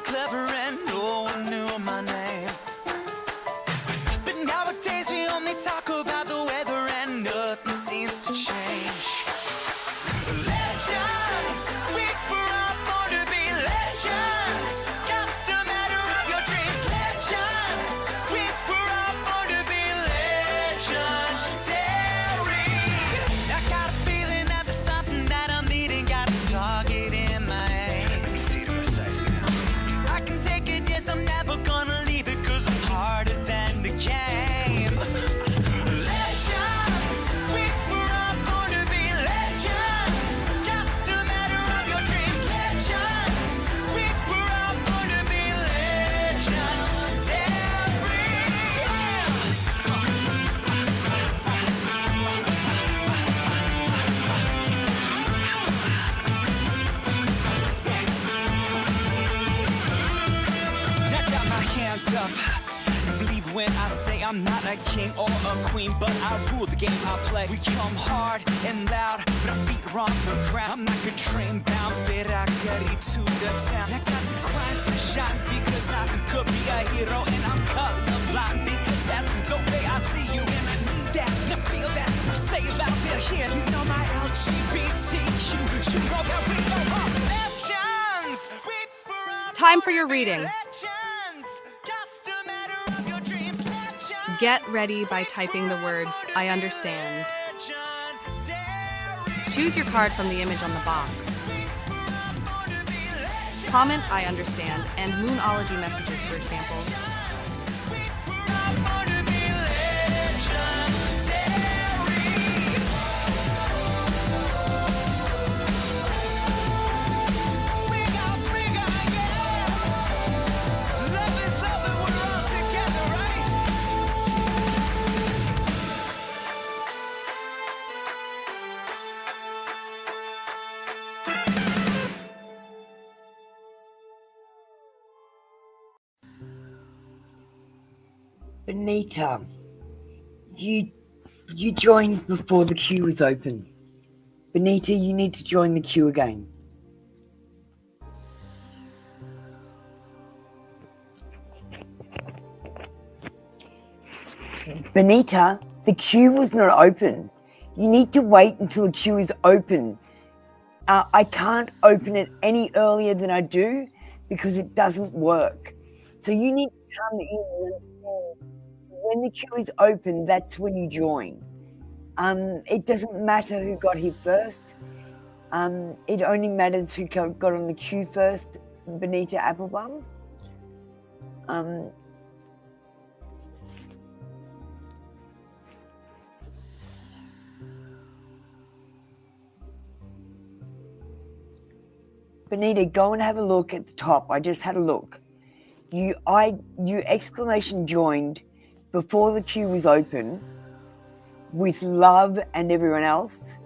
clever and no one knew my name. But nowadays we only talk about the weather and nothing seems to change. Legends, we were all born to be legends. Just a matter of your dreams. Legends, we were all born to be legendary. I got a feeling that there's something that I'm needing. Got a target in my aim. I can take it, yes, I'm never gonna leave it, 'cause I'm harder than the game. Legends, we were all born to be legends. Just a matter of your dreams. Legends, we were all born to be legendary. Now got my hands up. Believe when I say I'm not a king or a queen, but I rule the game I play. We come hard and loud, but our feet are on the ground. I'm like a train bound, but I got it to the town. I got to grind to shine, because I could be a hero, and I'm colorblind, because that's the way I see you, and I need that, and I feel that. Say it loud, they'll hear. You know my LGBTQ. You know that we go up. Legends, we were all Time for born your to be reading. legends. Just a matter of your dreams. Legends. Get ready by typing the words, I understand. Choose your card from the image on the box. Comment, I understand, and Moonology messages, for example. Benita, you joined before the queue was open. Benita, you need to join the queue again. Benita, the queue was not open. You need to wait until the queue is open. I can't open it any earlier than I do because it doesn't work. So you need to come in when the queue is open. That's when you join. It doesn't matter who got here first. It only matters who got on the queue first. Benita Applebum. Benita, go and have a look at the top. I just had a look. You exclamation joined before the queue was open with Love and everyone else.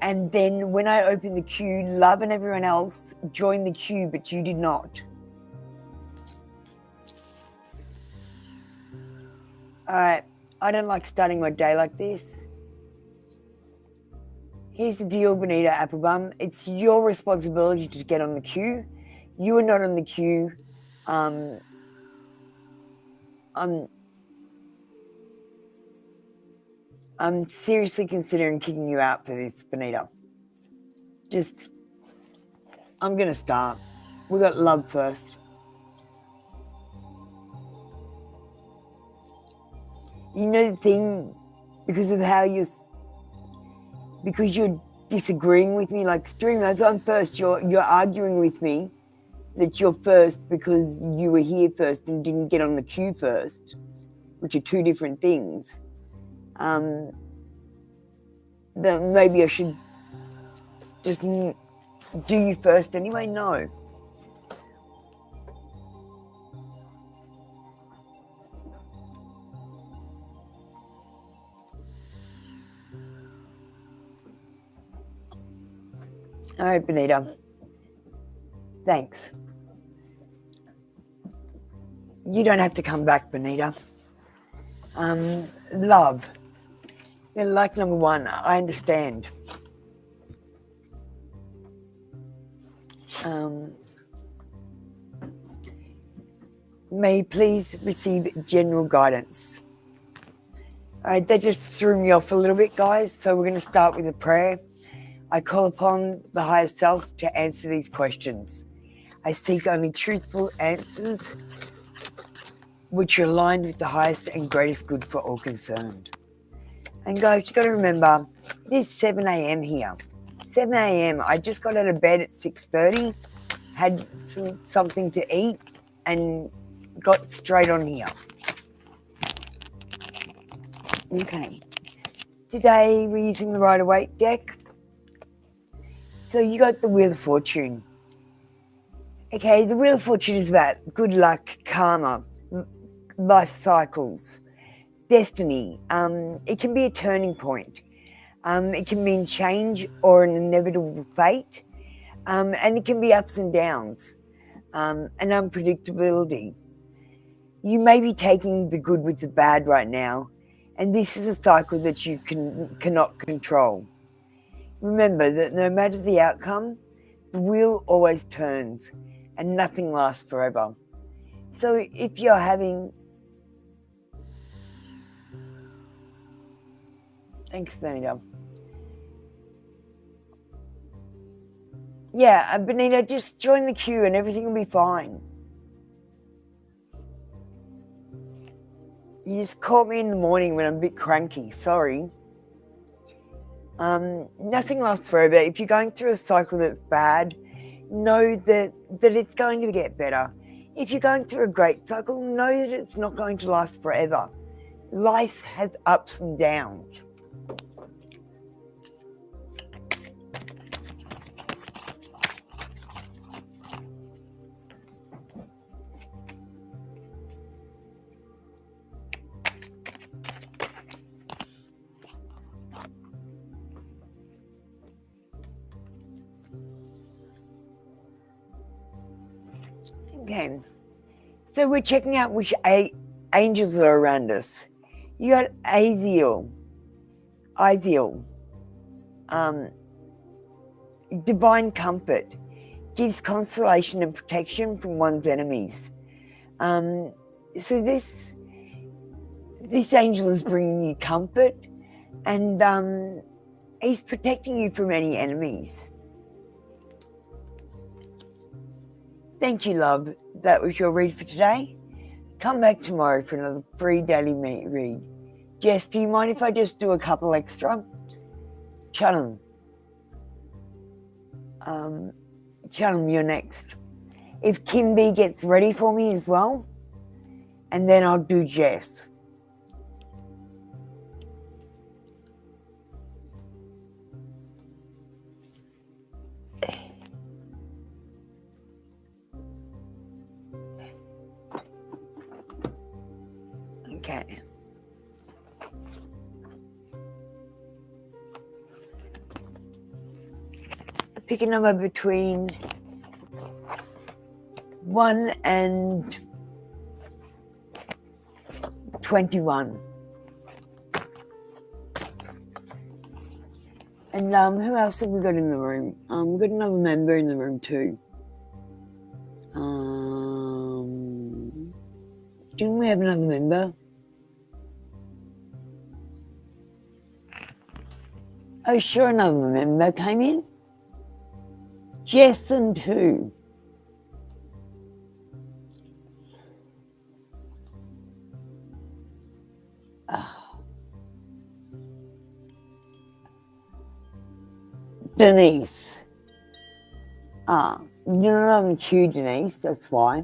And then when I opened the queue, Love and everyone else joined the queue, but you did not. All right, I don't like starting my day like this. Here's the deal, Benita Applebum. It's your responsibility to get on the queue. You are not on the queue. I'm seriously considering kicking you out for this, Benita. I'm going to start. We got Love first. You know the thing, because you're disagreeing with me, like Streamlabs, I'm first. You're arguing with me that you're first because you were here first and didn't get on the queue first, which are two different things. Then maybe I should just do you first anyway? No. All right, Benita. Thanks. You don't have to come back, Benita. Love. You're like number one. I understand. May you please receive general guidance. All right, that just threw me off a little bit, guys. So we're going to start with a prayer. I call upon the higher self to answer these questions. I seek only truthful answers which are aligned with the highest and greatest good for all concerned. And guys, you got to remember, it is 7 a.m. here. 7 a.m. I just got out of bed at 6:30, had something to eat, and got straight on here. Okay. Today we're using the Rider-Waite deck. So you got the Wheel of Fortune. Okay, the Wheel of Fortune is about good luck, karma, life cycles, destiny. It can be a turning point. It can mean change or an inevitable fate. And it can be ups and downs, and unpredictability. You may be taking the good with the bad right now, and this is a cycle that you cannot control. Remember that no matter the outcome, the wheel always turns, and nothing lasts forever. So if you're having... Thanks, Benita. Yeah, Benita, just join the queue and everything will be fine. You just caught me in the morning when I'm a bit cranky, sorry. Nothing lasts forever. If you're going through a cycle that's bad, know that it's going to get better. If you're going through a great cycle, know that it's not going to last forever. Life has ups and downs. Okay, so we're checking out which angels are around us. You got Aziel, divine comfort, gives consolation and protection from one's enemies. So this angel is bringing you comfort, and he's protecting you from any enemies. Thank you, love. That was your read for today. Come back tomorrow for another free daily read. Jess, do you mind if I just do a couple extra? Challenge. Challenge, you're next. If Kim B gets ready for me as well, and then I'll do Jess. Okay. Pick a number between 1 and 21. And who else have we got in the room? We've got another member in the room too. Didn't we have another member? Oh, sure, another member came in. Jess and who? Denise. You're not on the queue, Denise, that's why.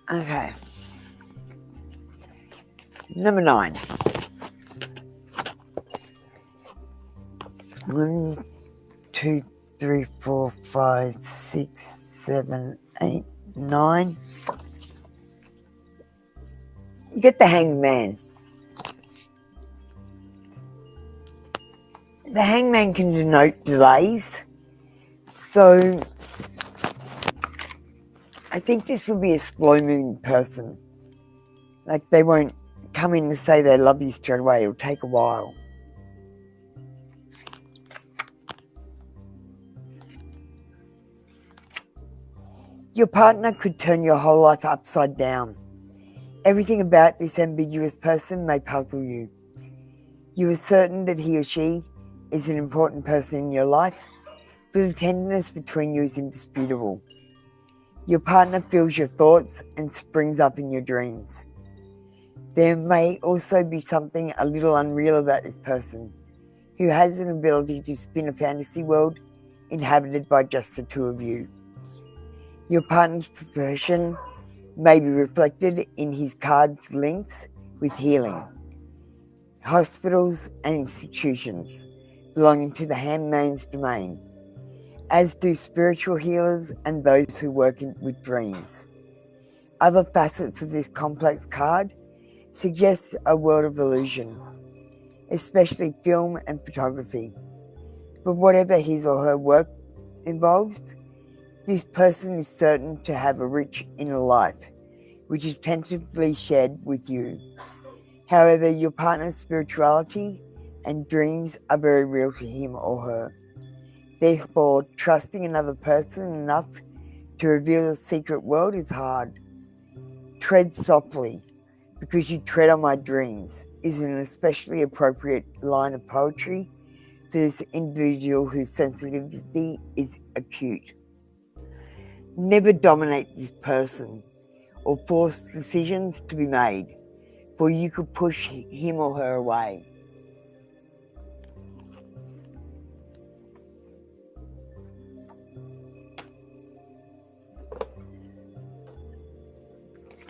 Okay. Number 9. 1, 2, 3, 4, 5, 6, 7, 8, 9. You get the Hangman. The Hangman can denote delays. So I think this will be a slow moving person. Like they won't come in and say they love you straight away. It'll take a while. Your partner could turn your whole life upside down. Everything about this ambiguous person may puzzle you. You are certain that he or she is an important person in your life, for the tenderness between you is indisputable. Your partner feels your thoughts and springs up in your dreams. There may also be something a little unreal about this person, who has an ability to spin a fantasy world inhabited by just the two of you. Your partner's profession may be reflected in his card's links with healing, hospitals and institutions belonging to the handmaid's domain, as do spiritual healers and those who work with dreams. Other facets of this complex card suggest a world of illusion, especially film and photography. But whatever his or her work involves, this person is certain to have a rich inner life, which is tentatively shared with you. However, your partner's spirituality and dreams are very real to him or her. Therefore, trusting another person enough to reveal the secret world is hard. Tread softly, because you tread on my dreams is an especially appropriate line of poetry for this individual whose sensitivity is acute. Never dominate this person or force decisions to be made, for you could push him or her away.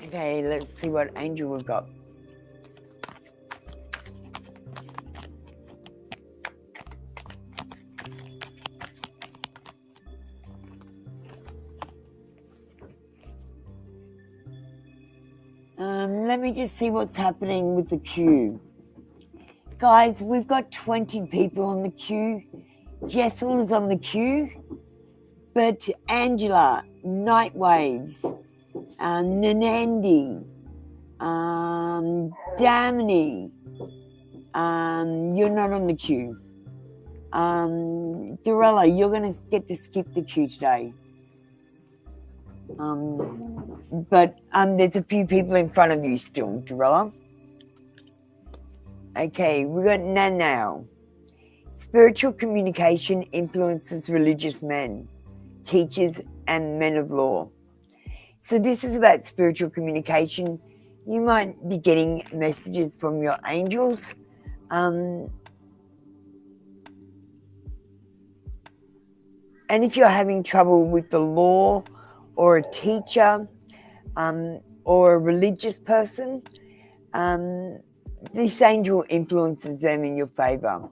Okay, let's see what angel we've got. Let me just see what's happening with the queue. Guys, we've got 20 people on the queue. Jessel is on the queue, but Angela, Nightwaves, Nanandi, Damini, you're not on the queue. Dorella, you're going to get to skip the queue today. But there's a few people in front of you still, Dorella. Okay, we got Nanao. Spiritual communication influences religious men, teachers, and men of law. So this is about spiritual communication. You might be getting messages from your angels. And if you're having trouble with the law or a teacher or a religious person, this angel influences them in your favor.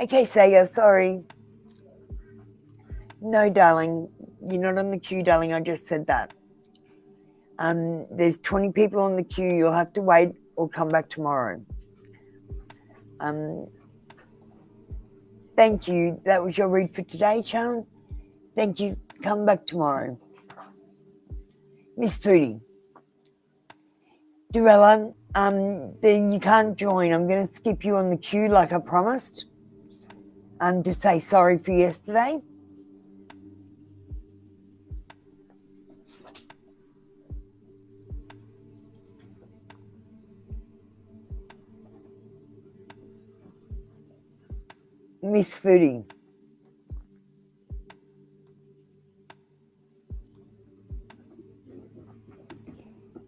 Okay, Saya, sorry. No, darling, you're not on the queue, darling. I just said that. There's 20 people on the queue. You'll have to wait or come back tomorrow. Thank you. That was your read for today, Sharon. Thank you. Come back tomorrow. Miss Foodie. Dorella, then you can't join. I'm going to skip you on the queue like I promised. To say sorry for yesterday. Miss Foodie.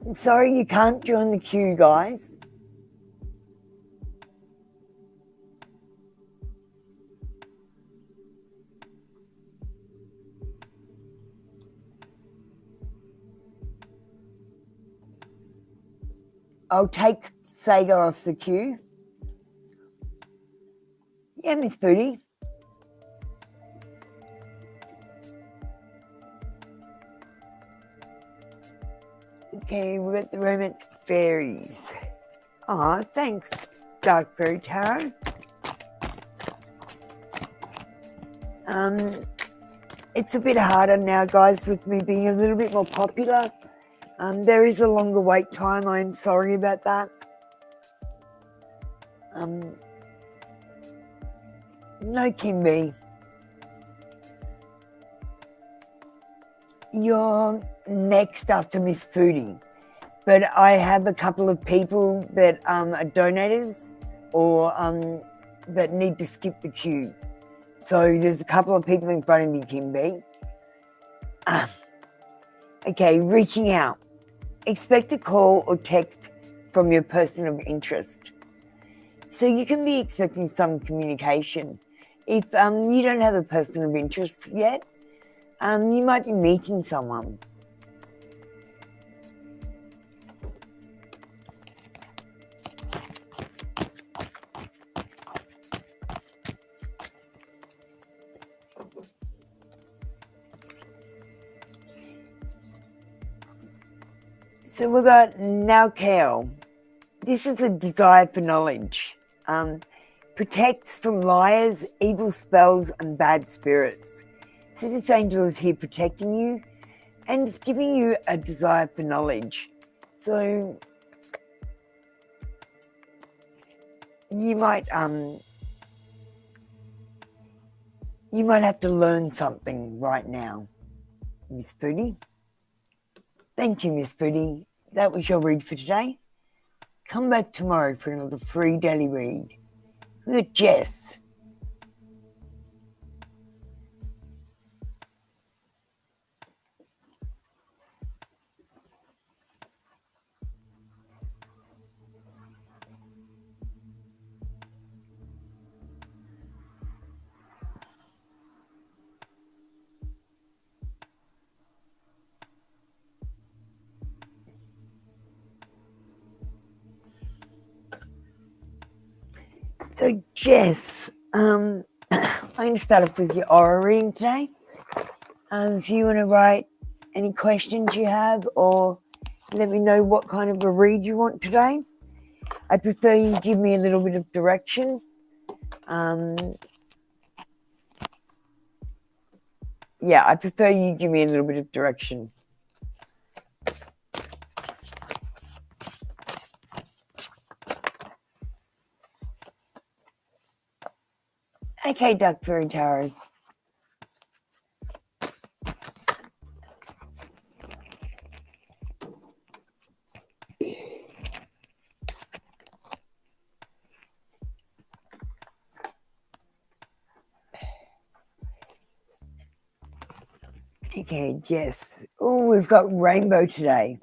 I'm sorry you can't join the queue, guys. I'll take Saga off the queue. Yeah, Miss Foodie. Okay, we've got the Romance Fairies. Aw, thanks, Dark Fairy Tarot. It's a bit harder now, guys, with me being a little bit more popular. There is a longer wait time. I'm sorry about that. No, Kimby. You're next after Miss Foodie. But I have a couple of people that are donators or that need to skip the queue. So there's a couple of people in front of me, Kimby. Okay, reaching out. Expect a call or text from your person of interest. So you can be expecting some communication. If you don't have a person of interest yet, you might be meeting someone. So we've got now Kale. This is a desire for knowledge. Protects from liars, evil spells, and bad spirits. So this angel is here protecting you and it's giving you a desire for knowledge. So you might have to learn something right now, Miss Foodie. Thank you, Miss Foodie. That was your read for today. Come back tomorrow for another free daily read. We got Jess. So Jess, I'm going to start off with your aura reading today. If you want to write any questions you have or let me know what kind of a read you want today. I prefer you give me a little bit of direction. Yeah, I prefer you give me a little bit of direction. Okay, Duck Fairy Tarot. Okay, Jess. Oh, we've got Rainbow today.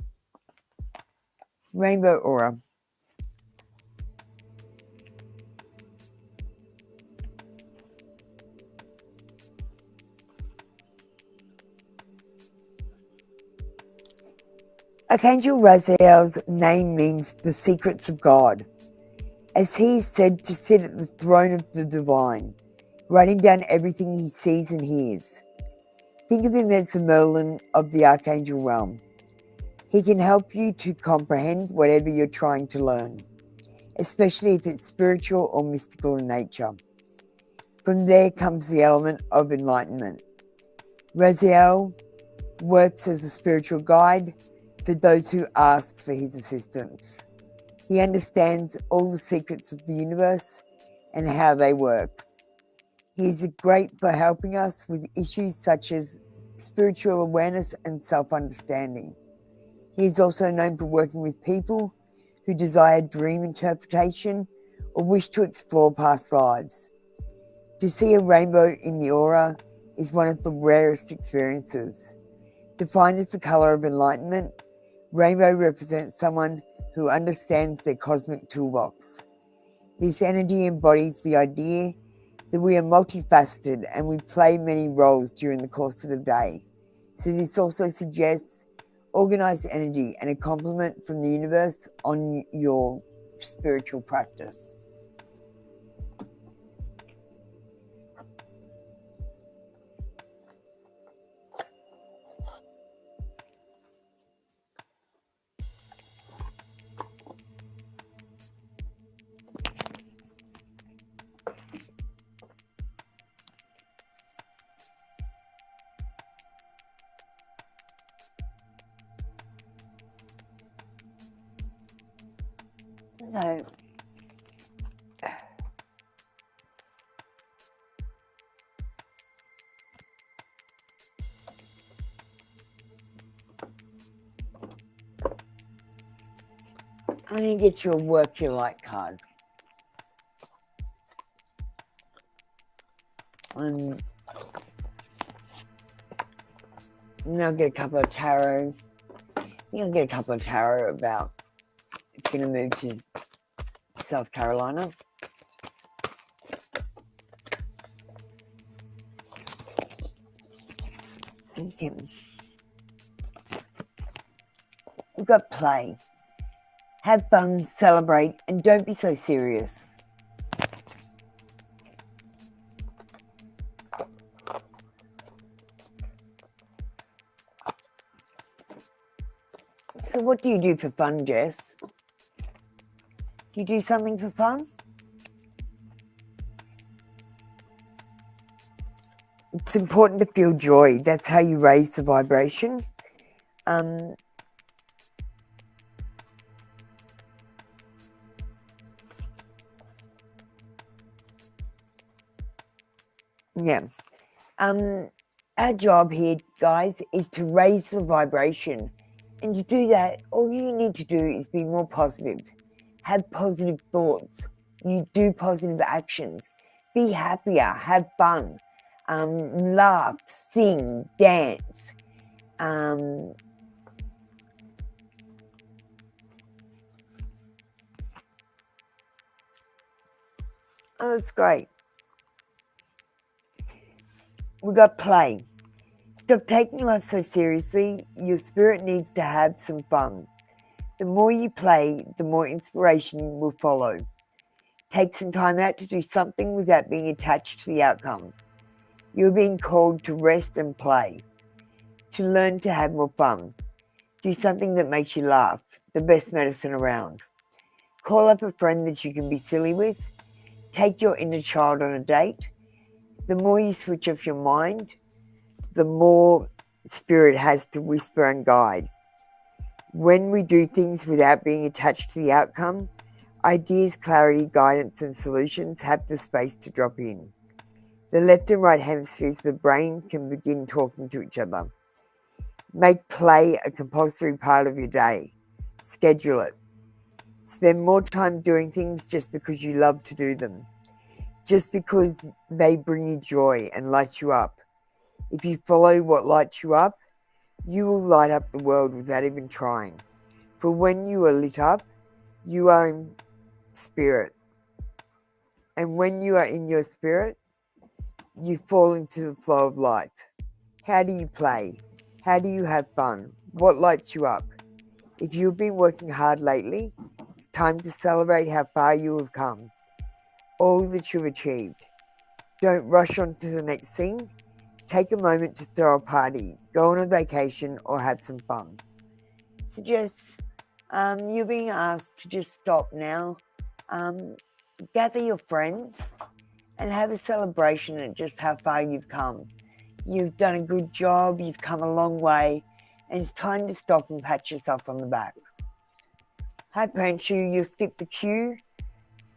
Rainbow Aura. Archangel Raziel's name means the secrets of God, as he is said to sit at the throne of the divine, writing down everything he sees and hears. Think of him as the Merlin of the Archangel realm. He can help you to comprehend whatever you're trying to learn, especially if it's spiritual or mystical in nature. From there comes the element of enlightenment. Raziel works as a spiritual guide for those who ask for his assistance. He understands all the secrets of the universe and how they work. He is great for helping us with issues such as spiritual awareness and self-understanding. He is also known for working with people who desire dream interpretation or wish to explore past lives. To see a rainbow in the aura is one of the rarest experiences. Defined as the color of enlightenment, rainbow represents someone who understands their cosmic toolbox. This energy embodies the idea that we are multifaceted and we play many roles during the course of the day. So this also suggests organized energy and a compliment from the universe on your spiritual practice. So, I'm going to get you a work your light card. And I'll get a couple of tarot. I think I'll get a couple of tarot about it's going to move to South Carolina. Okay. We've got play. Have fun, celebrate, and don't be so serious. So what do you do for fun, Jess? Do you do something for fun? It's important to feel joy. That's how you raise the vibration. Yeah. Our job here, guys, is to raise the vibration. And to do that, all you need to do is be more positive. Have positive thoughts. You do positive actions. Be happier. Have fun. Laugh, sing, dance. Oh, that's great. We got play. Stop taking life so seriously. Your spirit needs to have some fun. The more you play, the more inspiration will follow. Take some time out to do something without being attached to the outcome. You're being called to rest and play, to learn to have more fun. Do something that makes you laugh, the best medicine around. Call up a friend that you can be silly with. Take your inner child on a date. The more you switch off your mind, the more spirit has to whisper and guide. When we do things without being attached to the outcome, ideas, clarity, guidance, and solutions have the space to drop in. The left and right hemispheres of the brain can begin talking to each other. Make play a compulsory part of your day. Schedule it. Spend more time doing things just because you love to do them, just because they bring you joy and light you up. If you follow what lights you up, you will light up the world without even trying. For when you are lit up, you are in spirit. And when you are in your spirit, you fall into the flow of life. How do you play? How do you have fun? What lights you up? If you've been working hard lately, it's time to celebrate how far you have come, all that you've achieved. Don't rush on to the next thing. Take a moment to throw a party, go on a vacation, or have some fun. So Jess, you're being asked to just stop now. Gather your friends and have a celebration at just how far you've come. You've done a good job, you've come a long way, and it's time to stop and pat yourself on the back. Hi Pranchu, you'll skip the queue,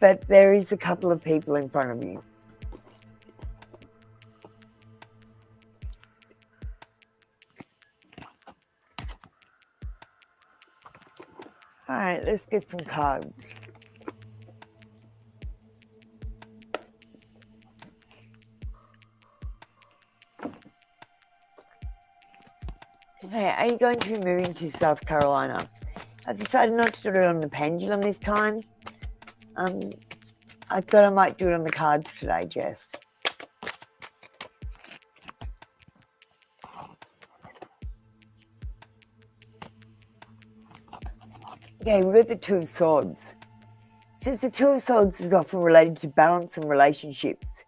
but there is a couple of people in front of you. Alright, let's get some cards. Okay, are you going to be moving to South Carolina? I decided not to do it on the pendulum this time. I thought I might do it on the cards today, Jess. Okay, we've got the Two of Swords. Since the Two of Swords is often related to balance and relationships,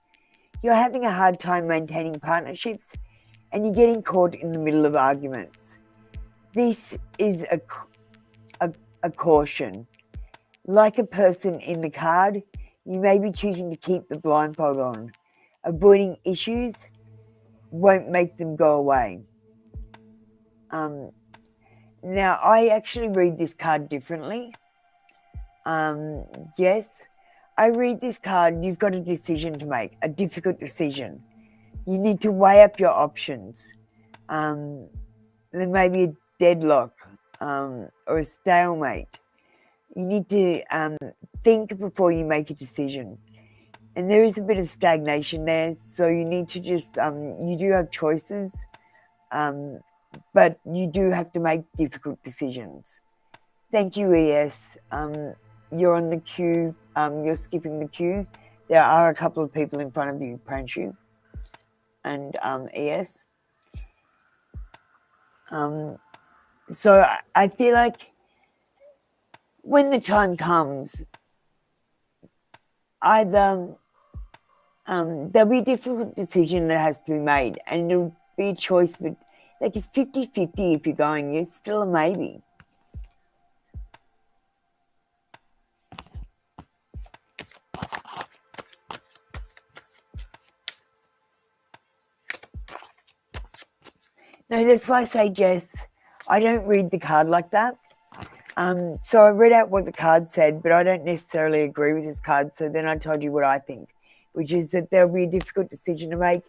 you're having a hard time maintaining partnerships and you're getting caught in the middle of arguments. This is a caution. Like a person in the card, you may be choosing to keep the blindfold on. Avoiding issues won't make them go away. Now, I actually read this card differently. Jess, I read this card. You've got a decision to make, a difficult decision. You need to weigh up your options. There may be a deadlock or a stalemate. You need to think before you make a decision. And there is a bit of stagnation there, so you need to just, you do have choices, but you do have to make difficult decisions. Thank you, ES. You're on the queue. You're skipping the queue. There are a couple of people in front of you, Pranshu and ES. So I feel like when the time comes, either there'll be a difficult decision that has to be made, and it'll be a choice, but like it's 50-50 if you're going, it's still a maybe. No, that's why I say, Jess, I don't read the card like that. So I read out what the card said, but I don't necessarily agree with this card. So then I told you what I think, which is that there'll be a difficult decision to make.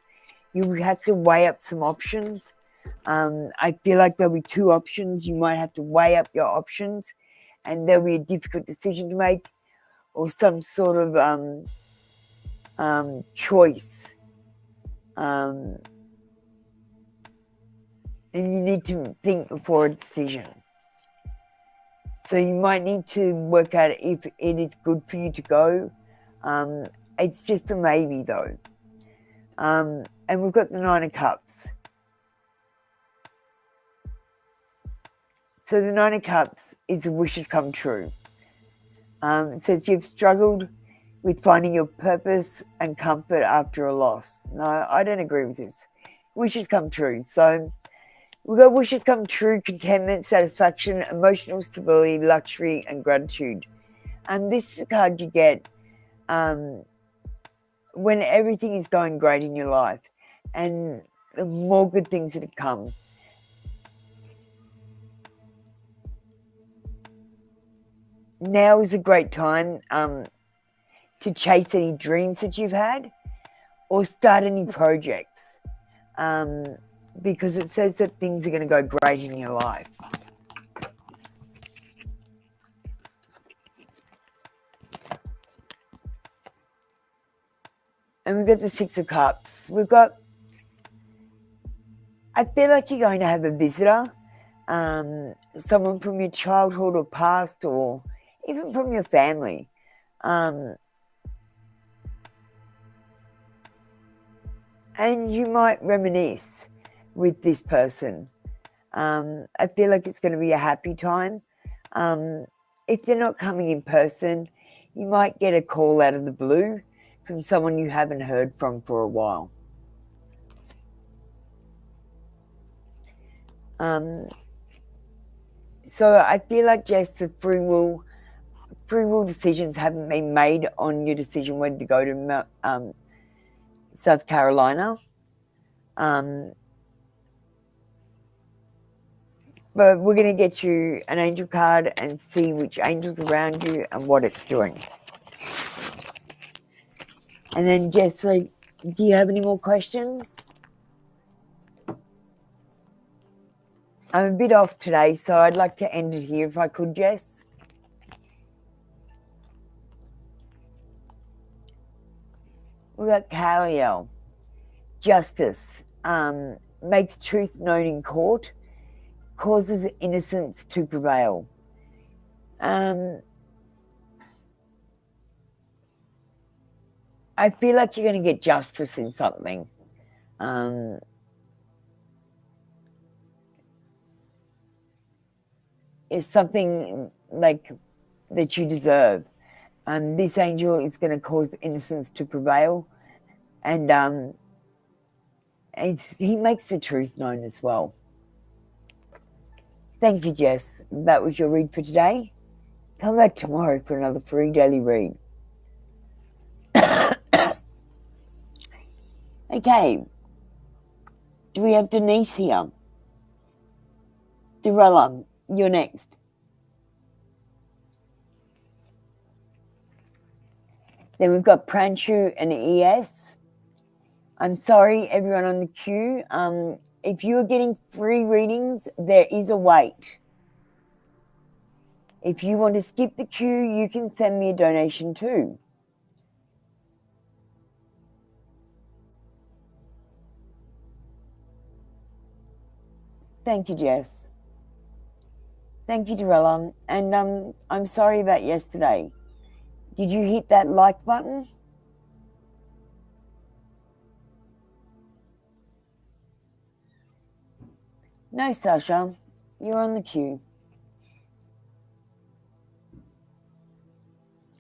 You have to weigh up some options. I feel like there'll be two options. You might have to weigh up your options, and there'll be a difficult decision to make, or some sort of choice. And you need to think before a decision. So you might need to work out if it is good for you to go. It's just a maybe though. And we've got the Nine of Cups. So the Nine of Cups is a wishes come true. It says you've struggled with finding your purpose and comfort after a loss. No, I don't agree with this. Wishes come true. So we've got wishes come true, contentment, satisfaction, emotional stability, luxury, and gratitude. And this is the card you get when everything is going great in your life and the more good things that have come. Now is a great time to chase any dreams that you've had or start any projects because it says that things are going to go great in your life. And we've got the Six of Cups. I feel like you're going to have a visitor, someone from your childhood or past or even from your family. And you might reminisce with this person. I feel like it's going to be a happy time. If they're not coming in person, you might get a call out of the blue from someone you haven't heard from for a while. So I feel like just the free will decisions haven't been made on your decision whether to go to South Carolina. But we're going to get you an angel card and see which angel's around you and what it's doing. And then, Jess, do you have any more questions? I'm a bit off today, so I'd like to end it here if I could, Jess. We've got Kaliel. Justice. Makes truth known in court. Causes innocence to prevail. I feel like you're going to get justice in something. It's something like that you deserve. This angel is going to cause innocence to prevail, and he makes the truth known as well. Thank you, Jess. That was your read for today. Come back tomorrow for another free daily read. Okay. Do we have Denise here? Dorella, you're next. Then we've got Pranchu and ES. I'm sorry, everyone on the queue. If you are getting free readings, there is a wait. If you want to skip the queue, you can send me a donation too. Thank you, Jess. Thank you, Dorella. And I'm sorry about yesterday. Did you hit that like button? No, Sasha. You're on the queue.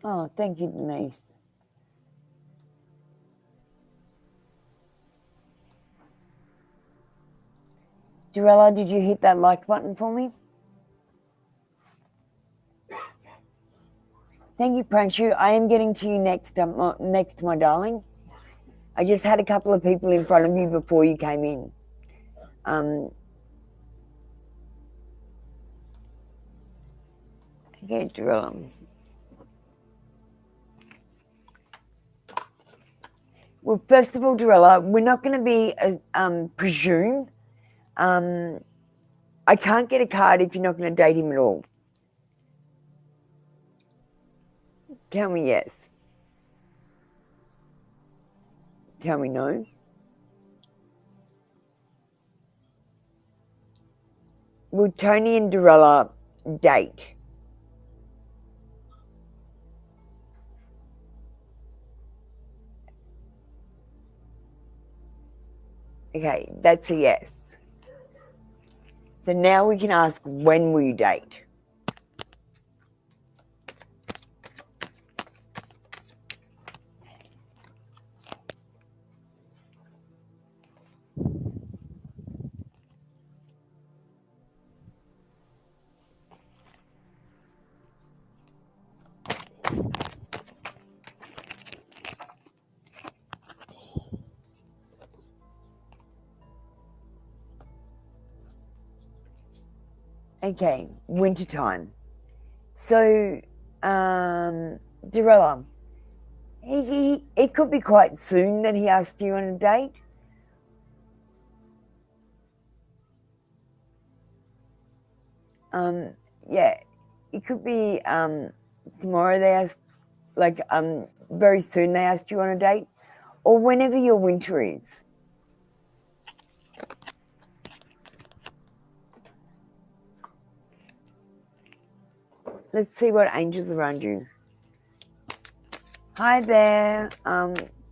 Oh, thank you, Denise. Dorella, did you hit that like button for me? Thank you, Pranchu. I am getting to you next, my darling. I just had a couple of people in front of you before you came in. Okay, Dorella. Well, first of all, Dorella, we're not going to be presume. I can't get a card if you're not going to date him at all. Tell me yes. Tell me no. Will Tony and Dorella date? Okay, that's a yes. So now we can ask, when will you date? Okay, wintertime. So, Dorella, it could be quite soon that he asked you on a date. Yeah, it could be tomorrow they ask, like very soon they asked you on a date, or whenever your winter is. Let's see what angels around you. Hi there.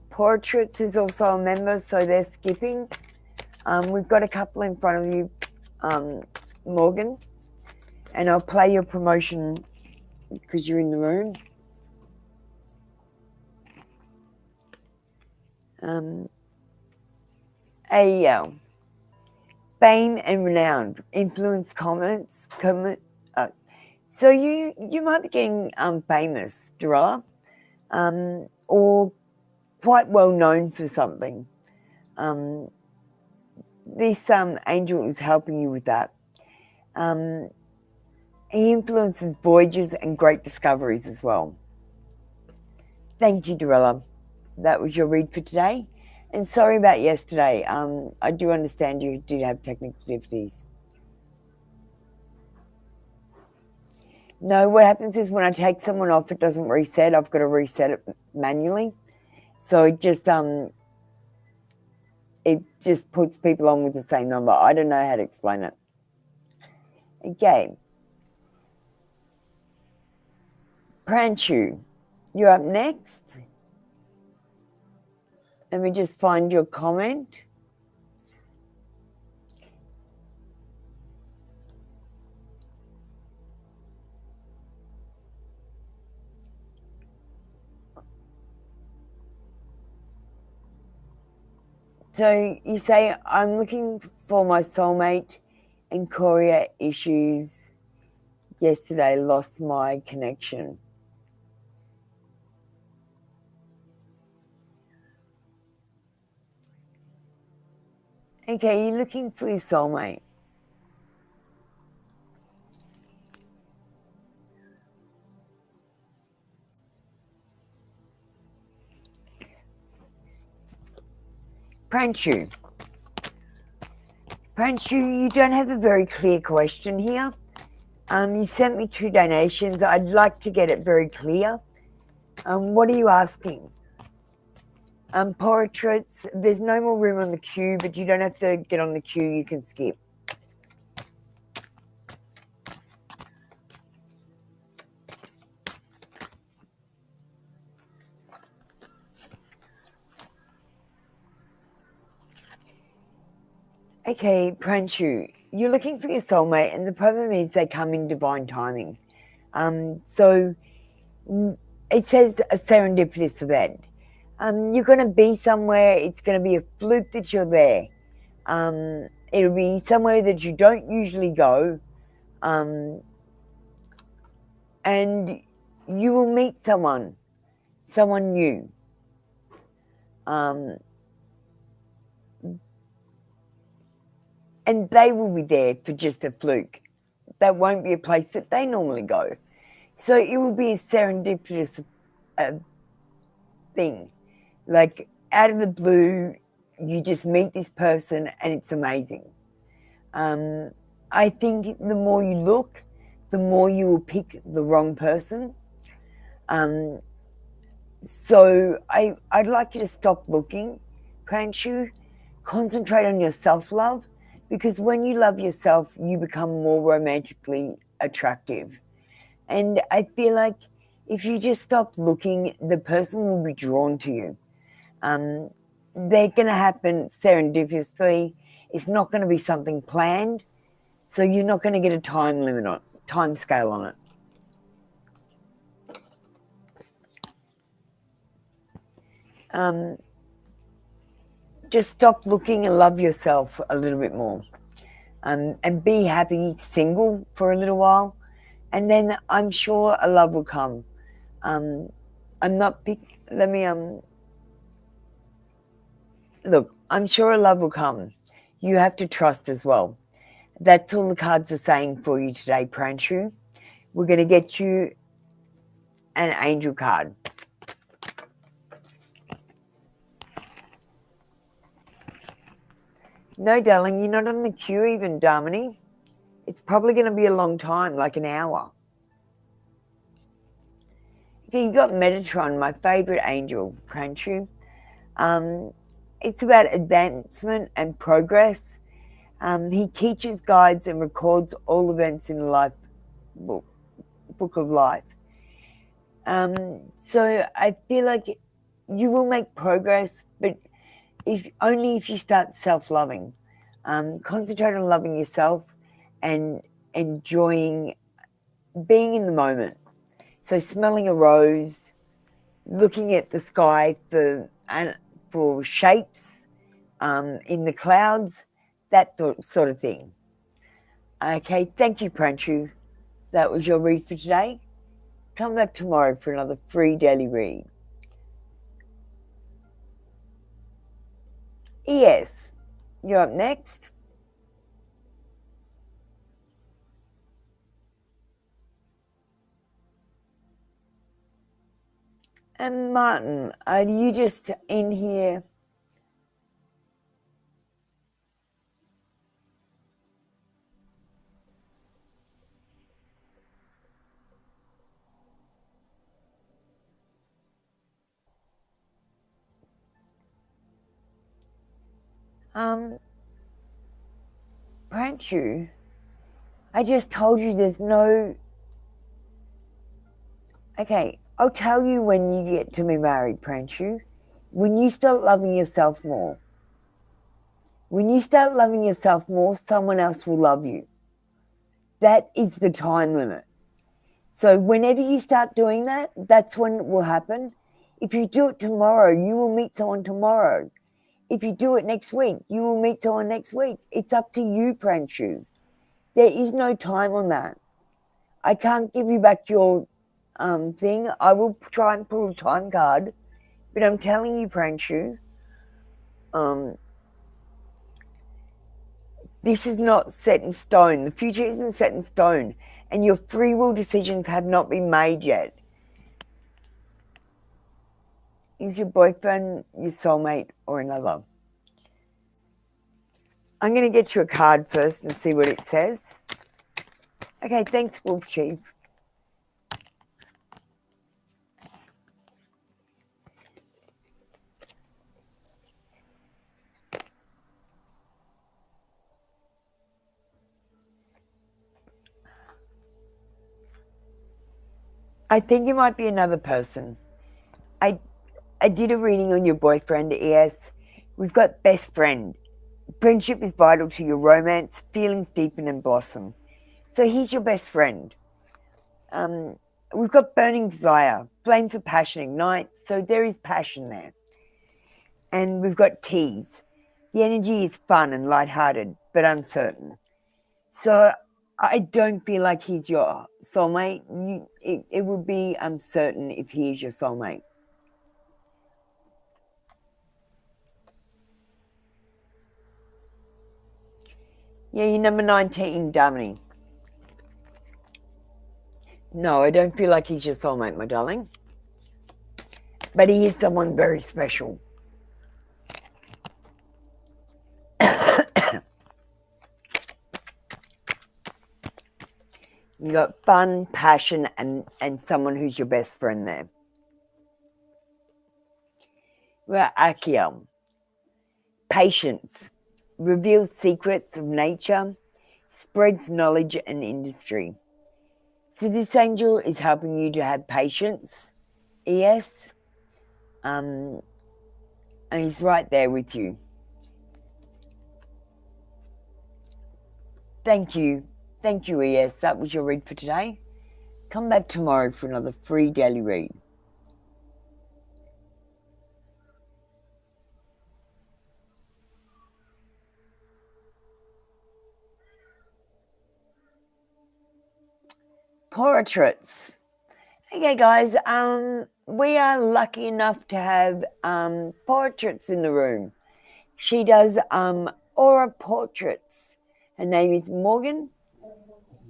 Portraits is also a member, so they're skipping. We've got a couple in front of you, Morgan, and I'll play your promotion because you're in the room. Fame and renown, influence, comments. So you might be getting famous, Dorella, or quite well known for something. This angel is helping you with that. He influences voyages and great discoveries as well. Thank you, Dorella. That was your read for today. And sorry about yesterday. I do understand you did have technical difficulties. No, what happens is when I take someone off, it doesn't reset. I've got to reset it manually. So it just puts people on with the same number. I don't know how to explain it. Okay. Pranchu, you're up next. Let me just find your comment. So you say, I'm looking for my soulmate and courier issues. Yesterday lost my connection. Okay, you're looking for your soulmate. Pranchu. Pranchu, you don't have a very clear question here. You sent me 2 donations. I'd like to get it very clear. What are you asking? Portraits, there's no more room on the queue, but you don't have to get on the queue, you can skip. Okay, Pranchu, you're looking for your soulmate, and the problem is they come in divine timing. So it says a serendipitous event. You're going to be somewhere, it's going to be a fluke that you're there. It'll be somewhere that you don't usually go, and you will meet someone new. And they will be there for just a fluke. That won't be a place that they normally go. So it will be a serendipitous thing. Like out of the blue, you just meet this person and it's amazing. I think the more you look, the more you will pick the wrong person. So I'd like you to stop looking, Pranchu. Concentrate on your self-love, because when you love yourself, you become more romantically attractive. And I feel like if you just stop looking, the person will be drawn to you. They're going to happen serendipitously. It's not going to be something planned. So you're not going to get a time scale on it. Just stop looking and love yourself a little bit more. And be happy single for a little while. And then I'm sure a love will come. Look, I'm sure a love will come. You have to trust as well. That's all the cards are saying for you today, Pranchu. We're going to get you an angel card. No, darling, you're not on the queue even, Darmini. It's probably going to be a long time, like an hour. Okay, you got Metatron, my favourite angel, Pranchu. It's about advancement and progress. He teaches, guides, and records all events in the life book of life. So I feel like you will make progress, but only if you start self-loving. Concentrate on loving yourself and enjoying being in the moment. So smelling a rose, looking at the sky for shapes in the clouds, that sort of thing. Okay, thank you, Pranchu. That was your read for today. Come back tomorrow for another free daily read. Yes, you're up next. And Martin, are you just in here? Pranchu, I just told you there's no... Okay, I'll tell you when you get to be married, Pranchu. When you start loving yourself more. When you start loving yourself more, someone else will love you. That is the time limit. So whenever you start doing that, that's when it will happen. If you do it tomorrow, you will meet someone tomorrow. If you do it next week, you will meet someone next week. It's up to you, Pranchu. There is no time on that. I can't give you back your thing. I will try and pull a time card, but I'm telling you, Pranchu, this is not set in stone. The future isn't set in stone, and your free will decisions have not been made yet. Is your boyfriend your soulmate or another? I'm going to get you a card first and see what it says. Okay, thanks, Wolf Chief. I think it might be another person. I did a reading on your boyfriend, ES. We've got best friend. Friendship is vital to your romance. Feelings deepen and blossom. So he's your best friend. We've got burning desire. Flames of passion ignite. So there is passion there. And we've got tease. The energy is fun and lighthearted, but uncertain. So I don't feel like he's your soulmate. It would be uncertain if he is your soulmate. Yeah, you're number 19, Damini. No, I don't feel like he's your soulmate, my darling. But he is someone very special. You got fun, passion, and someone who's your best friend there. Well, Akiel. Patience. Reveals secrets of nature. Spreads knowledge and industry. So this angel is helping you to have patience, ES. And he's right there with you. Thank you. Thank you, ES. That was your read for today. Come back tomorrow for another free daily read. Portraits. Okay, guys. We are lucky enough to have portraits in the room. She does aura portraits. Her name is Morgan.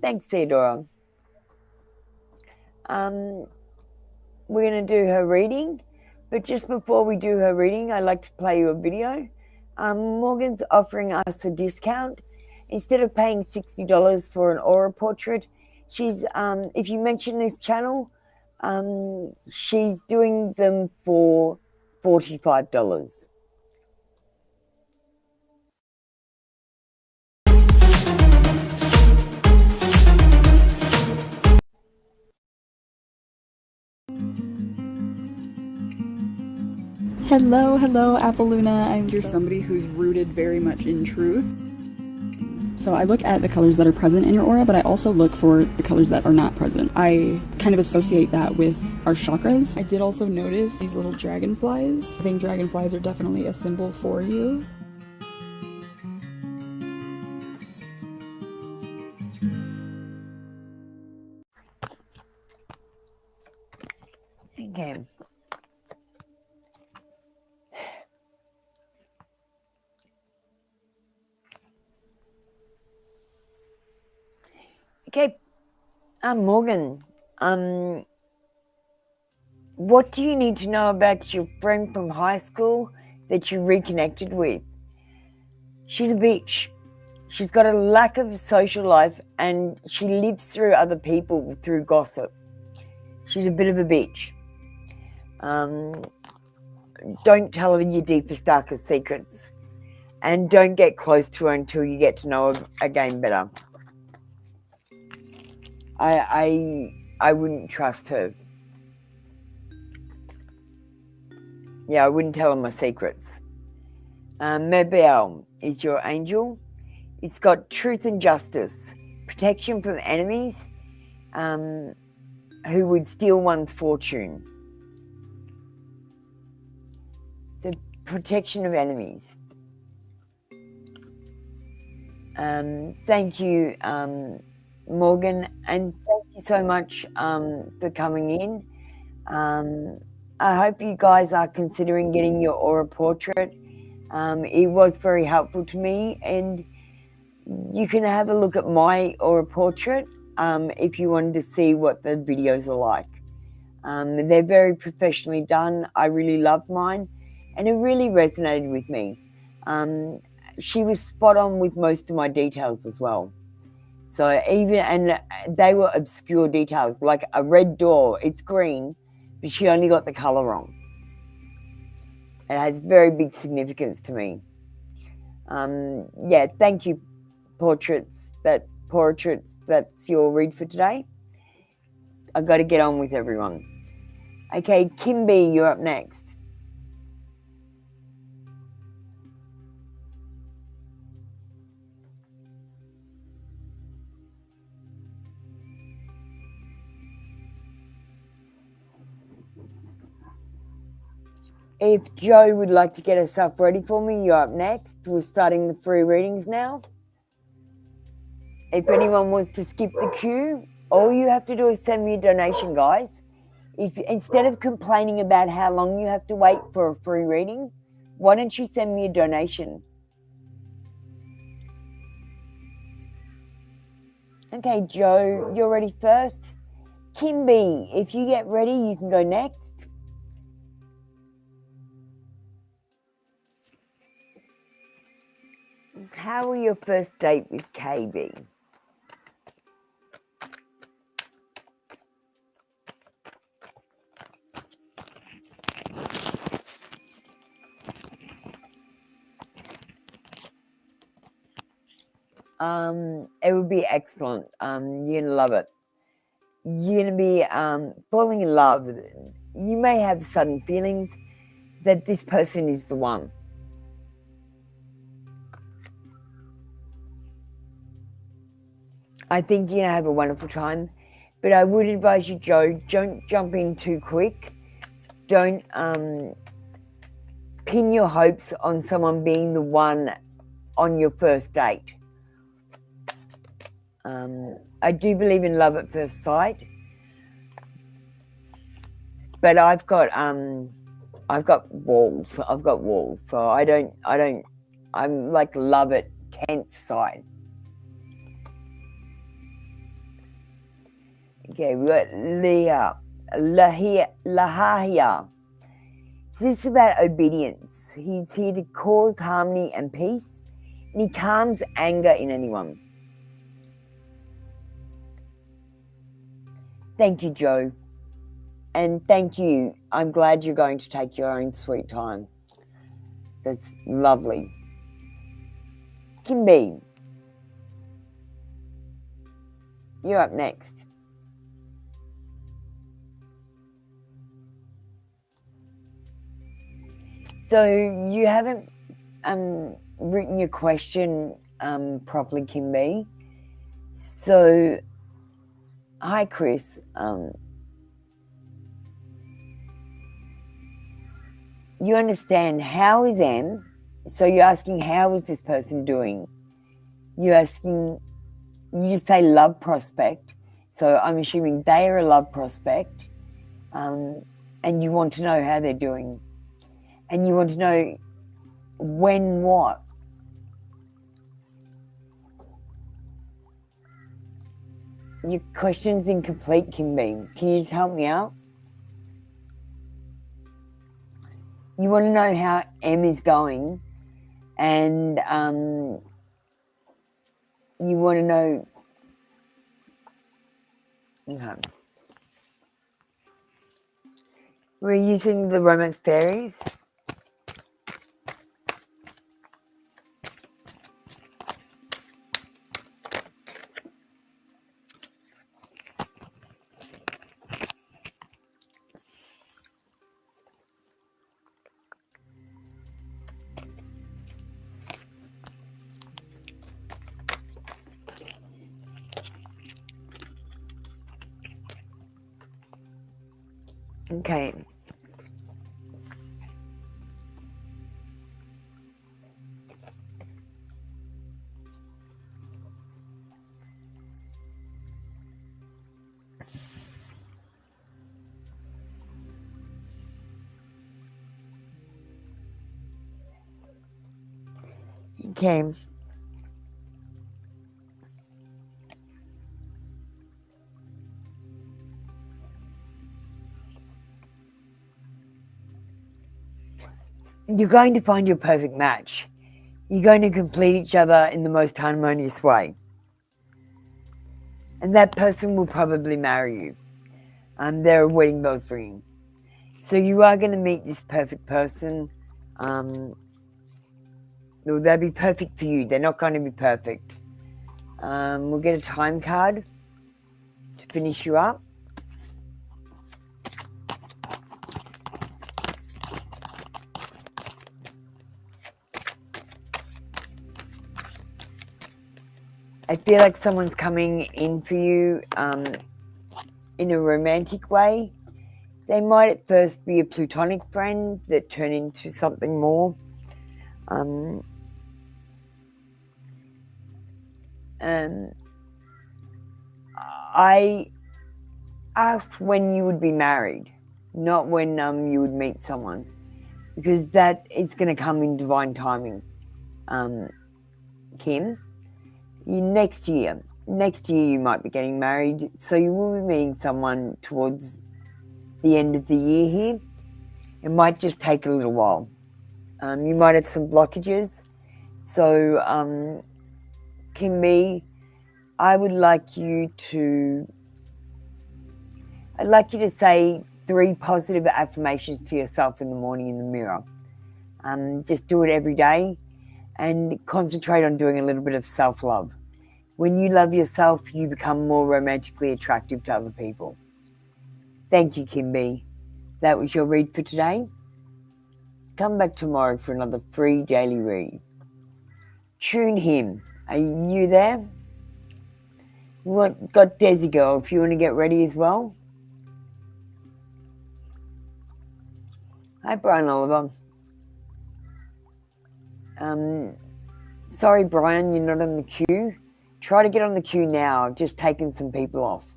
Thanks, Theodora. We're going to do her reading, but just before we do her reading, I'd like to play you a video. Morgan's offering us a discount. Instead of paying $60 for an aura portrait, she's if you mention this channel, she's doing them for $45. Hello, Appaluna. You're somebody who's rooted very much in truth. So I look at the colors that are present in your aura, but I also look for the colors that are not present. I kind of associate that with our chakras. I did also notice these little dragonflies. I think dragonflies are definitely a symbol for you. Okay. Okay, Morgan, what do you need to know about your friend from high school that you reconnected with? She's a bitch. She's got a lack of social life and she lives through other people through gossip. She's a bit of a bitch. Don't tell her your deepest, darkest secrets. And don't get close to her until you get to know her again better. I wouldn't trust her. Yeah, I wouldn't tell her my secrets. Mabel is your angel. It's got truth and justice, protection from enemies who would steal one's fortune. The protection of enemies. Thank you, Morgan, and thank you so much for coming in. I hope you guys are considering getting your aura portrait. It was very helpful to me, and you can have a look at my aura portrait if you wanted to see what the videos are like. They're very professionally done. I really love mine, and it really resonated with me. she was spot on with most of my details as well. So and they were obscure details, like a red door, it's green, but she only got the colour wrong. It has very big significance to me. Yeah, thank you, portraits. That's your read for today. I've got to get on with everyone. Okay, Kimby, you're up next. If Joe would like to get herself ready for me, you're up next. We're starting the free readings now. If anyone wants to skip the queue, all you have to do is send me a donation, guys. If instead of complaining about how long you have to wait for a free reading, why don't you send me a donation? Okay, Joe, you're ready first. Kimby, if you get ready, you can go next. How was your first date with KB? It would be excellent. You're gonna love it. You're gonna be falling in love. You may have sudden feelings that this person is the one. I think you're gonna have a wonderful time, but I would advise you, Joe, don't jump in too quick. Don't pin your hopes on someone being the one on your first date. I do believe in love at first sight, but I've got walls. I've got walls, so I'm like love at 10th sight. Okay, we got Lahia. This is about obedience. He's here to cause harmony and peace, and he calms anger in anyone. Thank you, Joe. And thank you. I'm glad you're going to take your own sweet time. That's lovely. Kimby, you're up next. So you haven't written your question properly, Kimby. So, hi, Chris. You understand how is M? So you're asking how is this person doing? You're asking, you just say love prospect. So I'm assuming they are a love prospect, and you want to know how they're doing. And you want to know when what? Your question's incomplete, Kimby. Can you just help me out? You want to know how M is going, and you want to know. Okay. We're using the romance fairies. Okay. Okay. You're going to find your perfect match. You're going to complete each other in the most harmonious way. And that person will probably marry you. There are wedding bells ringing. So you are going to meet this perfect person. They'll be perfect for you. They're not going to be perfect. We'll get a time card to finish you up. I feel like someone's coming in for you in a romantic way. They might at first be a platonic friend that turn into something more. I asked when you would be married, not when you would meet someone, because that is going to come in divine timing, Kim. Next year you might be getting married, so you will be meeting someone towards the end of the year here. It might just take a little while. You might have some blockages. So, Kimby, I'd like you to say 3 positive affirmations to yourself in the morning in the mirror. Just do it every day and concentrate on doing a little bit of self-love. When you love yourself, you become more romantically attractive to other people. Thank you, Kimby. That was your read for today. Come back tomorrow for another free daily read. Tune him. Are you there? Got Desi Girl if you want to get ready as well. Hi, Brian Oliver. Sorry, Brian, you're not on the queue. Try to get on the queue now. I've just taken some people off.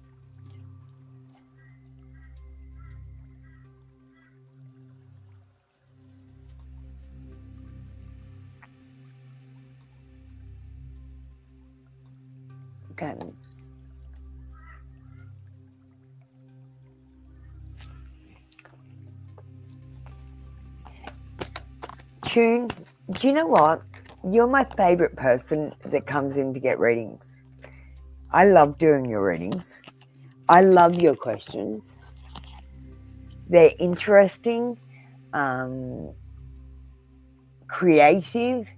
Okay. Tune, do you know what? You're my favourite person that comes in to get readings. I love doing your readings. I love your questions. They're interesting, creative.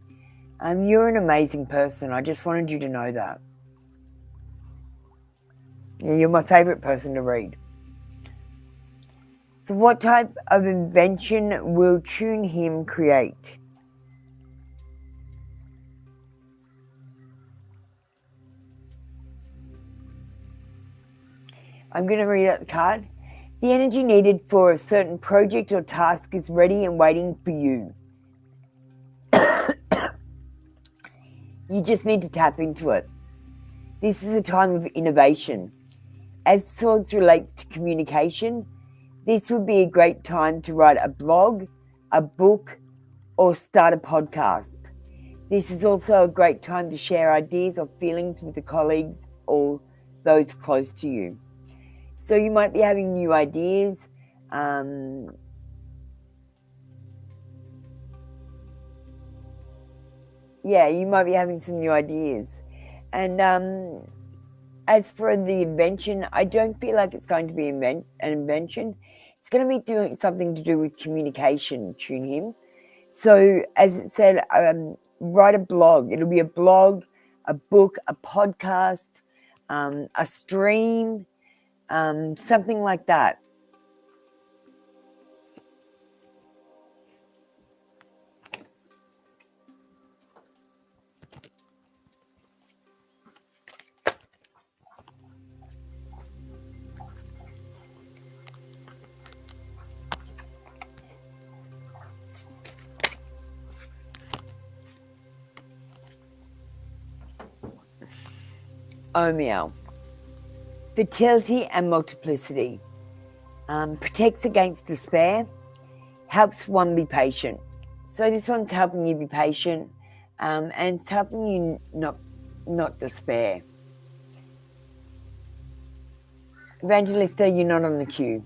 You're an amazing person. I just wanted you to know that. Yeah, you're my favourite person to read. So what type of invention will Tune Him create? I'm going to read out the card. The energy needed for a certain project or task is ready and waiting for you. You just need to tap into it. This is a time of innovation. As Swords relates to communication, this would be a great time to write a blog, a book, or start a podcast. This is also a great time to share ideas or feelings with the colleagues or those close to you. So you might be having new ideas. You might be having some new ideas. And as for the invention, I don't feel like it's going to be an invention. It's going to be doing something to do with communication, Tune Him. So as it said, write a blog. It'll be a blog, a book, a podcast, a stream, something like that. Omiel. Fertility and multiplicity. Protects against despair. Helps one be patient. So this one's helping you be patient, and it's helping you not despair. Evangelista, you're not on the queue.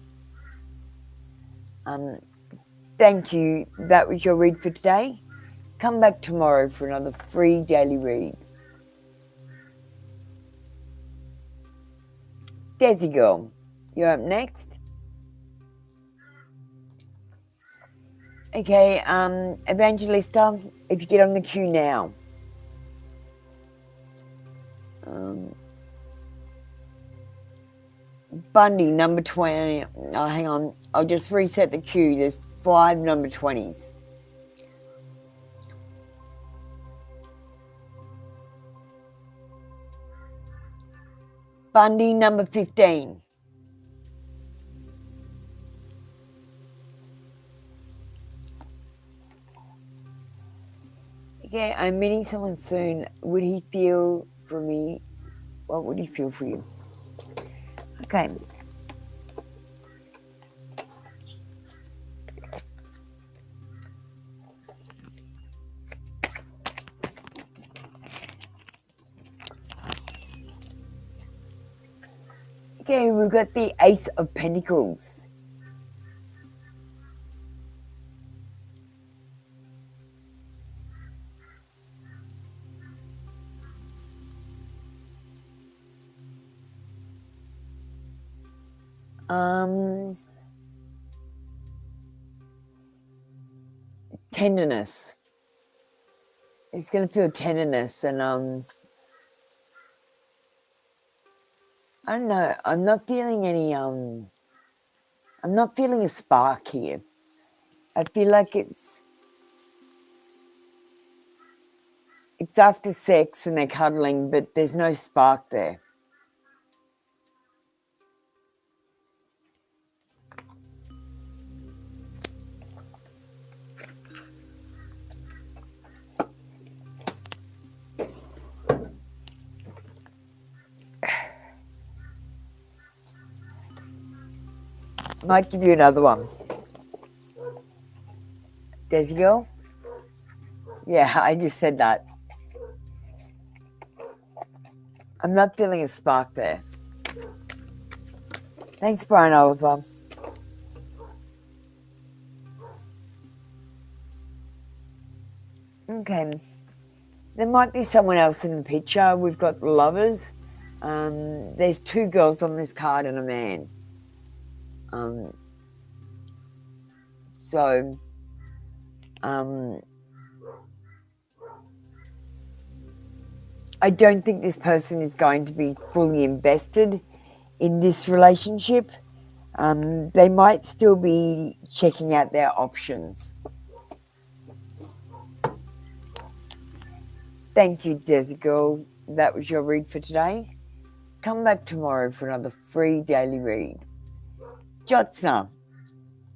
Thank you. That was your read for today. Come back tomorrow for another free daily read. Desi girl, you're up next. Okay, Evangelista, if you get on the queue now. Bundy, number 20. Oh, hang on. I'll just reset the queue. There's 5 number 20s. Bundy, number 15. Okay, I'm meeting someone soon. Would he feel for me? What would he feel for you? Okay. Okay, we've got the Ace of Pentacles. Tenderness. It's going to feel tenderness, and I don't know. I'm not feeling any. I'm not feeling a spark here. I feel like it's after sex and they're cuddling, but there's no spark there. Might give you another one. Desi girl? Yeah, I just said that. I'm not feeling a spark there. Thanks, Brian Oliver. Okay. There might be someone else in the picture. We've got lovers. There's 2 girls on this card and a man. I don't think this person is going to be fully invested in this relationship. They might still be checking out their options. Thank you, Desi girl. That was your read for today. Come back tomorrow for another free daily read. Jyotsna,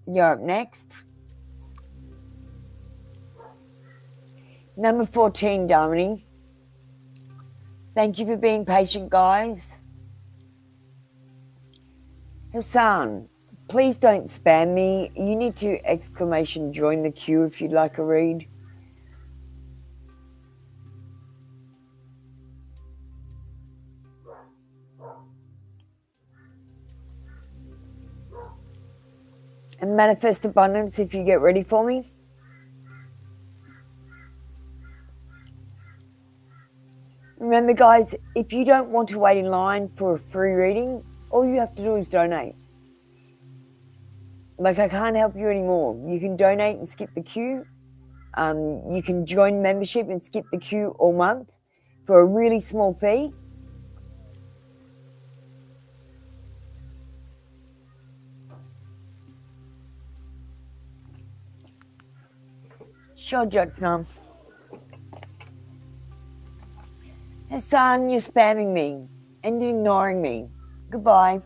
you're up next. Number 14, Darmini. Thank you for being patient, guys. Hassan, please don't spam me. You need to exclamation join the queue if you'd like a read. And manifest abundance if you get ready for me. Remember, guys, if you don't want to wait in line for a free reading, all you have to do is donate. Like, I can't help you anymore. You can donate and skip the queue. You can join membership and skip the queue all month for a really small fee. Sure, Jyotsna. Hassan, you're spamming me and ignoring me. Goodbye.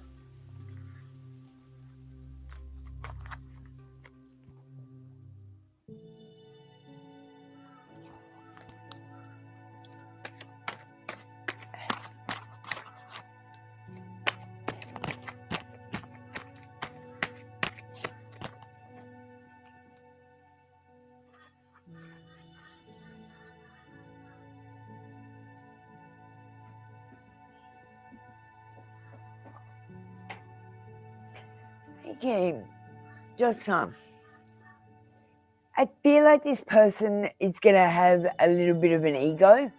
Okay, Jyotsna. I feel like this person is going to have a little bit of an ego.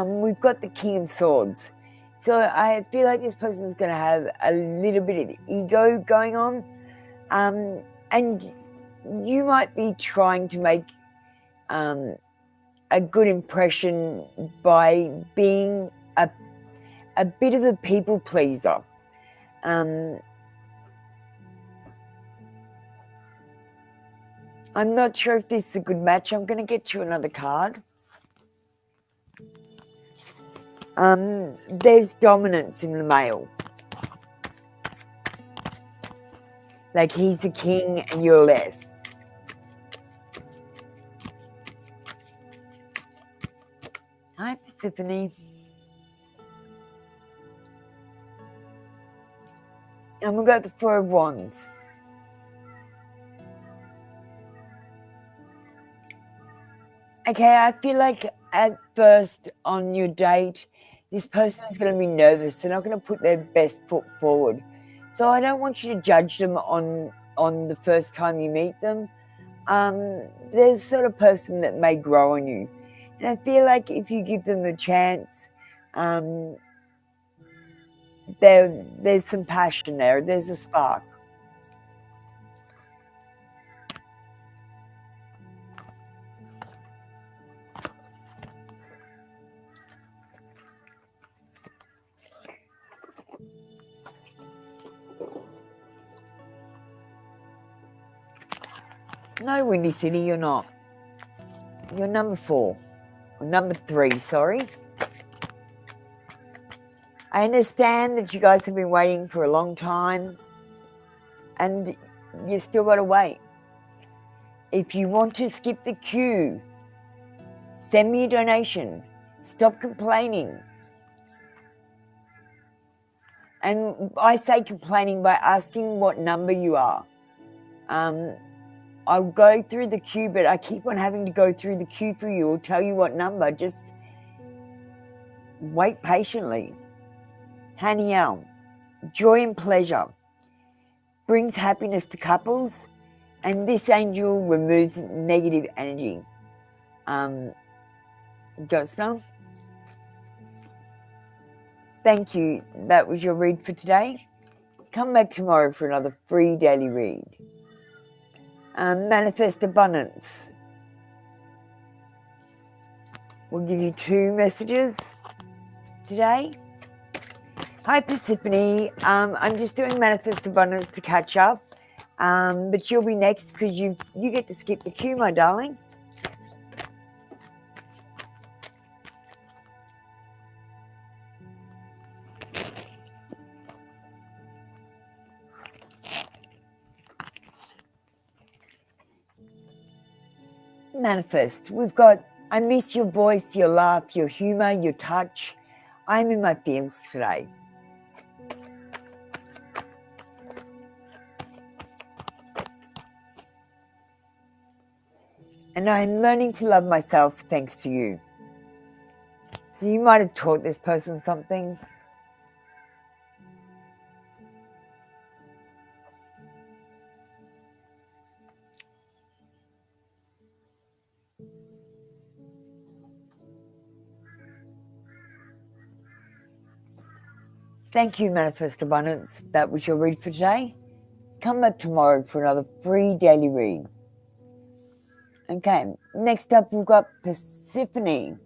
We've got the King of Swords. So I feel like this person is going to have a little bit of ego going on. And you might be trying to make a good impression by being a bit of a people pleaser. I'm not sure if this is a good match. I'm going to get you another card. There's dominance in the male. Like he's the king and you're less. Hi, Persephone. And we've got the Four of Wands. Okay, I feel like at first on your date, this person is going to be nervous. They're not going to put their best foot forward. So I don't want you to judge them on the first time you meet them. They're the sort of person that may grow on you. And I feel like if you give them a chance, there's some passion there. There's a spark. No, Windy City, you're not. You're number 4. Or number 3, sorry. I understand that you guys have been waiting for a long time. And you still got to wait. If you want to skip the queue, send me a donation. Stop complaining. And I say complaining by asking what number you are. I'll go through the queue, but I keep on having to go through the queue for you or tell you what number. Just wait patiently. Haniel, joy and pleasure brings happiness to couples, and this angel removes negative energy. Jyotsna, thank you. That was your read for today. Come back tomorrow for another free daily read. Manifest abundance. We'll give you 2 messages today. Hi, Persephone. I'm just doing manifest abundance to catch up, but you'll be next because you get to skip the queue, my darling. Manifest. We've got, I miss your voice, your laugh, your humor, your touch. I'm in my feels today. And I'm learning to love myself thanks to you. So you might have taught this person something. Thank you, Manifest Abundance. That was your read for today. Come back tomorrow for another free daily read. Okay, next up we've got Persephone.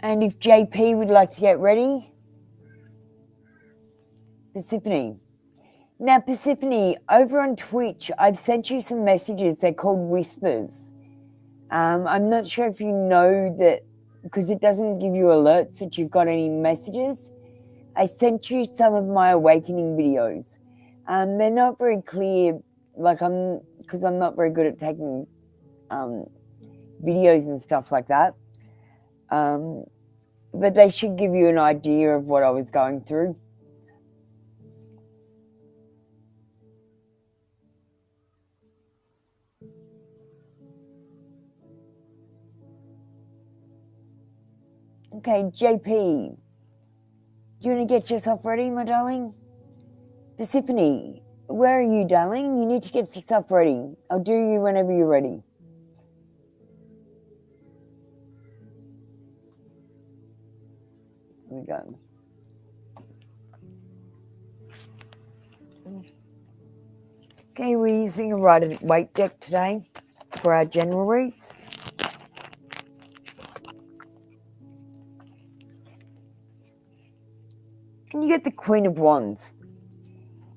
And if JP would like to get ready, Persephone. Now, Persephone, over on Twitch, I've sent you some messages. They're called whispers. I'm not sure if you know that, because it doesn't give you alerts that you've got any messages. I sent you some of my awakening videos. They're not very clear, because I'm not very good at taking videos and stuff like that. But they should give you an idea of what I was going through. Okay, JP, do you want to get yourself ready, my darling? Persephone, where are you, darling? You need to get yourself ready. I'll do you whenever you're ready. Here we go. Okay, we're using a Rider-Waite deck today for our general reads. And you get the Queen of Wands.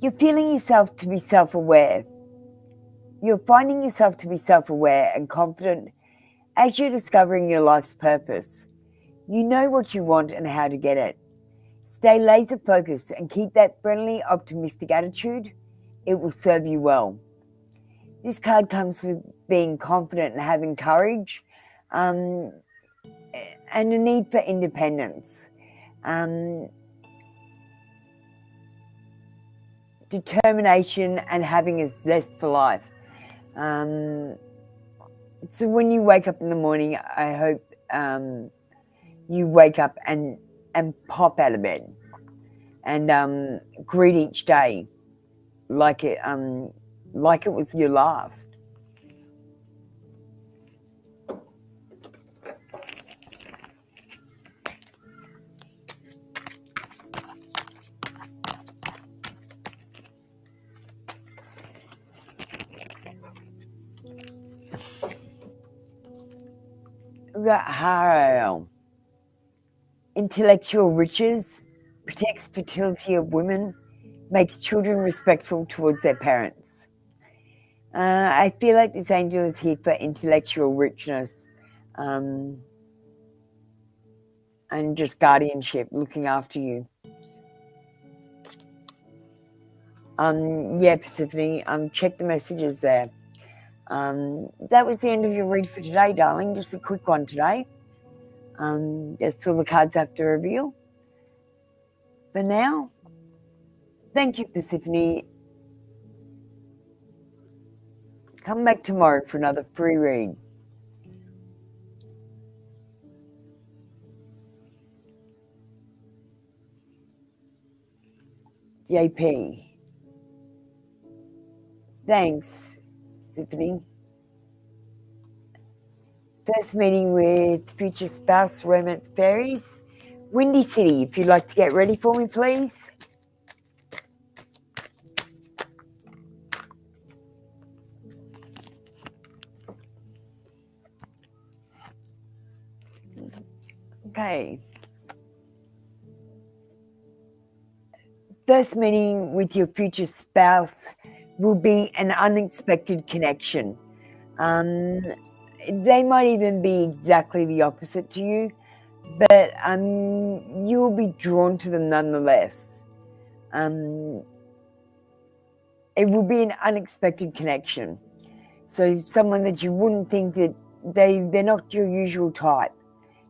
You're feeling yourself to be self-aware. You're finding yourself to be self-aware and confident as you're discovering your life's purpose. You know what you want and how to get it. Stay laser focused and keep that friendly, optimistic attitude. It will serve you well. This card comes with being confident and having courage, and a need for independence. Determination and having a zest for life. So when you wake up in the morning, I hope you wake up and pop out of bed and greet each day like it was your last. We've got Harrow. Intellectual riches, protects fertility of women, makes children respectful towards their parents. I feel like this angel is here for intellectual richness and just guardianship, looking after you. Yeah, Persephone, check the messages there. That was the end of your read for today, darling. Just a quick one today. That's all the cards have to reveal. For now, thank you, Persephone. Come back tomorrow for another free read. JP. Thanks, Persephone. First meeting with future spouse, romance fairies. Windy City, if you'd like to get ready for me, please. Okay. First meeting with your future spouse will be an unexpected connection. They might even be exactly the opposite to you, but you will be drawn to them nonetheless. It will be an unexpected connection. So someone that you wouldn't think that they're not your usual type.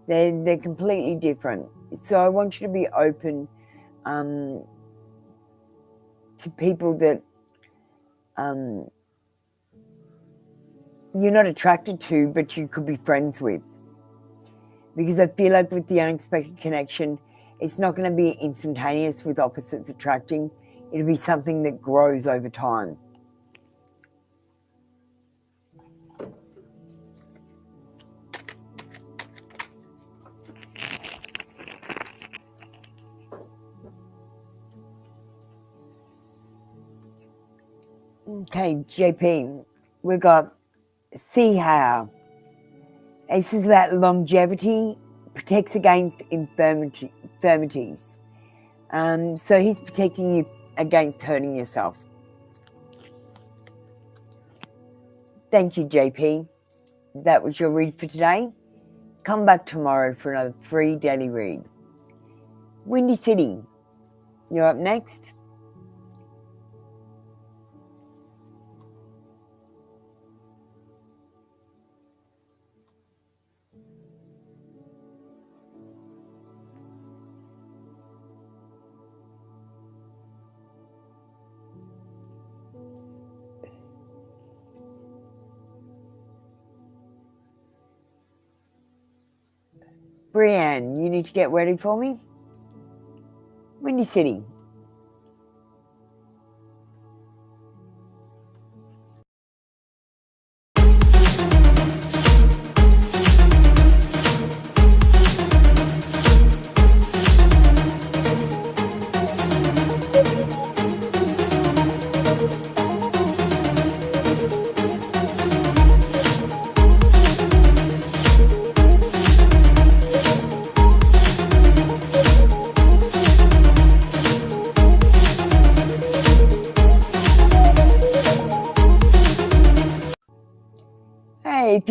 They're completely different. So I want you to be open to people that you're not attracted to, but you could be friends with. Because I feel like with the unexpected connection, it's not going to be instantaneous with opposites attracting. It'll be something that grows over time. Okay, JP, we've got see how. This is about longevity, protects against infirmities. So he's protecting you against hurting yourself. Thank you, JP. That was your read for today. Come back tomorrow for another free daily read. Windy City, you're up next. Brienne, you need to get ready for me. Windy City.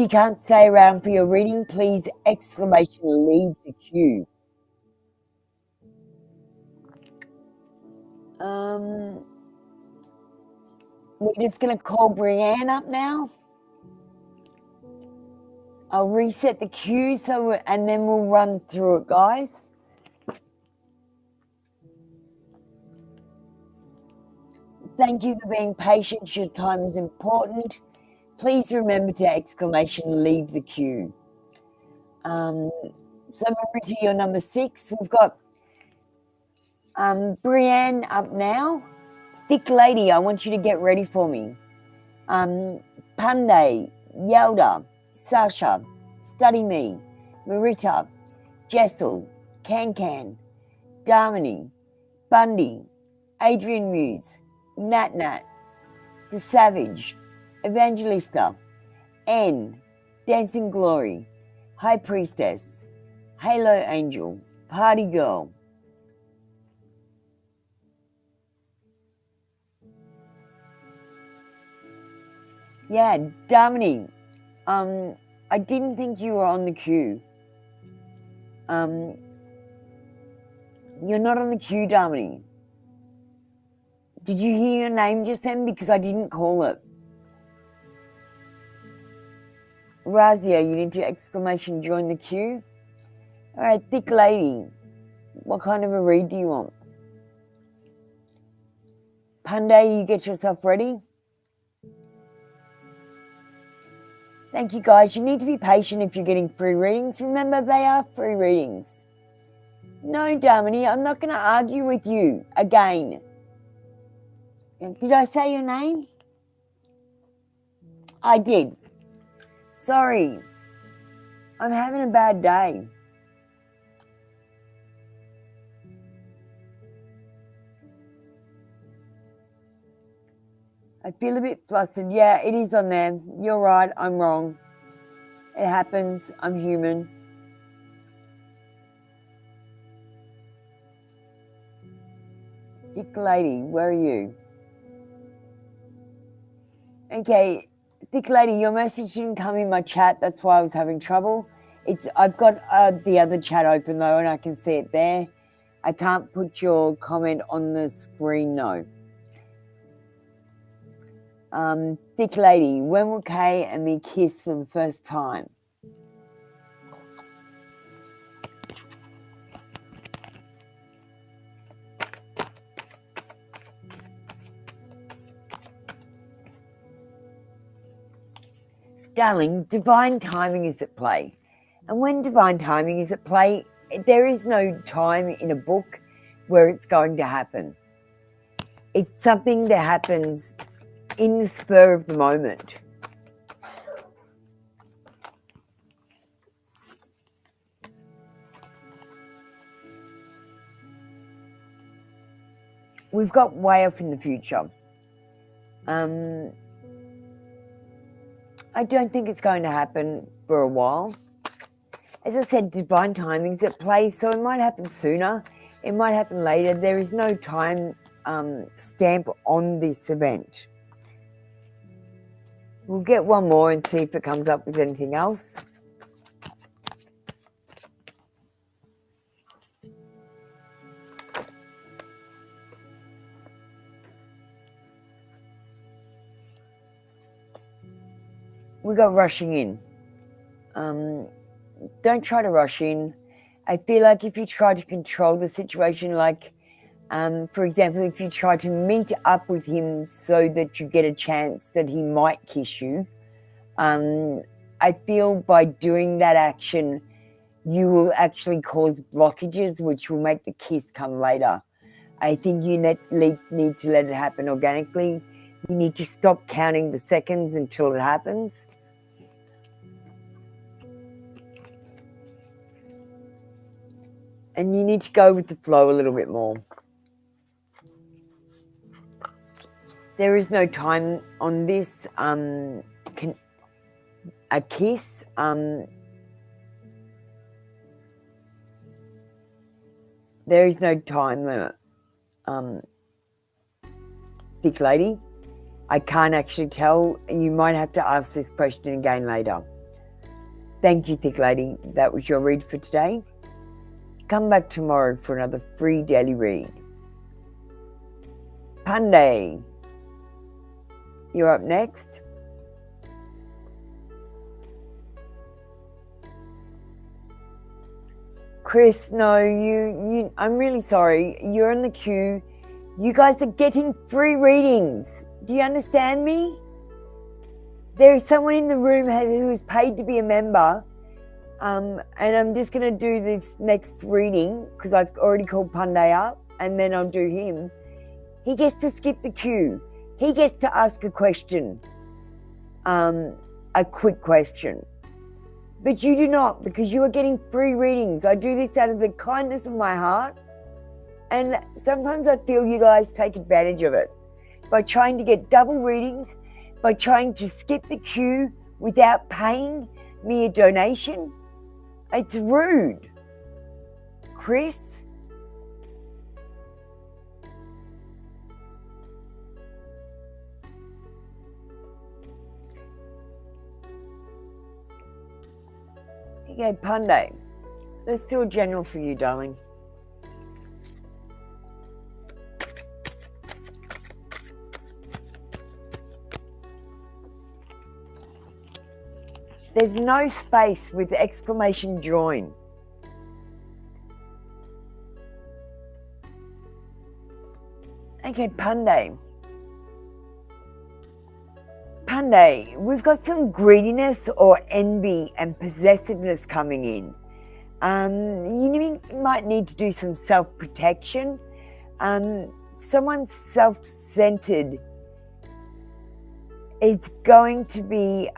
you can't stay around for your reading, please exclamation leave the queue. We're just going to call Brianne up now. I'll reset the queue and then we'll run through it, guys. Thank you for being patient. Your time is important. Please remember to exclamation leave the queue. So Marita, you're number 6. We've got Brianne up now. Thick lady, I want you to get ready for me. Panday, Yelda, Sasha, Study Me, Marita, Jessel, Can, Darmini, Bundy, Adrian Muse, Nat, The Savage, Evangelista, N, Dancing Glory, High Priestess, Halo Angel, Party Girl. Yeah, Darmini, I didn't think you were on the queue. You're not on the queue, Darmini. Did you hear your name just then? Because I didn't call it. Razia, you need to exclamation join the queue. All right, thick lady, what kind of a read do you want? Panday, you get yourself ready. Thank you, guys. You need to be patient if you're getting free readings. Remember, they are free readings. No, Darmini, I'm not going to argue with you again. Did I say your name? I did. Sorry. I'm having a bad day. I feel a bit flustered. Yeah, it is on there. You're right. I'm wrong. It happens. I'm human. Thick lady, where are you? Okay, thick lady, your message didn't come in my chat. That's why I was having trouble. I've got the other chat open though, and I can see it there. I can't put your comment on the screen, no. Thick lady, when will Kay and me kiss for the first time? Darling, divine timing is at play. And when divine timing is at play, there is no time in a book where it's going to happen. It's something that happens in the spur of the moment. We've got way off in the future. I don't think it's going to happen for a while. As I said, divine timing's at play, so it might happen sooner. It might happen later. There is no time stamp on this event. We'll get one more and see if it comes up with anything else. We got rushing in. Don't try to rush in. I feel like if you try to control the situation, like, for example, if you try to meet up with him so that you get a chance that he might kiss you, I feel by doing that action, you will actually cause blockages, which will make the kiss come later. I think you need to let it happen organically. You need to stop counting the seconds until it happens. And you need to go with the flow a little bit more. There is no time on this. A kiss. There is no time limit. Thick lady, I can't actually tell. You might have to ask this question again later. Thank you, Thick Lady. That was your read for today. Come back tomorrow for another free daily read. Panday, you're up next. Chris, no, I'm really sorry. You're in the queue. You guys are getting free readings. Do you understand me? There is someone in the room who is paid to be a member. And I'm just going to do this next reading because I've already called Panday up, and then I'll do him. He gets to skip the queue. He gets to ask a question, a quick question. But you do not, because you are getting free readings. I do this out of the kindness of my heart, and sometimes I feel you guys take advantage of it by trying to get double readings, by trying to skip the queue without paying me a donation. It's rude. Chris? Okay, Panday. Let's do a general for you, darling. There's no space with exclamation join. Okay, Panday. Panday, we've got some greediness or envy and possessiveness coming in. You might need to do some self-protection. Someone self-centered is going to be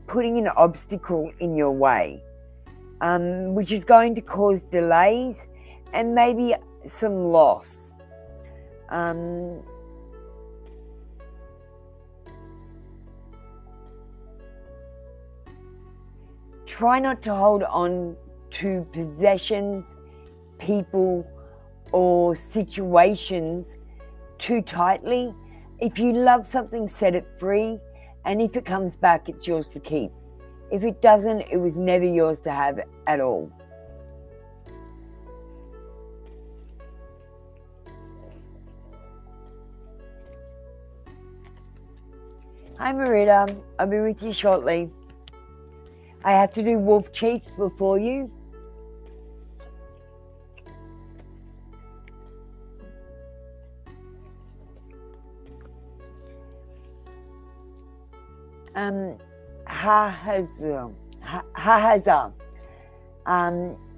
putting an obstacle in your way, which is going to cause delays and maybe some loss. Try not to hold on to possessions, people, or situations too tightly. If you love something, set it free, and if it comes back, it's yours to keep. If it doesn't, it was never yours to have at all. Hi Marita, I'll be with you shortly. I have to do Wolf Chief before you.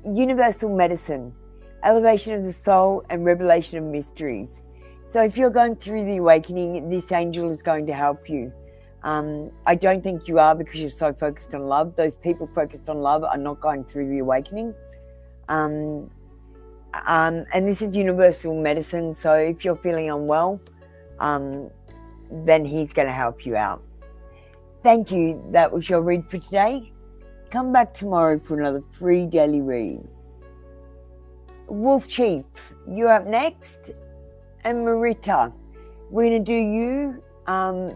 Universal Medicine, Elevation of the Soul and Revelation of Mysteries. So if you're going through the awakening, this angel is going to help you. I don't think you are, because you're so focused on love. Those people focused on love are not going through the awakening. And this is universal medicine. So if you're feeling unwell, then he's going to help you out. Thank you. That was your read for today. Come back tomorrow for another free daily read. Wolf Chief, you're up next. And Marita, we're going to do you.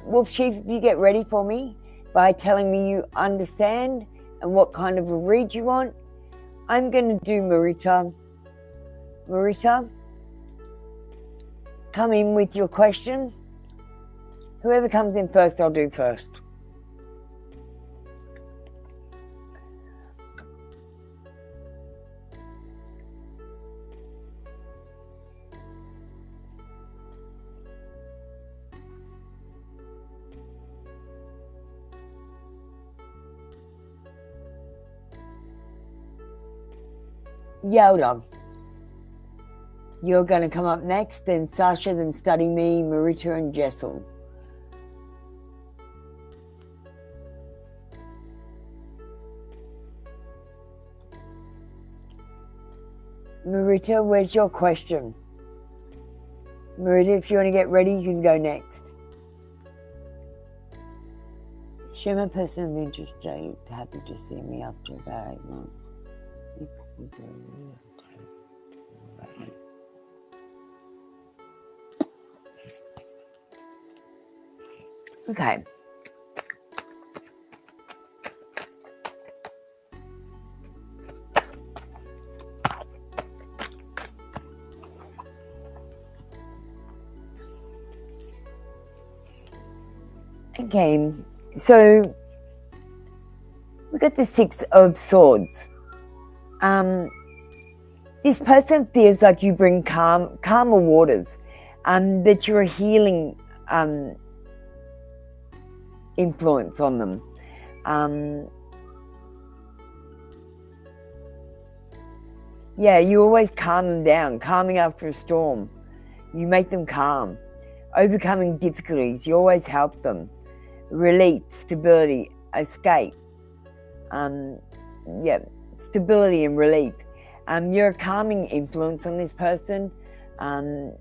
Wolf Chief, if you get ready for me by telling me you understand and what kind of a read you want, I'm going to do Marita. Marita, come in with your question. Whoever comes in first, I'll do first. Yoda, you're going to come up next, then Sasha, then Study Me, Marita and Jessel. Marita, where's your question? Marita, if you want to get ready, you can go next. Share my personal interest date. Happy to see me after about 8 months. Okay. Okay, so we got the Six of Swords. This person feels like you bring calmer waters, that you're a healing influence on them. Yeah, you always calm them down, calming after a storm. You make them calm. Overcoming difficulties, you always help them. Relief, stability, escape. Stability and relief. You're a calming influence on this person. You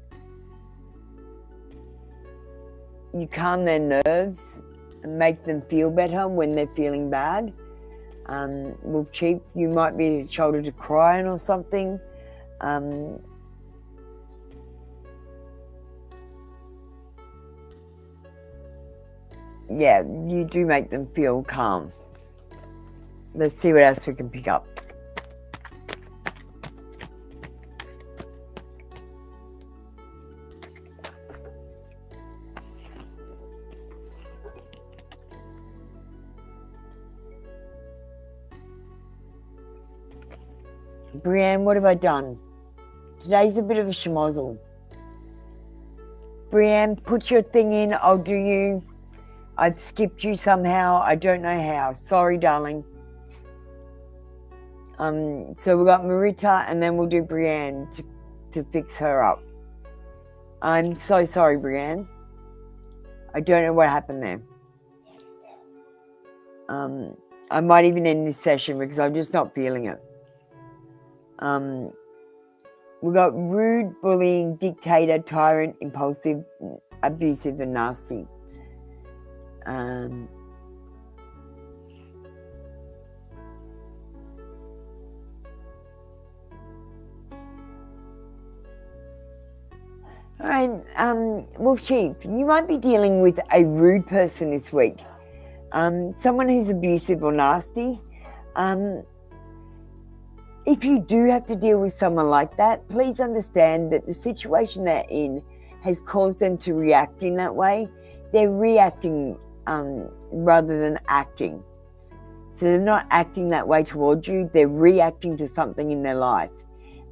calm their nerves and make them feel better when they're feeling bad. Wolf Chief, you might be shoulder to cry on or something. Yeah, you do make them feel calm. Let's see what else we can pick up. Brienne, what have I done? Today's a bit of a schmozzle. Brienne, put your thing in, I'll do you. I've skipped you somehow, I don't know how. Sorry, darling. So we've got Marita and then we'll do Brienne to fix her up. I'm so sorry, Brienne. I don't know what happened there. I might even end this session because I'm just not feeling it. We've got rude, bullying, dictator, tyrant, impulsive, abusive, and nasty. Alright, Wolf Chief, you might be dealing with a rude person this week. Someone who's abusive or nasty. If you do have to deal with someone like that, please understand that the situation they're in has caused them to react in that way. They're reacting rather than acting. So they're not acting that way towards you, they're reacting to something in their life.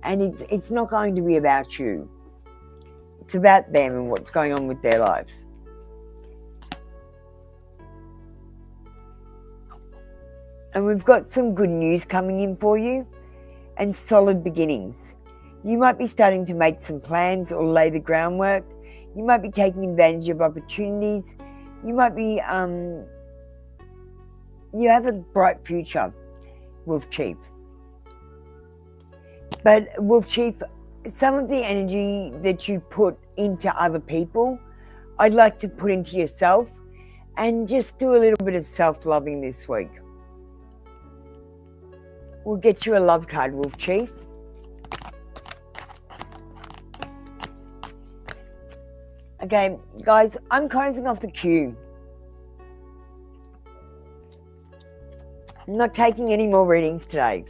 And it's not going to be about you. It's about them and what's going on with their lives. And we've got some good news coming in for you and solid beginnings. You might be starting to make some plans or lay the groundwork. You might be taking advantage of opportunities. You might be, you have a bright future, Wolf Chief. But Wolf Chief, some of the energy that you put into other people, I'd like to put into yourself and just do a little bit of self-loving this week. We'll get you a love card, Wolf Chief. Okay, guys, I'm closing off the queue. I'm not taking any more readings today.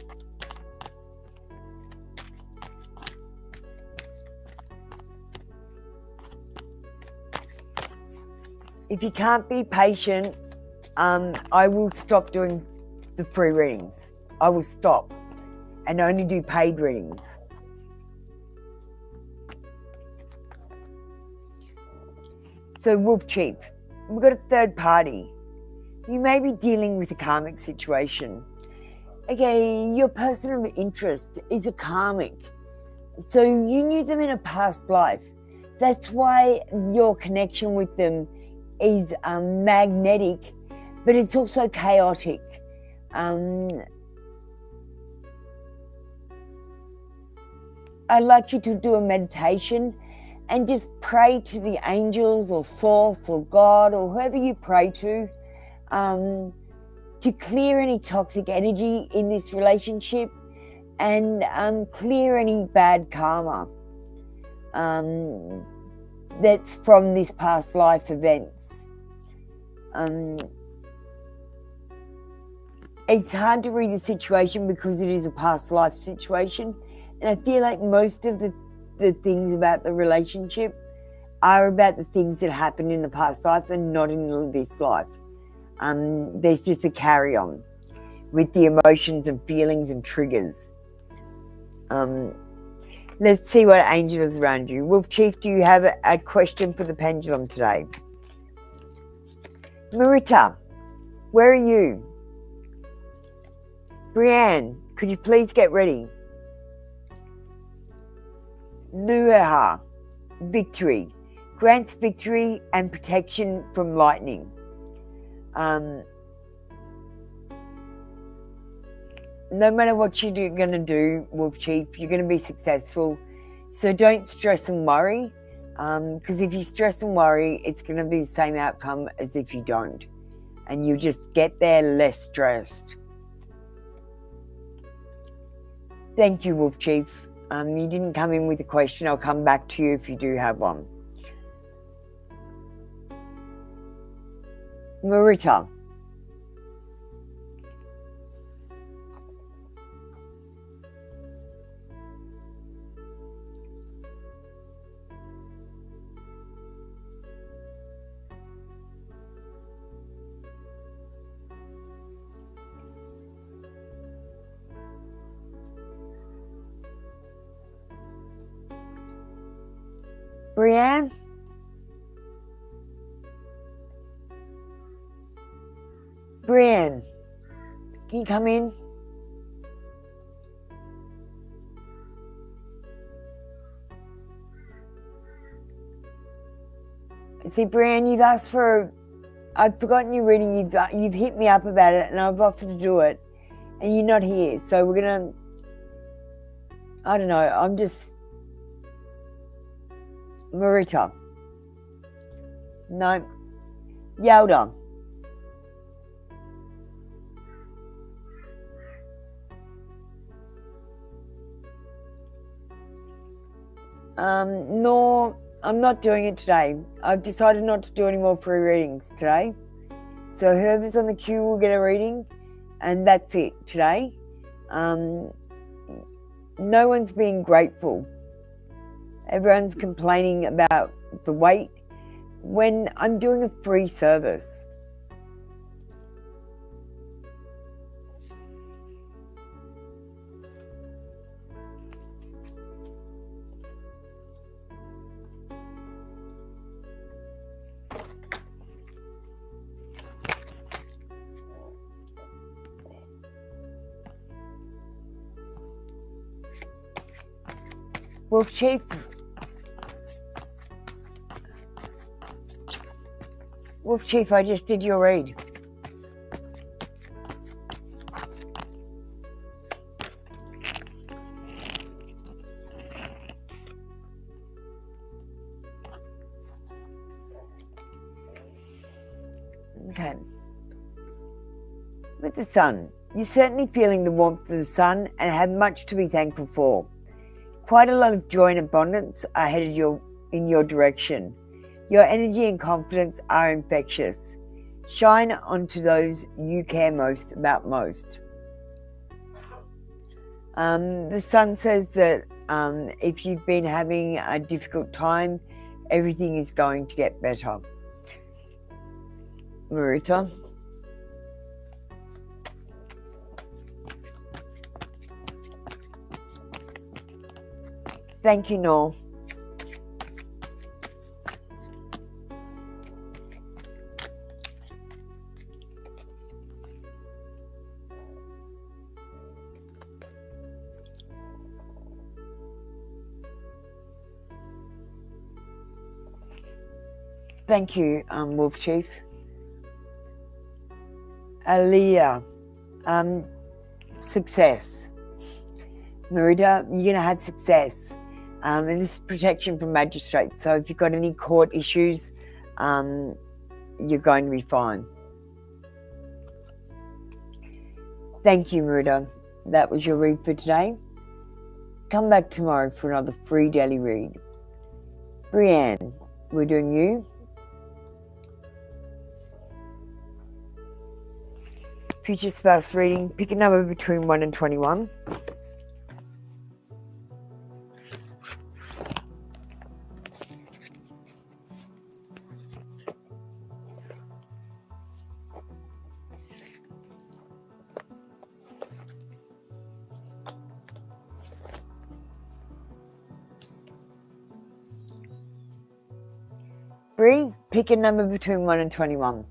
If you can't be patient, I will stop doing the free readings. I will stop and only do paid readings. So Wolf Chief, we've got a third party. You may be dealing with a karmic situation. Okay, your person of interest is a karmic. So you knew them in a past life. That's why your connection with them is magnetic, but it's also chaotic. I'd like you to do a meditation and just pray to the angels or source or God or whoever you pray to clear any toxic energy in this relationship and clear any bad karma that's from this past life events. It's hard to read the situation because it is a past life situation, and I feel like most of the things about the relationship are about the things that happened in the past life and not in this life. There's just a carry on with the emotions and feelings and triggers. Let's see what angel is around you. Wolf Chief, do you have a question for the pendulum today? Marita, where are you? Brianne, could you please get ready? Luha, victory. Grants victory and protection from lightning. No matter what you're going to do, Wolf Chief, you're going to be successful. So don't stress and worry, because if you stress and worry, it's going to be the same outcome as if you don't. And you just get there less stressed. Thank you, Wolf Chief. You didn't come in with a question. I'll come back to you if you do have one. Marita. Brianne? Brianne, can you come in? See, Brianne, you've asked for, I've forgotten your reading, you've hit me up about it and I've offered to do it and you're not here. So we're going to, I don't know, I'm just, Marita. No. Yelda. No, I'm not doing it today. I've decided not to do any more free readings today. So whoever's on the queue will get a reading, and that's it today. No one's being grateful. Everyone's complaining about the wait when I'm doing a free service. Wolf Chief. Wolf Chief, I just did your read. Okay. With the sun, you're certainly feeling the warmth of the sun and have much to be thankful for. Quite a lot of joy and abundance are headed in your direction. Your energy and confidence are infectious. Shine onto those you care most about most. The sun says that if you've been having a difficult time, everything is going to get better. Marita. Thank you, Noel. Thank you, Wolf Chief. Aaliyah, success. Marita, you're going to have success. And this is protection from magistrates. So if you've got any court issues, you're going to be fine. Thank you, Marita. That was your read for today. Come back tomorrow for another free daily read. Brianne, we're doing you. Future spouse reading. Pick a number between 1 and 21. Bree, pick a number between 1 and 21.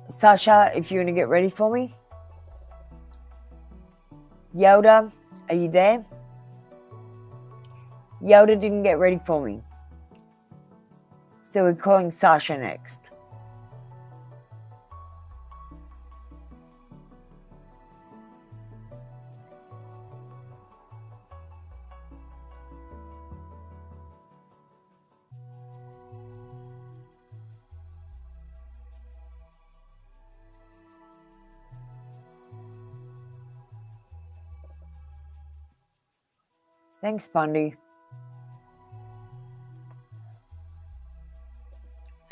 Sasha, if you're going to get ready for me. Yoda, are you there? Yoda didn't get ready for me. So we're calling Sasha next. Thanks, Bundy.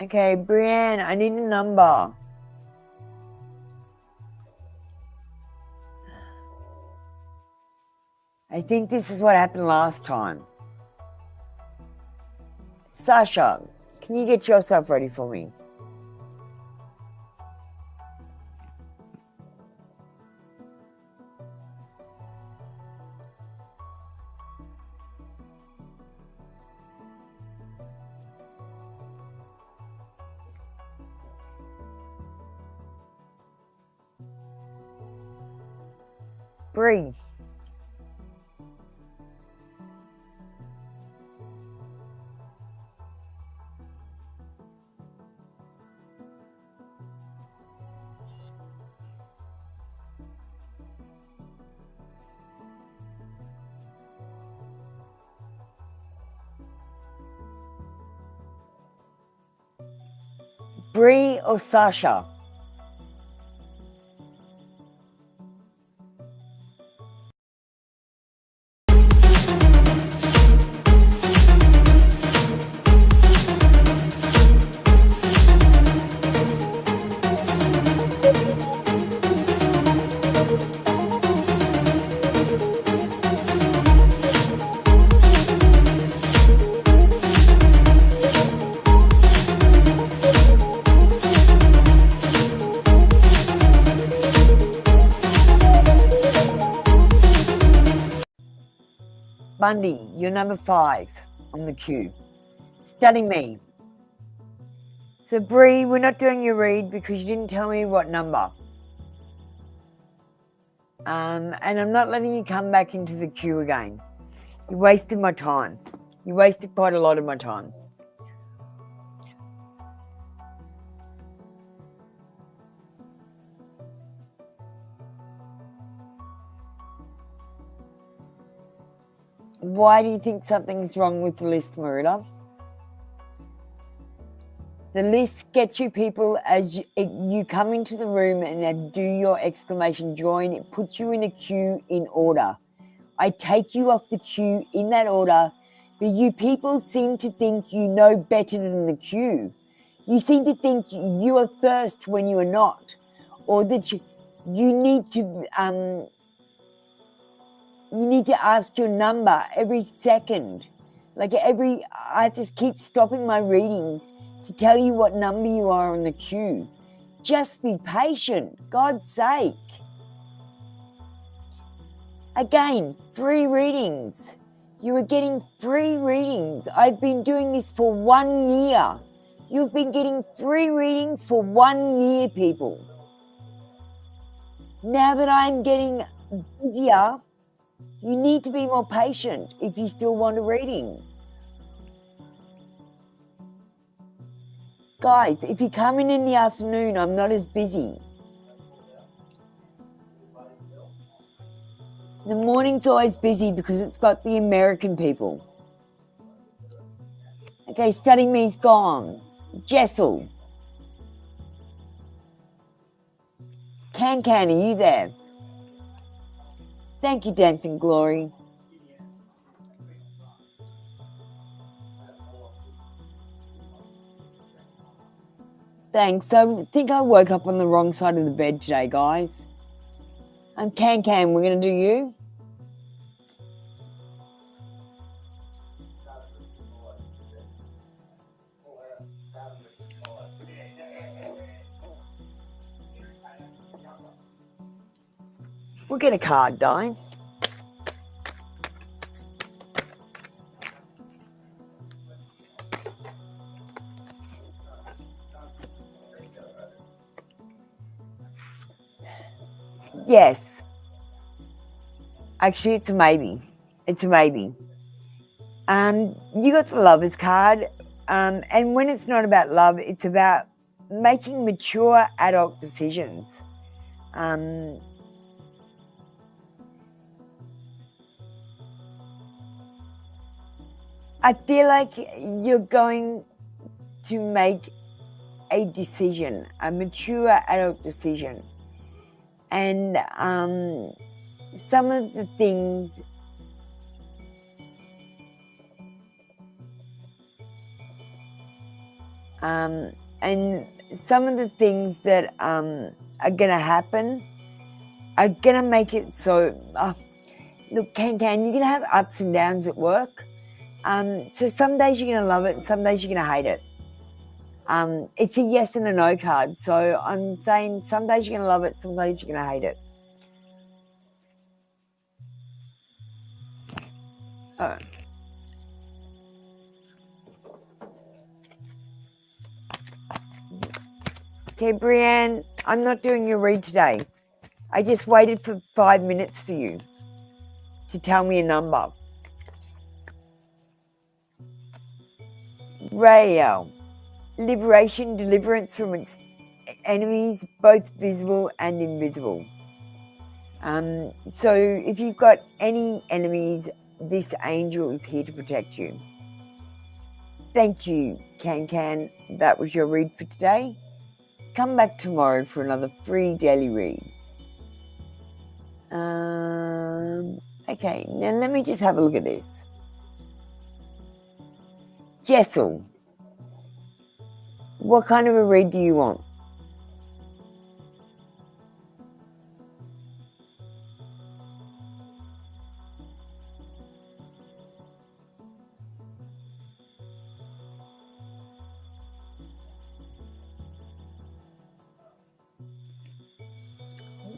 Okay, Brienne, I need a number. I think this is what happened last time. Sasha, can you get yourself ready for me? Bree. Bree or Sasha? Bundy, you're number 5 on the queue. Study me. So Bree, we're not doing your read because you didn't tell me what number. And I'm not letting you come back into the queue again. You wasted my time. You wasted quite a lot of my time. Why do you think something's wrong with the list, Marilla? The list gets you people as you come into the room and do your exclamation join. It puts you in a queue in order. I take you off the queue in that order, but you people seem to think you know better than the queue. You seem to think you are first when you are not, or that you need to ask your number every second. I just keep stopping my readings to tell you what number you are on the queue. Just be patient, God's sake. Again, free readings. You are getting free readings. I've been doing this for 1 year. You've been getting free readings for 1 year, people. Now that I'm getting busier, you need to be more patient if you still want a reading. Guys, if you come in the afternoon, I'm not as busy. The morning's always busy because it's got the American people. Okay, Study Me's gone. Jessel. Can, are you there? Thank you, Dancing Glory. Thanks. I think I woke up on the wrong side of the bed today, guys. I'm Can. We're going to do you. We'll get a card, Di. Yes. Actually, it's a maybe. It's a maybe. You got the Lovers card. And when it's not about love, it's about making mature adult decisions. I feel like you're going to make a decision, a mature adult decision. And some of the things that are going to happen are going to make it so, look, you're going to have ups and downs at work. So some days you're going to love it and some days you're going to hate it. It's a yes and a no card. So I'm saying some days you're going to love it, some days you're going to hate it. All right. Okay, Brianne, I'm not doing your read today. I just waited for 5 minutes for you to tell me a number. Rael, liberation, deliverance from enemies, both visible and invisible. So if you've got any enemies, this angel is here to protect you. Thank you, Can. That was your read for today. Come back tomorrow for another free daily read. Okay, now let me just have a look at this. Jessel, what kind of a read do you want?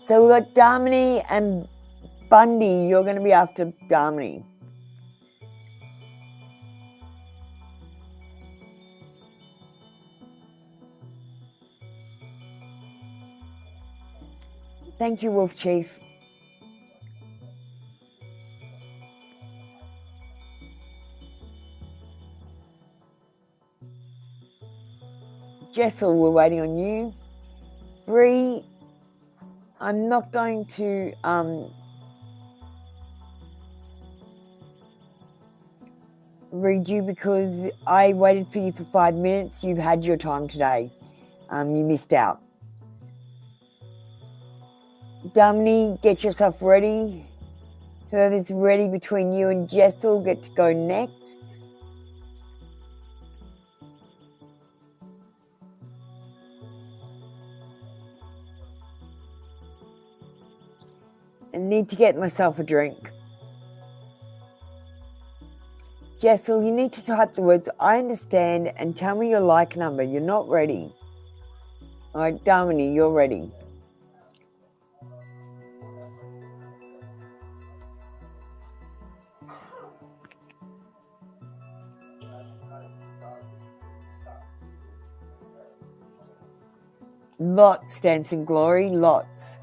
So we've got Damini and Bundy. You're going to be after Damini. Thank you, Wolf Chief. Jessel, we're waiting on you. Bree, I'm not going to read you because I waited for you for 5 minutes. You've had your time today. You missed out. Damini, get yourself ready. Whoever's ready between you and Jessel get to go next. I need to get myself a drink. Jessel, you need to type the words I understand and tell me your like number. You're not ready. All right, Damini, you're ready. Lots, Dancing Glory, lots.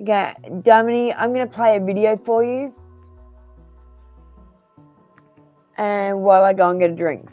Okay, Damini, I'm going to play a video for you. And while I go and get a drink.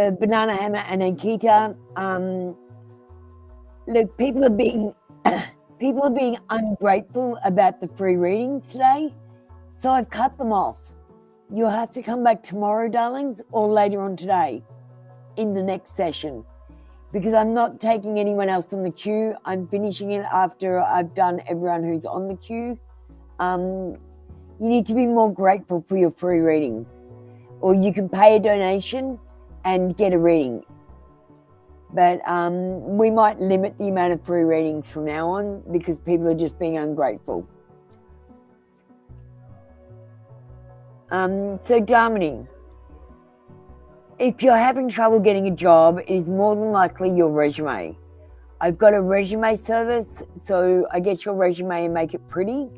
the Banana Hammer and Ankita. Look, people are being ungrateful about the free readings today, so I've cut them off. You'll have to come back tomorrow, darlings, or later on today in the next session, because I'm not taking anyone else on the queue. I'm finishing it after I've done everyone who's on the queue. You need to be more grateful for your free readings, or you can pay a donation and get a reading. But we might limit the amount of free readings from now on because people are just being ungrateful. So Damini, if you're having trouble getting a job, it is more than likely your resume. I've got a resume service, so I get your resume and make it pretty.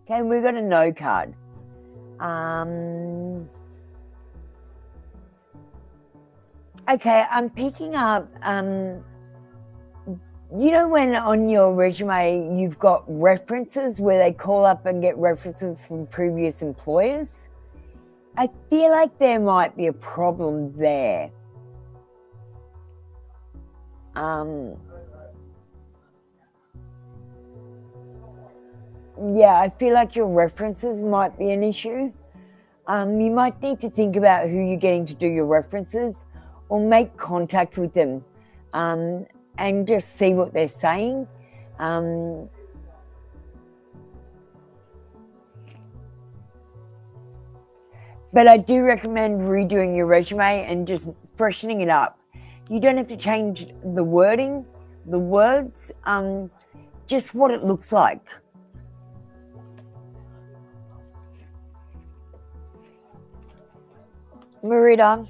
Okay, we've got a no card. Okay, I'm picking up, you know when on your resume you've got references where they call up and get references from previous employers? I feel like there might be a problem there. Yeah, I feel like your references might be an issue. You might need to think about who you're getting to do your references, or make contact with them and just see what they're saying. But I do recommend redoing your resume and just freshening it up. You don't have to change the wording, the words, just what it looks like. Marita,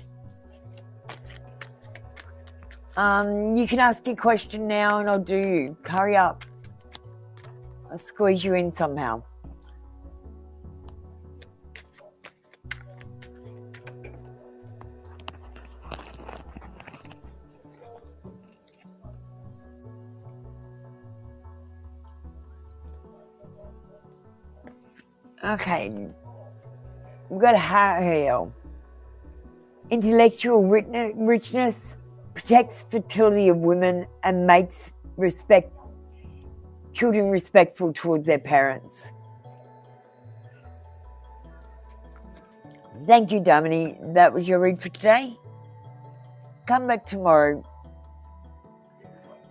you can ask your question now and I'll do you. Hurry up. I'll squeeze you in somehow. Okay. We've got Hale. Intellectual richness protects fertility of women and makes children respectful towards their parents. Thank you, Damini. That was your read for today. Come back tomorrow.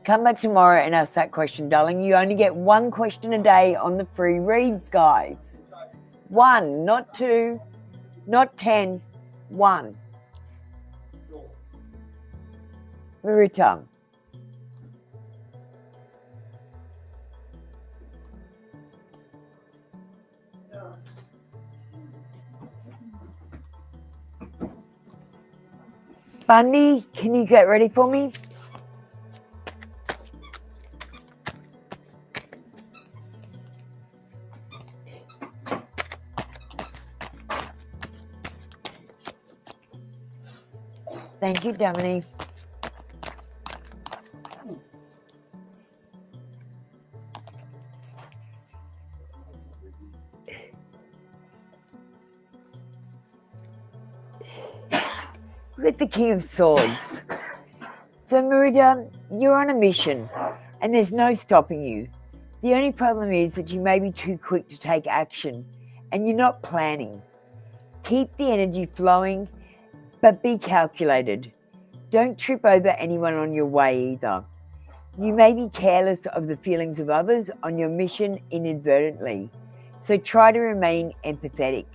Come back tomorrow and ask that question, darling. You only get one question a day on the free reads, guys. 1, not 2, not 10, 1. Marita. Bundy, can you get ready for me? Thank you, Damini. With the King of Swords. So, Marita, you're on a mission and there's no stopping you. The only problem is that you may be too quick to take action and you're not planning. Keep the energy flowing, but be calculated. Don't trip over anyone on your way either. You may be careless of the feelings of others on your mission inadvertently, so try to remain empathetic.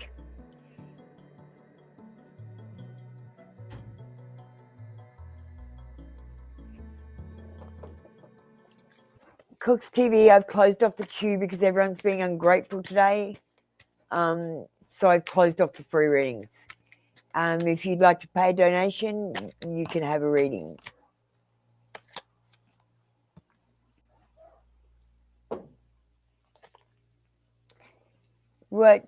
Cooks TV, I've closed off the queue because everyone's being ungrateful today. So I've closed off the free readings. If you'd like to pay a donation, you can have a reading. What?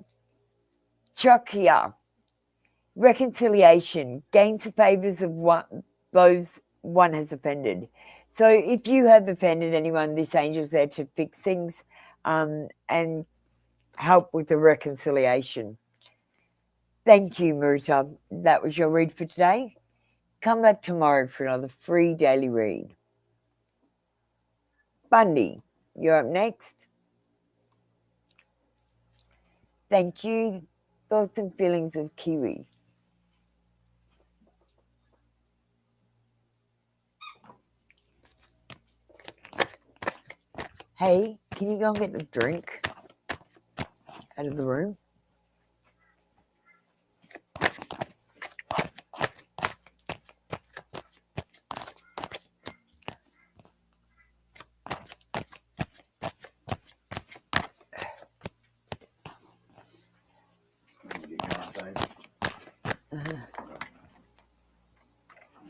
Chokia. Reconciliation. Gains the favors of those one has offended. So if you have offended anyone, this angel's there to fix things and help with the reconciliation. Thank you, Marita. That was your read for today. Come back tomorrow for another free daily read. Bundy, you're up next. Thank you. Thoughts and feelings of Kiwi. Hey, can you go and get the drink out of the room?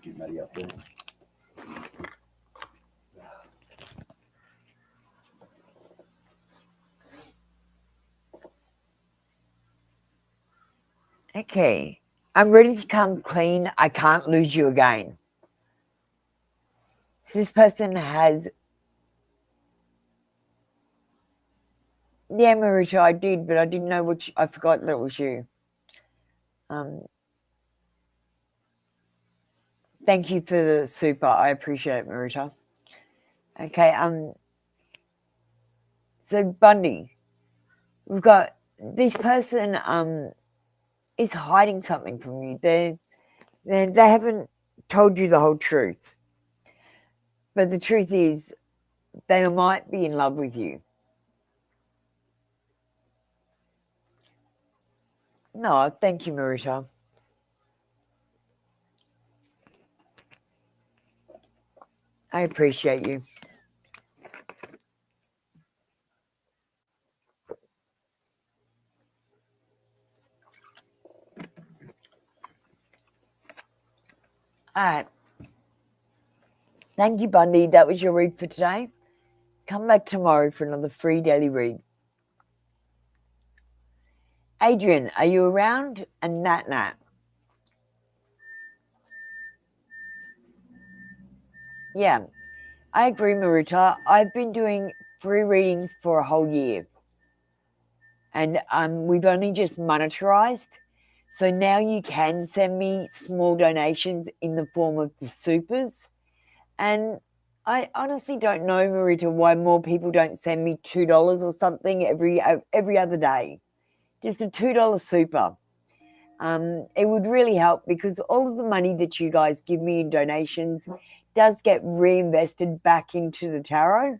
Get Maddie up there. Okay, I'm ready to come clean. I can't lose you again. So this person has... Yeah, Marita, I did, but I didn't know which... I forgot that it was you. Thank you for the super. I appreciate it, Marita. Okay, so Bundy, we've got this person is hiding something from you. They haven't told you the whole truth. But the truth is they might be in love with you. No, thank you, Marita. I appreciate you. All right. Thank you, Bundy. That was your read for today. Come back tomorrow for another free daily read. Adrian, are you around? And Nat. Yeah, I agree, Marita. I've been doing free readings for a whole year. And we've only just monetized. So now you can send me small donations in the form of the supers. And I honestly don't know, Marita, why more people don't send me $2 or something every other day. Just a $2 super. It would really help because all of the money that you guys give me in donations does get reinvested back into the tarot.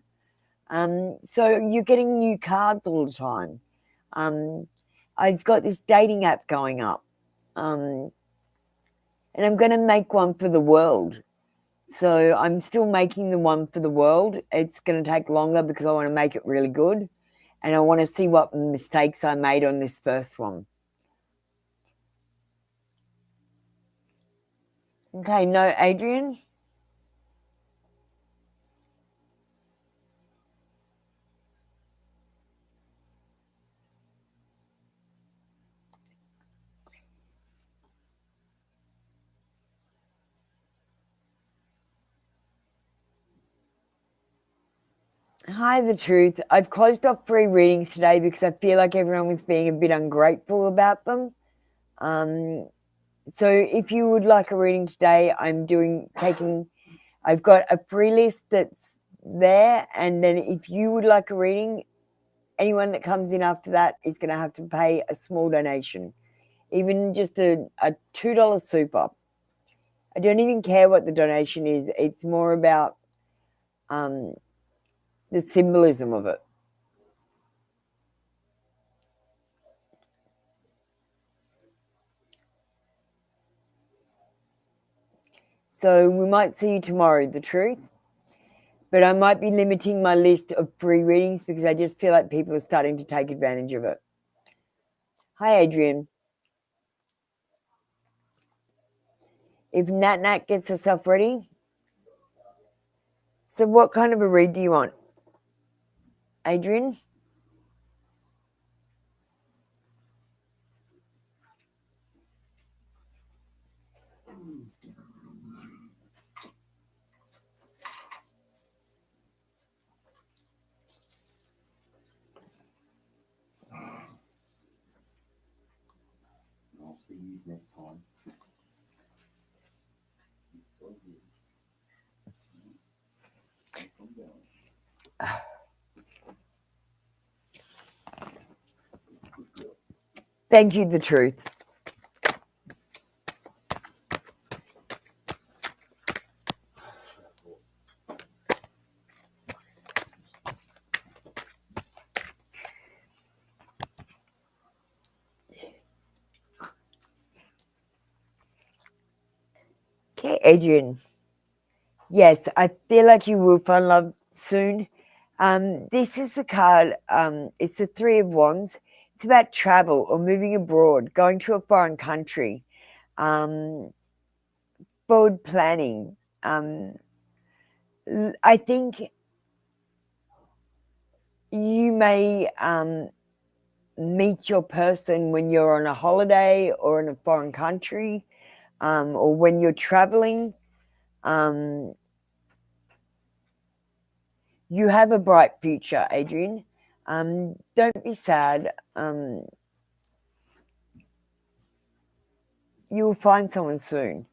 So you're getting new cards all the time. I've got this dating app going up. And I'm going to make one for the world. So I'm still making the one for the world. It's going to take longer because I want to make it really good. And I want to see what mistakes I made on this first one. Okay, no, Adrian? Hi, the truth. I've closed off free readings today because I feel like everyone was being a bit ungrateful about them. So if you would like a reading today, I've got a free list that's there. And then if you would like a reading, anyone that comes in after that is going to have to pay a small donation, even just a $2 super. I don't even care what the donation is. It's more about the symbolism of it. So we might see you tomorrow, the truth. But I might be limiting my list of free readings because I just feel like people are starting to take advantage of it. Hi, Adrian. If Nat gets herself ready. So what kind of a read do you want, Adrian? I'll see you next time. Thank you, the truth. Okay, Adrian. Yes, I feel like you will find love soon. This is the card. It's the Three of Wands. It's about travel or moving abroad, going to a foreign country, forward planning. I think you may meet your person when you're on a holiday or in a foreign country, or when you're traveling. You have a bright future, Adrian. Don't be sad. You will find someone soon.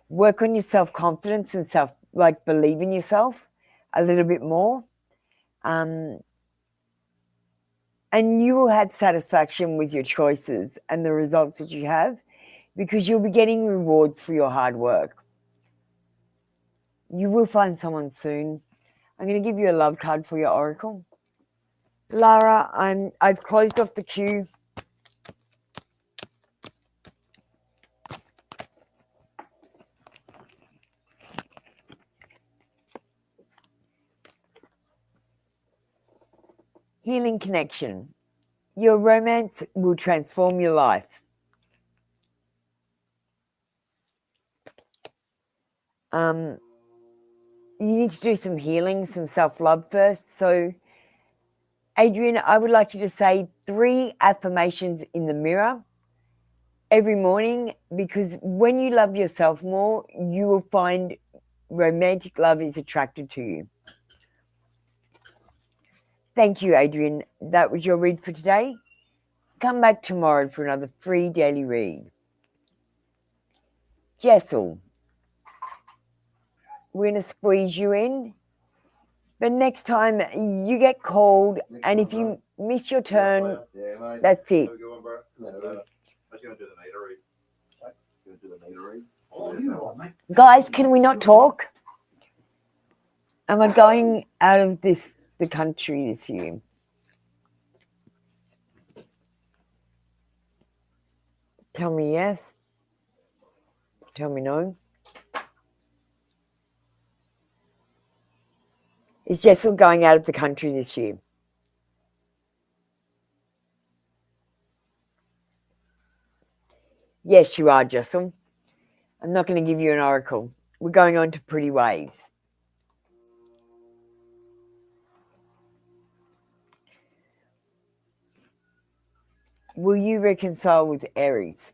Work on your self-confidence and believe in yourself a little bit more. And you will have satisfaction with your choices and the results that you have, because you'll be getting rewards for your hard work. You will find someone soon. I'm going to give you a love card for your oracle. Lara, I've closed off the queue. Healing connection. Your romance will transform your life. You need to do some healing, some self-love first. So, Adrian, I would like you to say 3 affirmations in the mirror every morning, because when you love yourself more, you will find romantic love is attracted to you. Thank you, Adrian. That was your read for today. Come back tomorrow for another free daily read. Jessel, we're going to squeeze you in. But next time you get called, and if you miss your turn, that's it. Guys, can we not talk? Am I going out of the country this year? Tell me yes. Tell me no. Is Jessel going out of the country this year? Yes, you are, Jessel. I'm not going to give you an oracle. We're going on to Pretty Waves. Will you reconcile with Aries?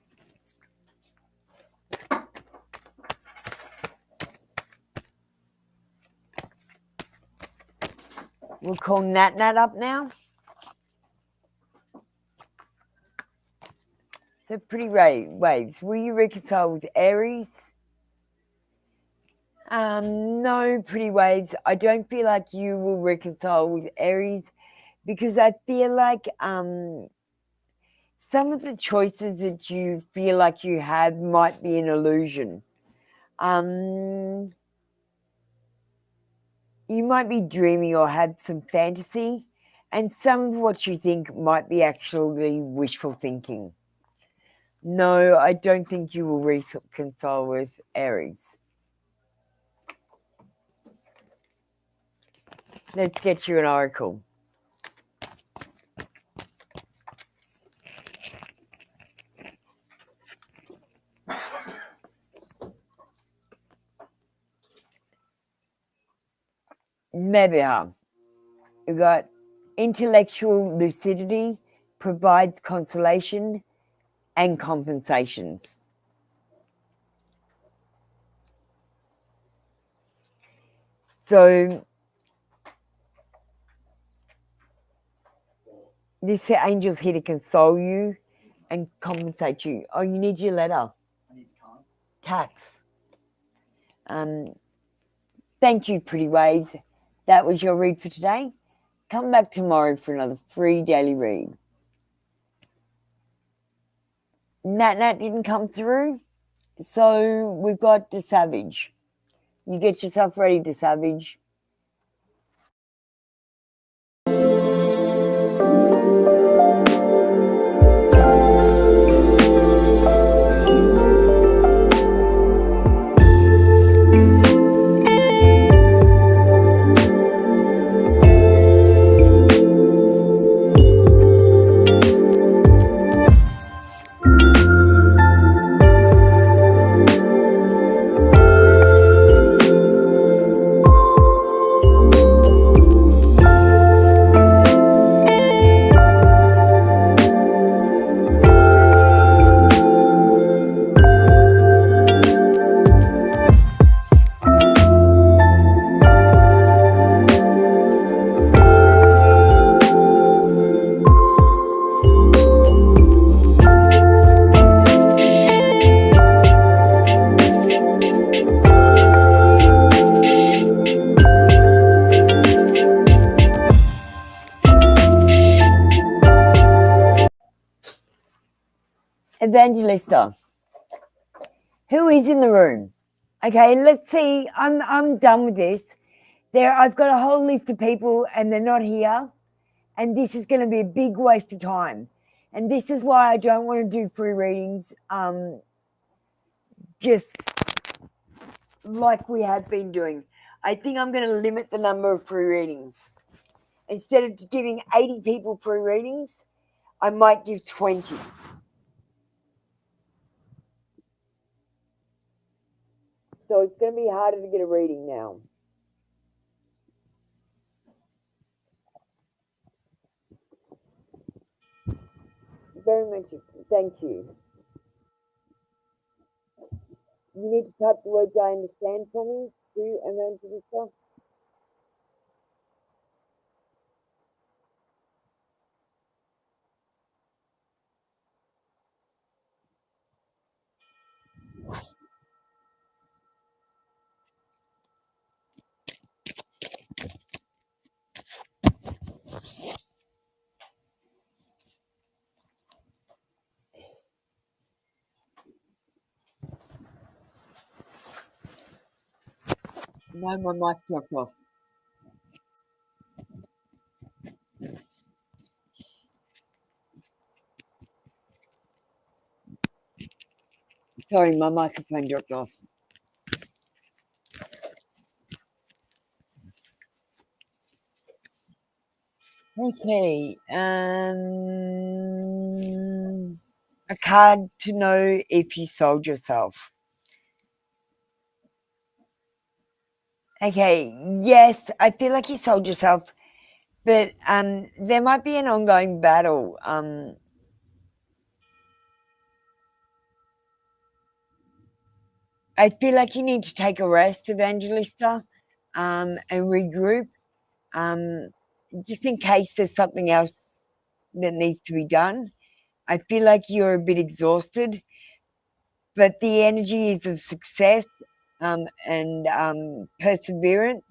We'll call Nat up now. So Pretty Waves. Will you reconcile with Aries? No, Pretty Waves. I don't feel like you will reconcile with Aries, because I feel like some of the choices that you feel like you have might be an illusion. You might be dreaming or have some fantasy, and some of what you think might be actually wishful thinking. No, I don't think you will reconcile with Aries. Let's get you an oracle. Maybe we got intellectual lucidity provides consolation and compensations. So this angel's here to console you and compensate you. Oh, you need your letter. I need card. Tax. Thank you, pretty ways. That was your read for today. Come back tomorrow for another free daily read. Nat didn't come through, so we've got the Savage. You get yourself ready to Savage. Evangelista, who is in the room? Okay, let's see. I'm done with this. I've got a whole list of people and they're not here. And this is going to be a big waste of time. And this is why I don't want to do free readings just like we have been doing. I think I'm going to limit the number of free readings. Instead of giving 80 people free readings, I might give 20. So it's going to be harder to get a reading now. Very much. Thank you. You need to type the words I understand for me too, Evangelista. No, my mic dropped off. Sorry, my microphone dropped off. Okay. A card to know if you sold yourself. Okay. Yes, I feel like you sold yourself, but there might be an ongoing battle. I feel like you need to take a rest, Evangelista, and regroup, just in case there's something else that needs to be done. I feel like you're a bit exhausted, but the energy is of success and perseverance.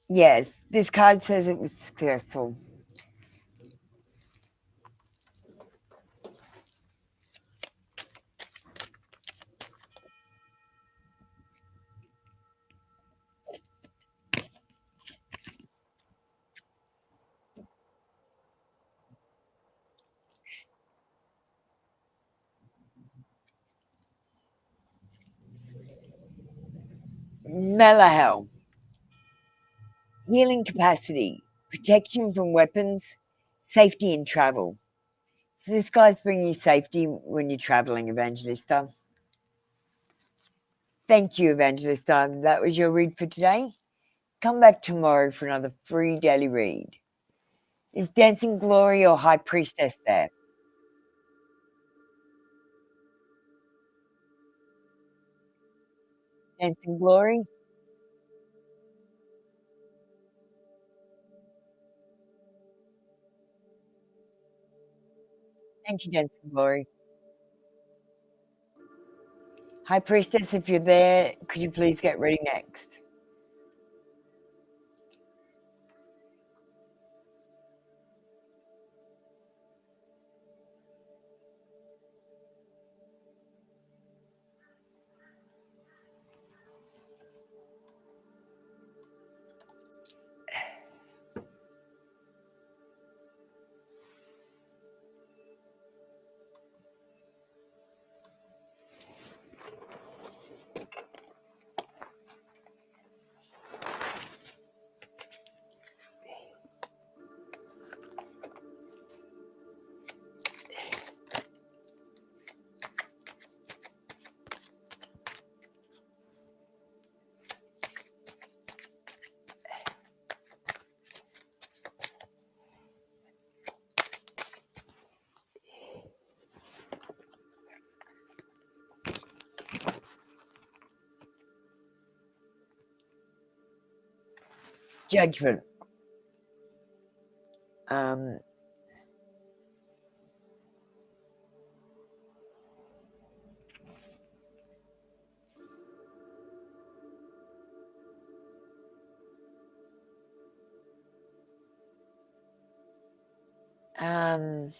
Yes, this card says it was successful. Malahel, healing capacity, protection from weapons, safety in travel. So this guy's bringing you safety when you're traveling, Evangelista. Thank you, Evangelista. That was your read for today. Come back tomorrow for another free daily read. Is Dancing Glory or High Priestess there? Dancing Glory. Thank you, Dancing Glory. High Priestess, if you're there, could you please get ready next? Judgment. Um, um,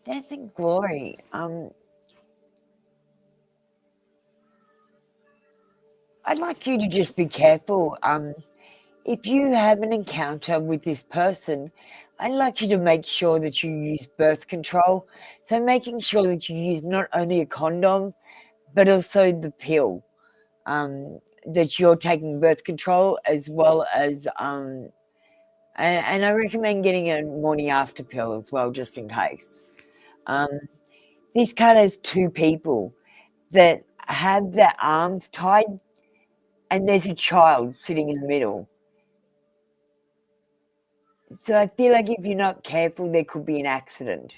Dancing Glory. I'd like you to just be careful. If you have an encounter with this person, I'd like you to make sure that you use birth control. So making sure that you use not only a condom, but also the pill. That you're taking birth control as well as and I recommend getting a morning after pill as well, just in case. This card has two people that have their arms tied, and there's a child sitting in the middle. So I feel like if you're not careful, there could be an accident.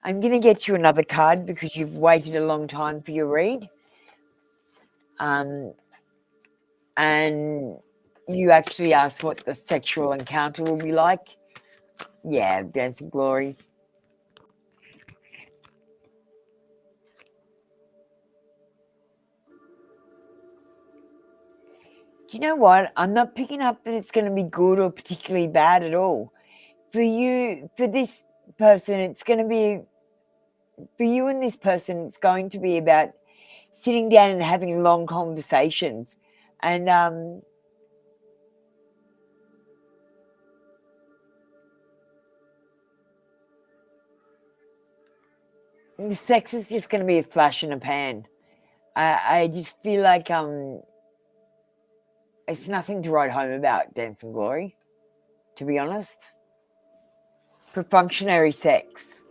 I'm going to get you another card because you've waited a long time for your read. And you actually asked what the sexual encounter will be like. Yeah, Dancing Glory. Do you know what? I'm not picking up that it's going to be good or particularly bad at all. For you, for this person, it's going to be, for you and this person, it's going to be about sitting down and having long conversations. And the sex is just going to be a flash in a pan. I just feel like it's nothing to write home about, Dancing Glory, to be honest. For functionary sex.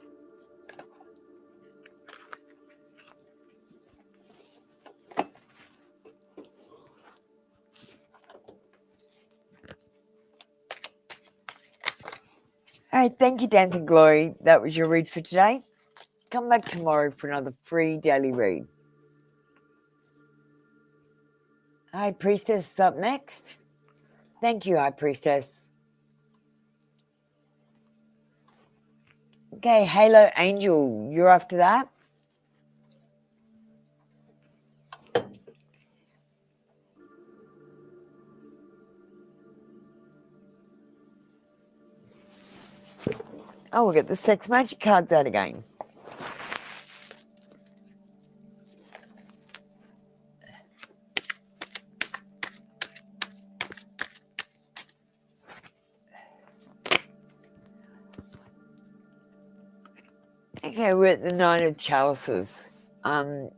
All right, thank you, Dancing Glory. That was your read for today. Come back tomorrow for another free daily read. High Priestess is up next. Thank you, High Priestess. Okay, Halo Angel, you're after that. Oh, we'll get the Sex Magic cards out again. Okay, we're at the Nine of Chalices. I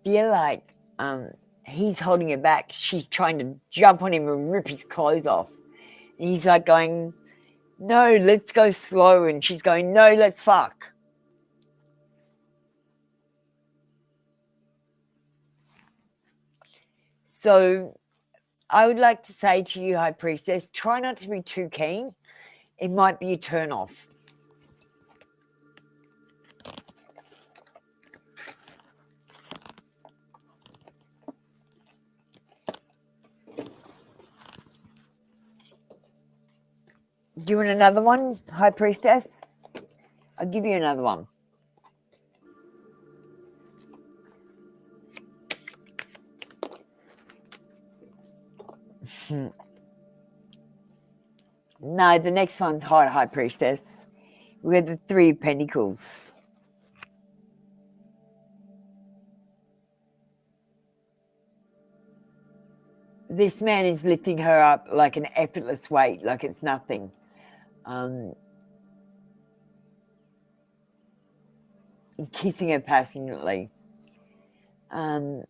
feel like he's holding her back. She's trying to jump on him and rip his clothes off. And he's like going, no, let's go slow. And she's going, no, let's fuck. So I would like to say to you, High Priestess, try not to be too keen. It might be a turn off. Do you want another one, High Priestess? I'll give you another one. No, the next one's High Priestess. We have the Three of Pentacles. This man is lifting her up like an effortless weight, like it's nothing. Kissing her passionately. I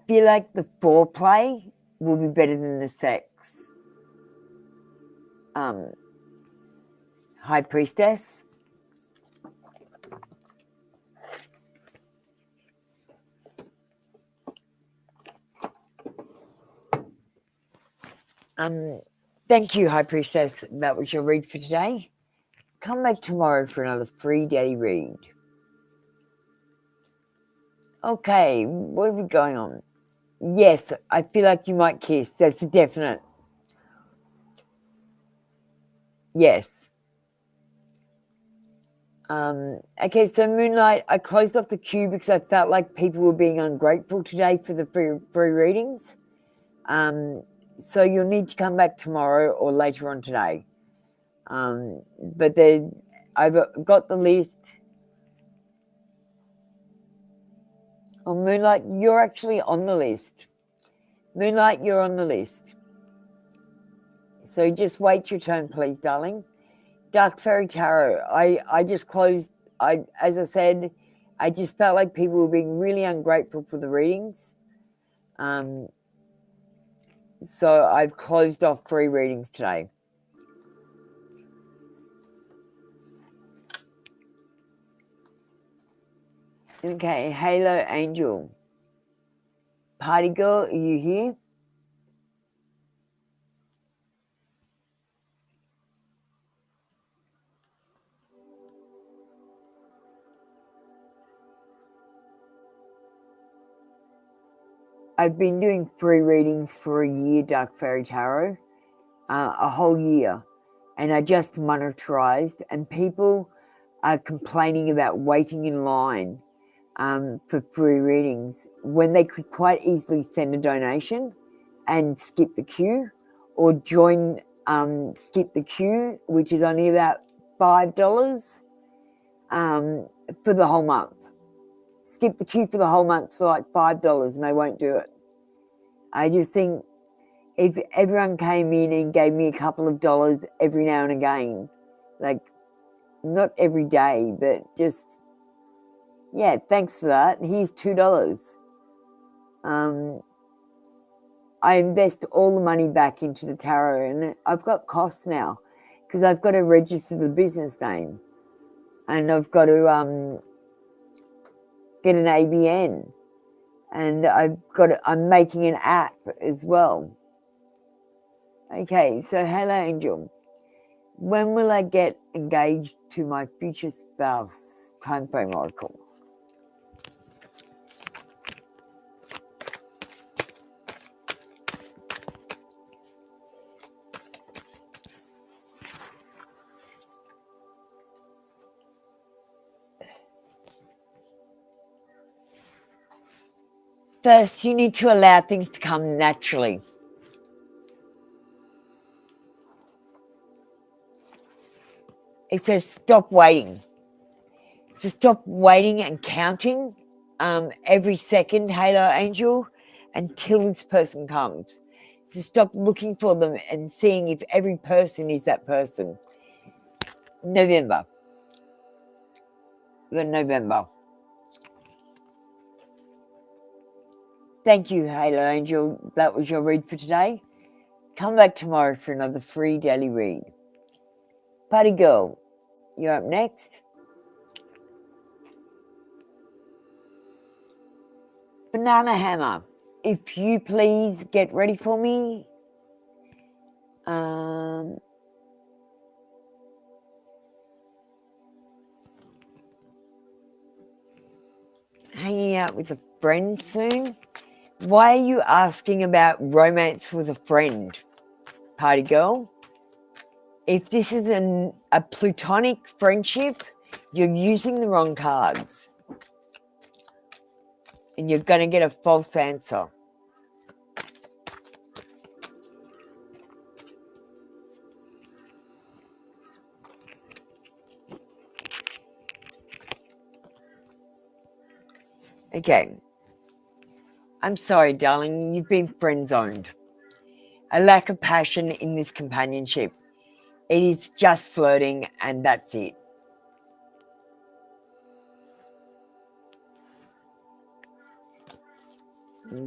feel like the foreplay will be better than the sex. High Priestess. Thank you, High Priestess. That was your read for today. Come back tomorrow for another free daily read. Okay, what are we going on? Yes, I feel like you might kiss. That's a definite. Yes. Okay, so Moonlight, I closed off the queue because I felt like people were being ungrateful today for the free readings. So you'll need to come back tomorrow or later on today. But I've got the list. Oh, Moonlight, you're actually on the list. Moonlight, you're on the list. So just wait your turn, please, darling. Dark Fairy Tarot, I just closed. As I said, I just felt like people were being really ungrateful for the readings. So I've closed off free readings today. Okay, Halo Angel. Party girl, are you here? I've been doing free readings for a year, Dark Fairy Tarot, a whole year. And I just monetarized, and people are complaining about waiting in line for free readings when they could quite easily send a donation and skip the queue, or join skip the queue, which is only about $5 for the whole month. Skip the queue for the whole month for like $5 and they won't do it. I just think if everyone came in and gave me a couple of dollars every now and again, like not every day, but just, yeah, thanks for that. Here's $2. I invest all the money back into the tarot, and I've got costs now because I've got to register the business name, and I've got to get an ABN, and I'm making an app as well. Okay, so hello, Angel. When will I get engaged to my future spouse? Time frame oracle. First, you need to allow things to come naturally. It says stop waiting. So stop waiting and counting every second, Halo Angel, until this person comes. So stop looking for them and seeing if every person is that person. November. Thank you, Halo Angel. That was your read for today. Come back tomorrow for another free daily read. Party girl, you're up next. Banana hammer. If you please get ready for me. hanging out with a friend soon. Why are you asking about romance with a friend, party girl? If this is a platonic friendship, you're using the wrong cards. And you're going to get a false answer. Okay. I'm sorry, darling. You've been friend-zoned. A lack of passion in this companionship. It is just flirting and that's it.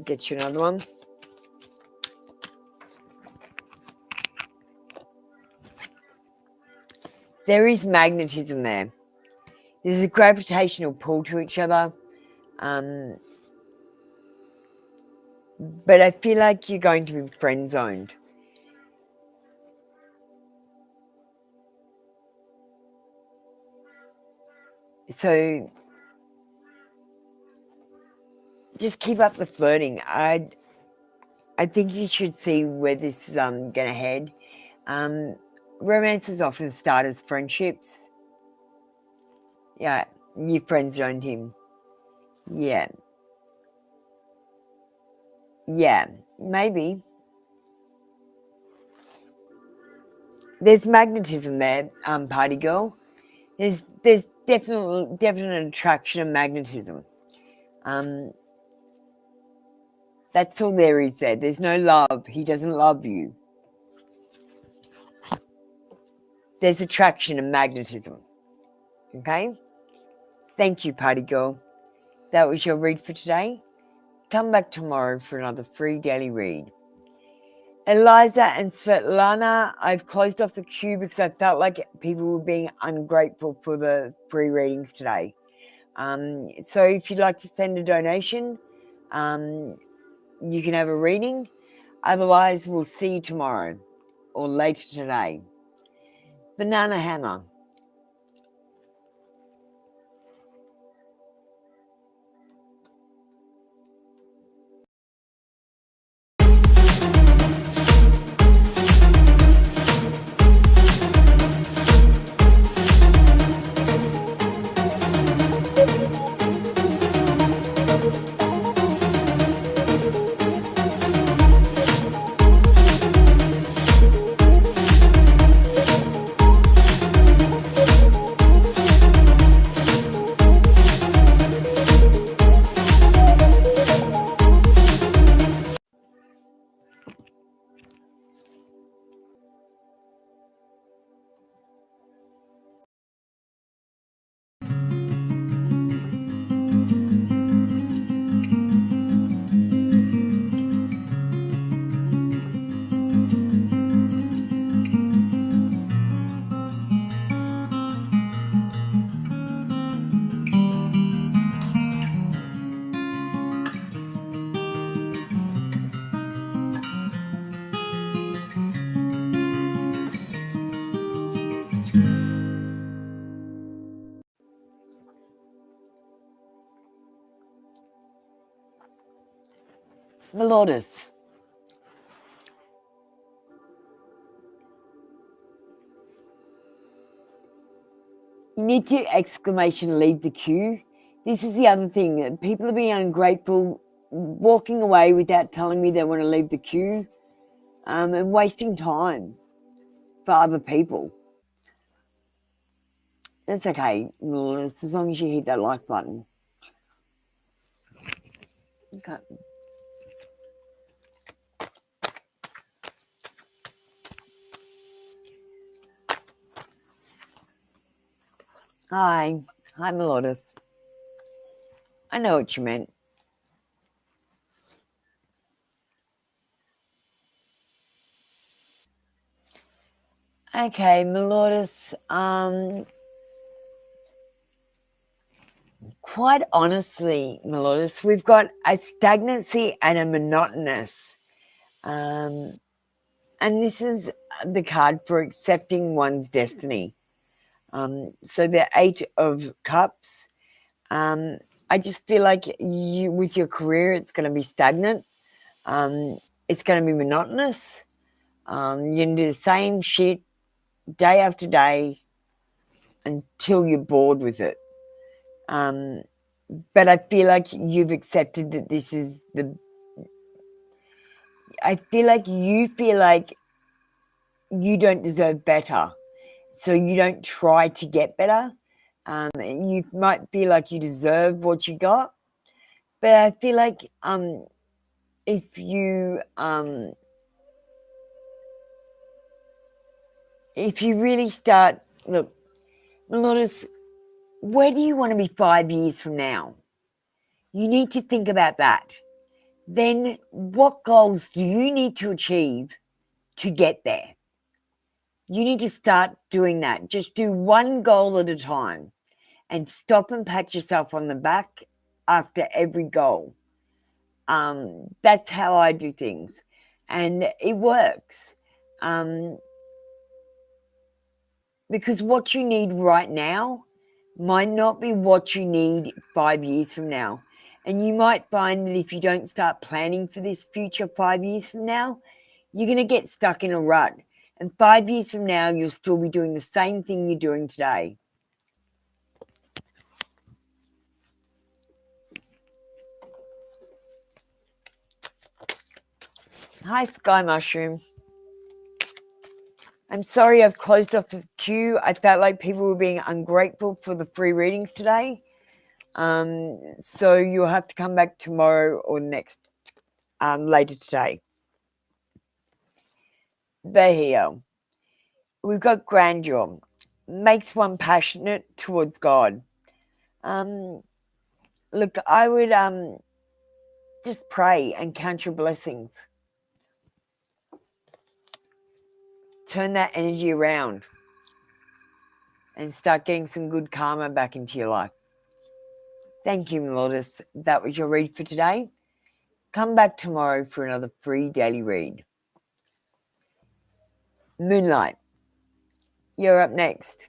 Get you another one. There is magnetism there. There's a gravitational pull to each other. But I feel like you're going to be friend-zoned. So just keep up the flirting. I think you should see where this is going to head. Romances often start as friendships. Yeah, you friend-zoned him. Yeah. Yeah, maybe. There's magnetism there, party girl. There's definite attraction and magnetism. That's all there is there. There's no love. He doesn't love you. There's attraction and magnetism. Okay? Thank you, party girl. That was your read for today. Come back tomorrow for another free daily read. Eliza and Svetlana, I've closed off the queue because I felt like people were being ungrateful for the free readings today. So if you'd like to send a donation, you can have a reading. Otherwise, we'll see you tomorrow or later today. Banana Hammer. Melodus. You need to exclamation leave the queue. This is the other thing. That people are being ungrateful, walking away without telling me they want to leave the queue, and wasting time for other people. That's okay, Melodus, as long as you hit that like button. Okay. Hi, Melodus. I know what you meant. Okay, Melodus. Quite honestly, Melodus, we've got a stagnancy and a monotonous. And this is the card for accepting one's destiny. So the 8 of Cups. I I just feel like you, with your career, it's going to be stagnant. It's going to be monotonous. You're going to do the same shit day after day until you're bored with it. But I feel like you've accepted that this is the... I feel like you don't deserve better. So you don't try to get better. You might feel like you deserve what you got. But I feel like if you really start... Look, Lotus, where do you want to be 5 years from now? You need to think about that. Then what goals do you need to achieve to get there? You need to start doing that. Just do one goal at a time and stop and pat yourself on the back after every goal. That's how I do things, and it works. Because what you need right now might not be what you need 5 years from now. And you might find that if you don't start planning for this future 5 years from now, you're going to get stuck in a rut. And 5 years from now, you'll still be doing the same thing you're doing today. Hi, Sky Mushroom. I'm sorry I've closed off the queue. I felt like people were being ungrateful for the free readings today. So you'll have to come back tomorrow or later today. They're here. We've got grandeur. Makes one passionate towards God. Look, I would just pray and count your blessings. Turn that energy around and start getting some good karma back into your life. Thank you, Lotus. That was your read for today. Come back tomorrow for another free daily read. Moonlight, you're up next.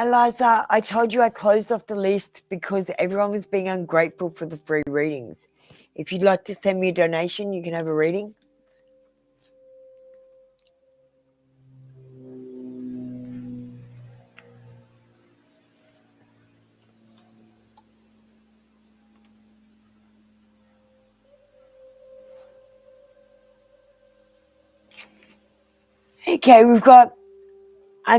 Eliza, I told you I closed off the list because everyone was being ungrateful for the free readings. If you'd like to send me a donation, you can have a reading. Okay, we've got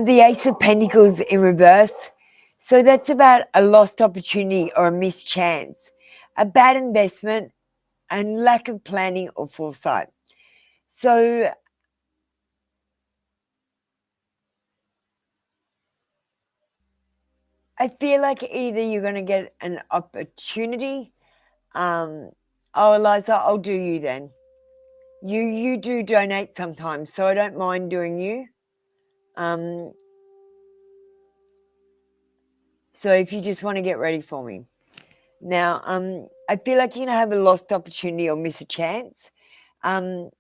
the Ace of Pentacles in reverse. So that's about a lost opportunity or a missed chance, a bad investment, and lack of planning or foresight. So I feel like either you're going to get an opportunity. Oh, Eliza, I'll do you then. You do donate sometimes, so I don't mind doing you. So if you just want to get ready for me. Now, I feel like you're going to have a lost opportunity or miss a chance. And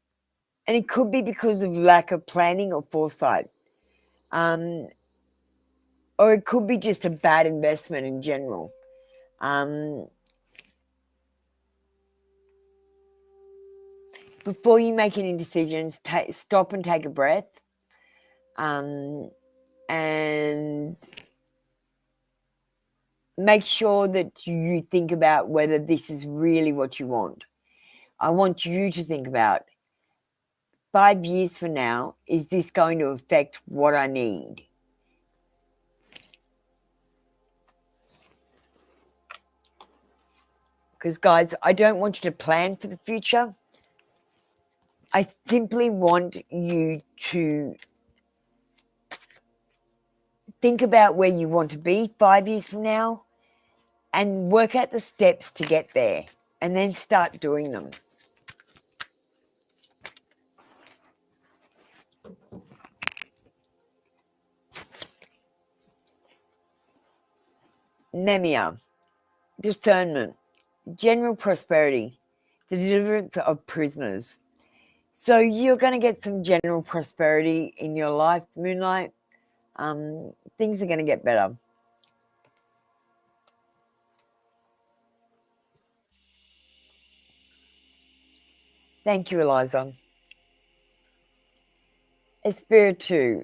it could be because of lack of planning or foresight. Or it could be just a bad investment in general. Before you make any decisions, stop and take a breath. And make sure that you think about whether this is really what you want. I want you to think about 5 years from now, is this going to affect what I need? Because, guys, I don't want you to plan for the future. I simply want you to think about where you want to be 5 years from now and work out the steps to get there and then start doing them. Nemia, discernment, general prosperity, the deliverance of prisoners. So you're going to get some general prosperity in your life, Moonlight. Things are going to get better. Thank you, Eliza. Espiritu,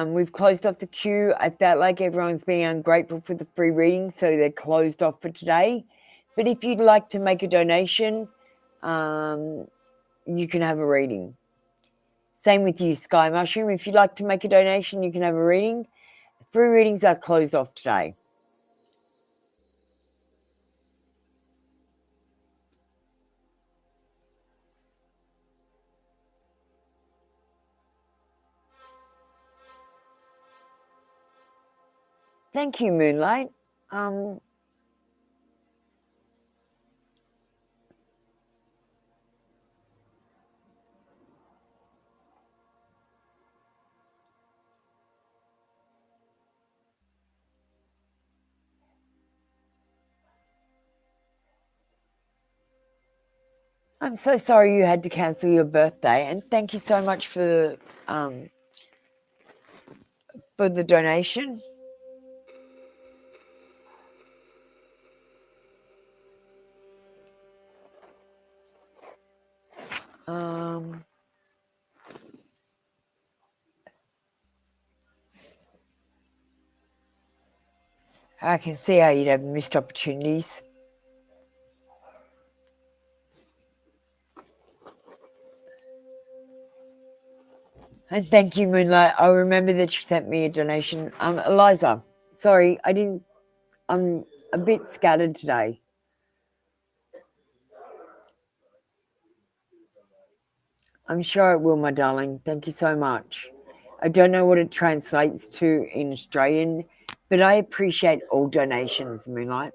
we've closed off the queue. I felt like everyone's being ungrateful for the free reading, so they're closed off for today. But if you'd like to make a donation, you can have a reading. Same with you, Sky Mushroom. If you'd like to make a donation, you can have a reading. Free readings are closed off today. Thank you, Moonlight. I'm so sorry you had to cancel your birthday, and thank you so much for the donation. I can see how you'd have missed opportunities. And thank you, Moonlight. I remember that you sent me a donation. Eliza, sorry, I'm a bit scattered today. I'm sure it will, my darling. Thank you so much. I don't know what it translates to in Australian, but I appreciate all donations, Moonlight.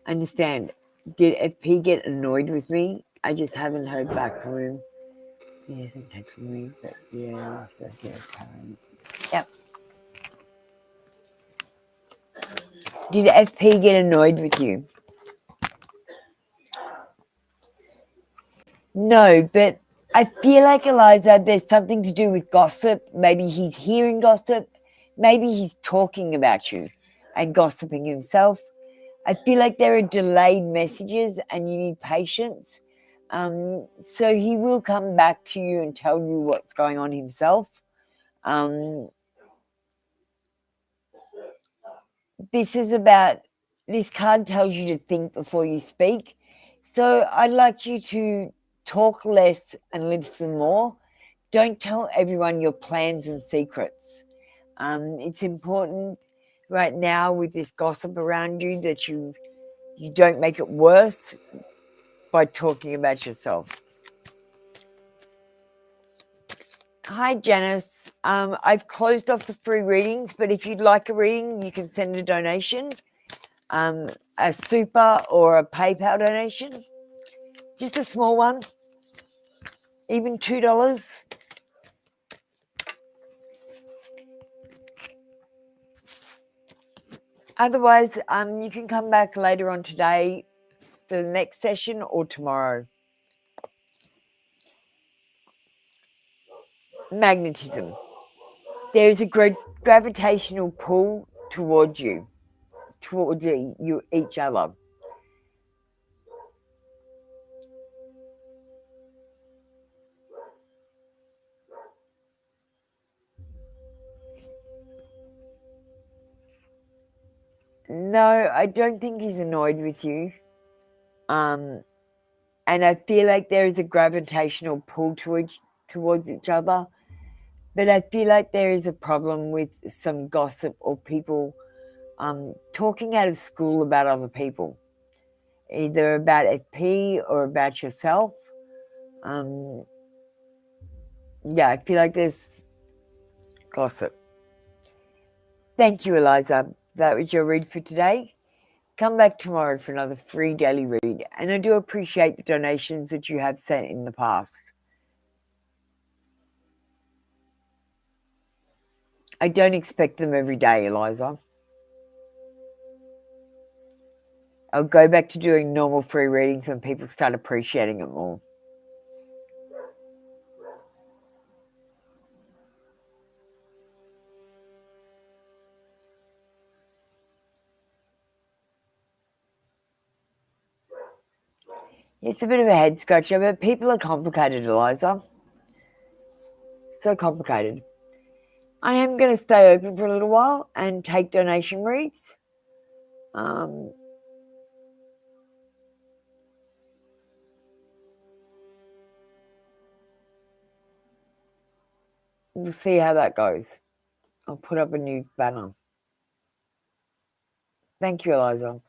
I understand. Did FP get annoyed with me? I just haven't heard back from him. He hasn't texted me, but yeah, yep. Did FP get annoyed with you? No, but I feel like, Eliza, there's something to do with gossip. Maybe he's hearing gossip. Maybe he's talking about you and gossiping himself. I feel like there are delayed messages and you need patience. So he will come back to you and tell you what's going on himself. This card tells you to think before you speak. So I'd like you to talk less and listen more. Don't tell everyone your plans and secrets. It's important right now with this gossip around you that you don't make it worse by talking about yourself. Hi, Janice. I've closed off the free readings, but if you'd like a reading, you can send a donation, a super or a PayPal donation, just a small one, even $2. Otherwise, you can come back later on today for the next session or tomorrow. Magnetism. There is a gravitational pull towards you, towards each other. No, I don't think he's annoyed with you. And I feel like there is a gravitational pull towards each other. But I feel like there is a problem with some gossip or people talking out of school about other people, either about FP or about yourself. Yeah, I feel like there's gossip. Thank you, Eliza. That was your read for today. Come back tomorrow for another free daily read. And I do appreciate the donations that you have sent in the past. I don't expect them every day, Eliza. I'll go back to doing normal free readings when people start appreciating it more. It's a bit of a head scratcher, but people are complicated, Eliza. So complicated. I am going to stay open for a little while and take donation reads. We'll see how that goes. I'll put up a new banner. Thank you, Eliza.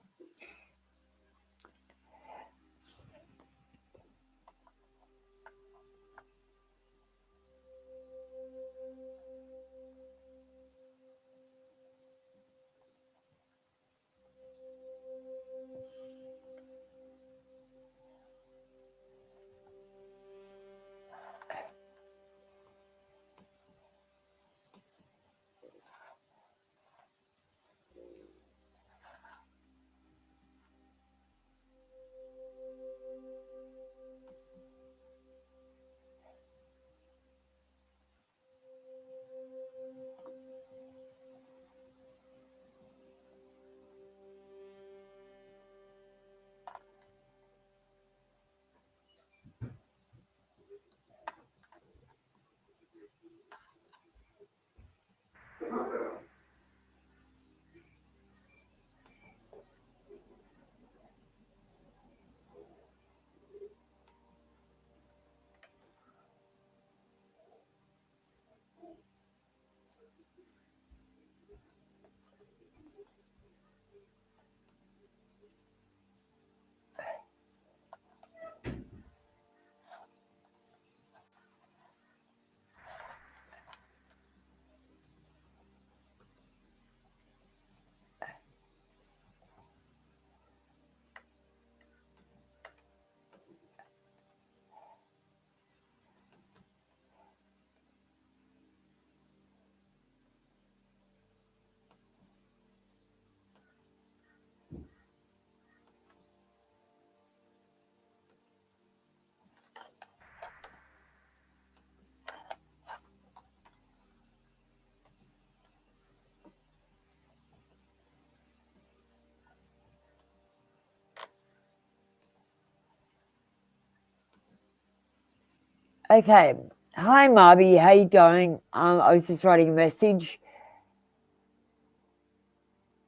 Okay. Hi, Marby. How you going? I was just writing a message.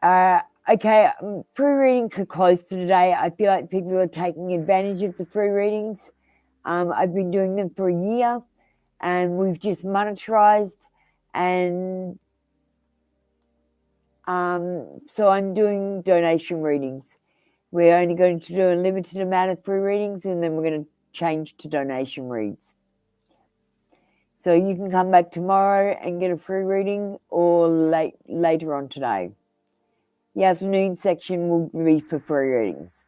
Okay, free readings are closed for today. I feel like people are taking advantage of the free readings. I've been doing them for a year, and we've just monetized, and so I'm doing donation readings. We're only going to do a limited amount of free readings, and then we're going to change to donation reads. So you can come back tomorrow and get a free reading, or later on today. The afternoon section will be for free readings.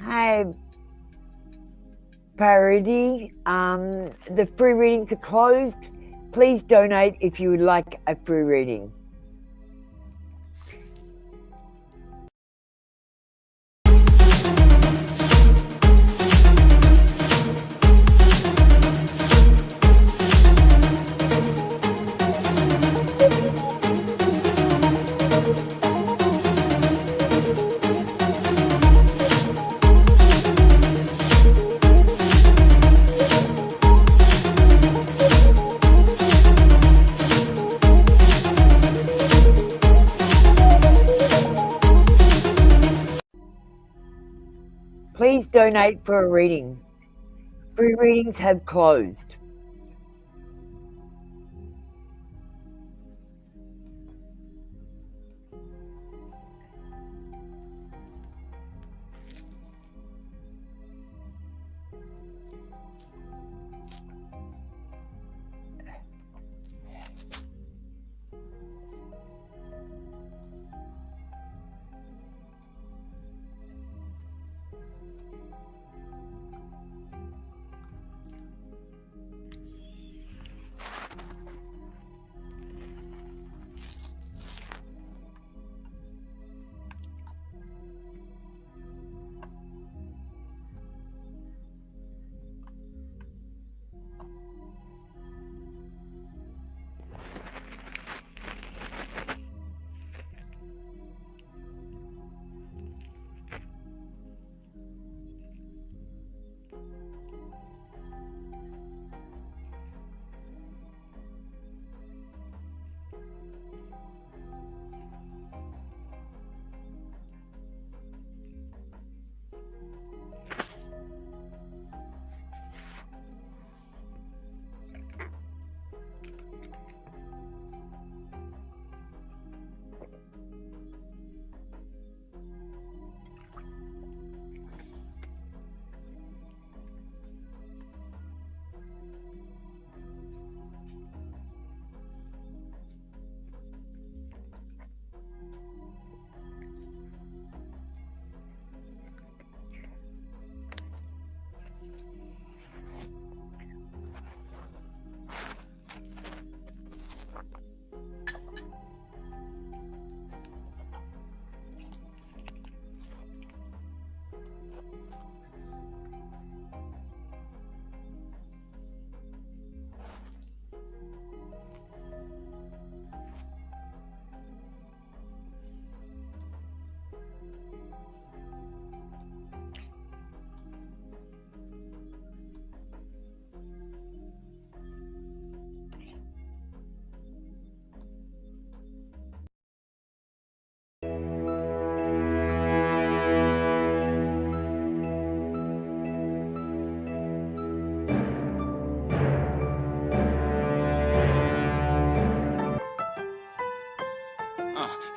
Hi, Parody. The free readings are closed. Please donate if you would like a free reading. Please donate for a reading. Free readings have closed.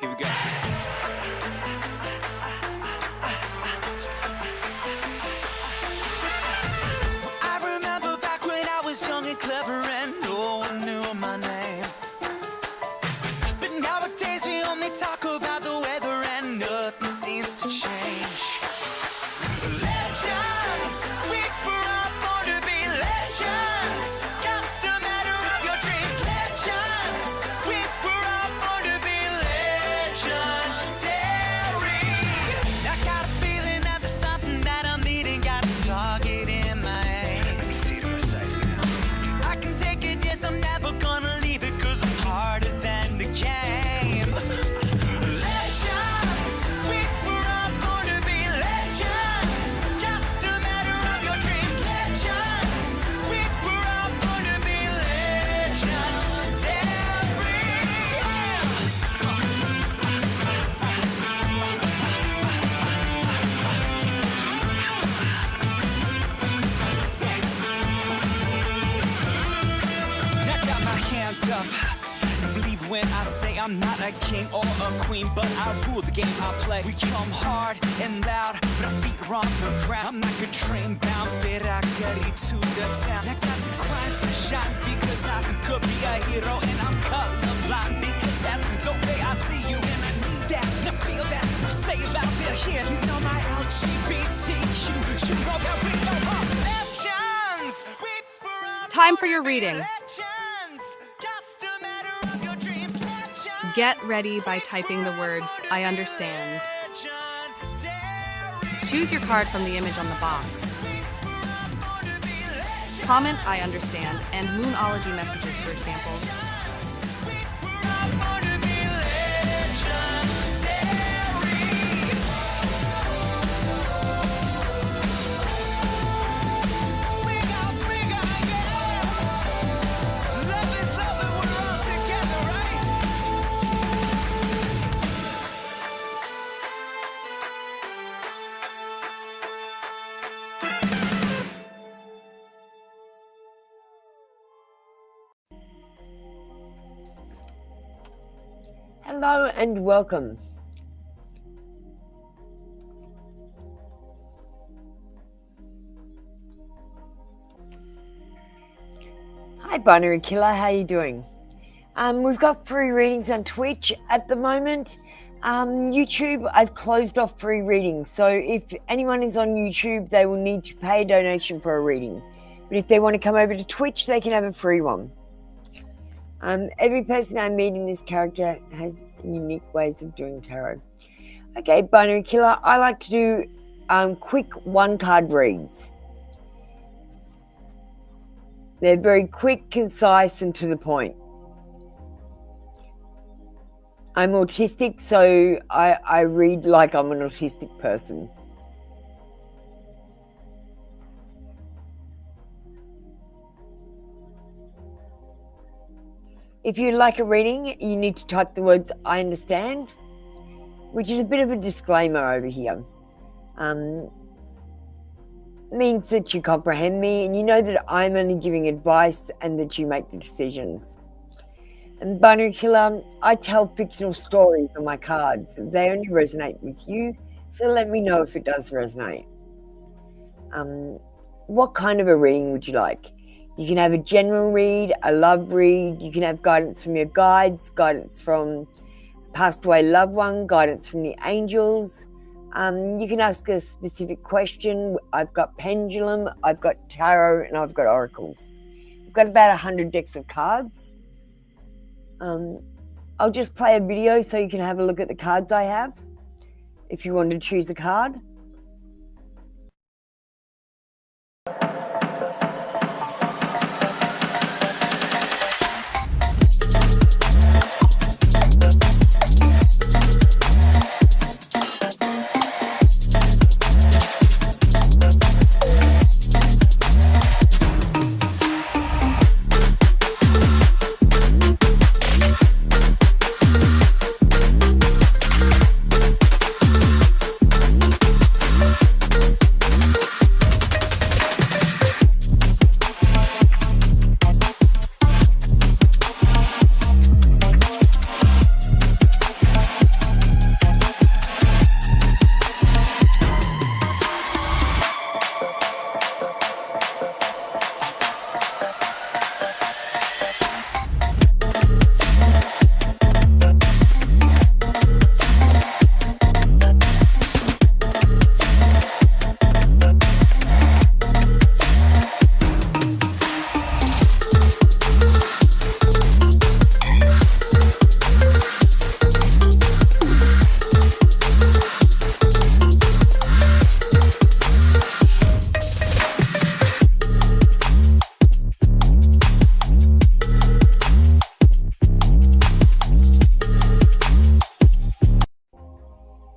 Here we go. I remember back when I was young and clever and no one knew my name. But nowadays we only talk about the weather and nothing seems to change. Legends, we were all born to be legends. Just a matter of your dreams. Legends, we were all born to be legendary. I got a feeling that there's something that I'm needing. Got a target in my aim. I can take it, yes, I'm never gonna leave it, 'cause I'm harder than the game. Legends, we were all born to be legends. Just a matter of your dreams. Legends, we were all born to be legendary. Now got my hands up. Believe when I say I'm not a king or a queen, but I rule the game I play. We come hard and loud, but our feet are on the ground. I'm like a train bound, but I got it to the town. I got to quiet to shine because I could be a hero, and I'm colorblind because that's the way I see you, and I need that. Now feel that. We say it loud, they're here. You know my LGBTQ. You know that we know our legends. We were all Time for your reading. legends. Just a matter of your dreams. Legends. Get ready by typing the words, I understand. Choose your card from the image on the box. Comment, I understand, and Moonology messages, for example. We're all born to be legends. Hello and welcome. Hi Binary Killer, how you doing? We've got free readings on Twitch at the moment. YouTube, I've closed off free readings. So if anyone is on YouTube, they will need to pay a donation for a reading. But if they want to come over to Twitch, they can have a free one. Every person I meet in this character has unique ways of doing tarot. Okay, Binary Killer, I like to do quick one-card reads. They're very quick, concise, and to the point. I'm autistic, so I read like I'm an autistic person. If you'd like a reading, you need to type the words "I understand," which is a bit of a disclaimer over here. Means that you comprehend me and you know that I'm only giving advice and that you make the decisions. And Binary Killer, I tell fictional stories on my cards. They only resonate with you, so let me know if it does resonate. What kind of a reading would you like? You can have a general read, a love read, you can have guidance from your guides, guidance from passed away loved one, guidance from the angels. You can ask a specific question. I've got pendulum, I've got tarot, and I've got oracles. I've got about 100 decks of cards. I'll just play a video so you can have a look at the cards I have if you want to choose a card.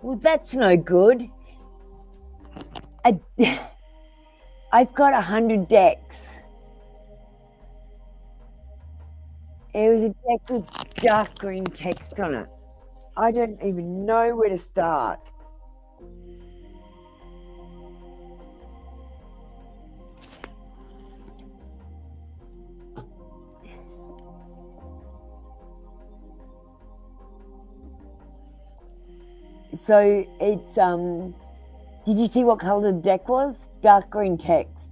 Well, that's no good. I've got 100 decks. It was a deck with dark green text on it. I don't even know where to start. So it's, did you see what color the deck was? Dark green text.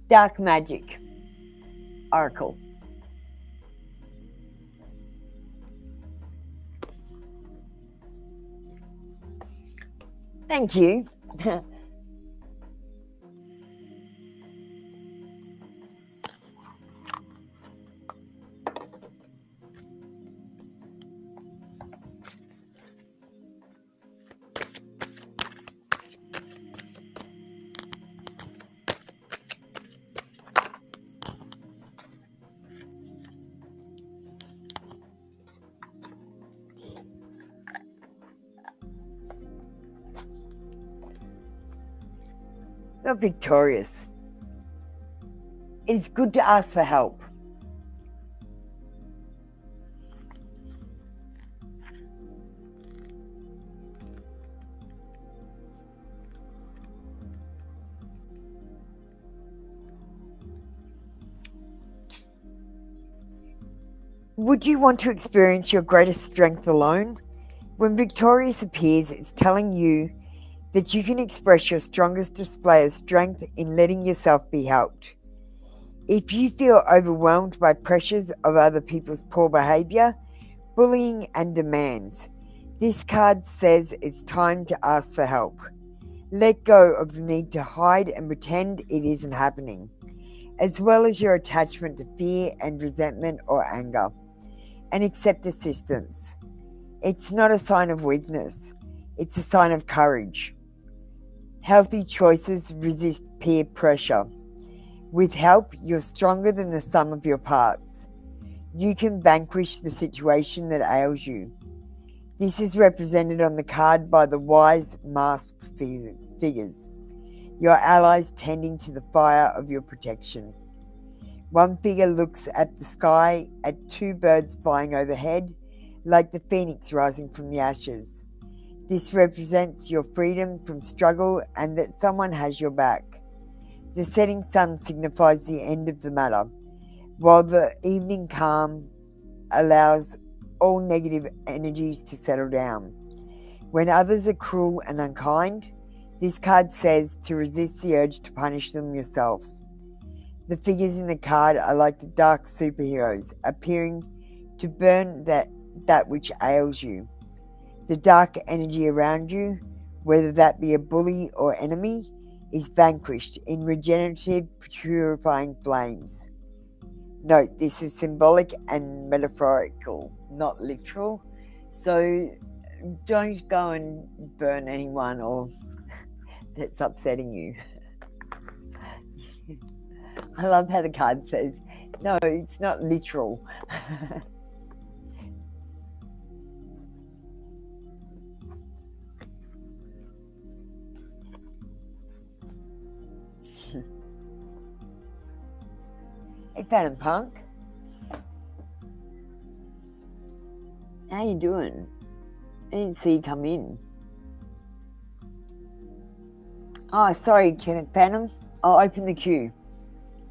Dark Magic Oracle. Thank you. not victorious. It's good to ask for help. Would you want to experience your greatest strength alone? When victorious appears, it's telling you that you can express your strongest display of strength in letting yourself be helped. If you feel overwhelmed by pressures of other people's poor behavior, bullying, and demands, this card says it's time to ask for help. Let go of the need to hide and pretend it isn't happening, as well as your attachment to fear and resentment or anger, and accept assistance. It's not a sign of weakness, it's a sign of courage. Healthy choices resist peer pressure. With help, you're stronger than the sum of your parts. You can vanquish the situation that ails you. This is represented on the card by the wise masked figures, your allies tending to the fire of your protection. One figure looks at the sky at two birds flying overhead, like the phoenix rising from the ashes. This represents your freedom from struggle and that someone has your back. The setting sun signifies the end of the matter, while the evening calm allows all negative energies to settle down. When others are cruel and unkind, this card says to resist the urge to punish them yourself. The figures in the card are like the dark superheroes, appearing to burn that which ails you. The dark energy around you, whether that be a bully or enemy, is vanquished in regenerative, purifying flames. Note, this is symbolic and metaphorical, not literal. So don't go and burn anyone or that's upsetting you. I love how the card says, no, it's not literal. Hey, Phantom Punk. How you doing? I didn't see you come in. Oh, sorry, Phantom. I'll open the queue.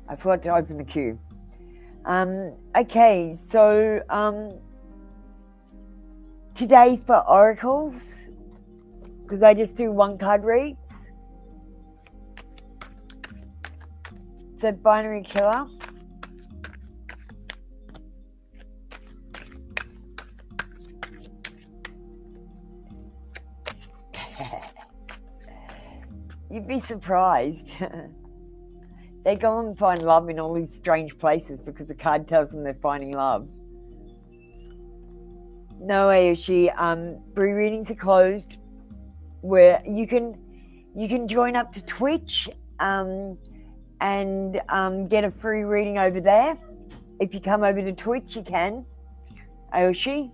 I forgot to open the queue. Okay, so today for oracles, because I just do one card reads. So binary killer. You'd be surprised. They go and find love in all these strange places because the card tells them they're finding love. No, Ayoshi, pre-readings are closed. Where you can join up to Twitch and get a free reading over there. If you come over to Twitch, you can. Ayoshi,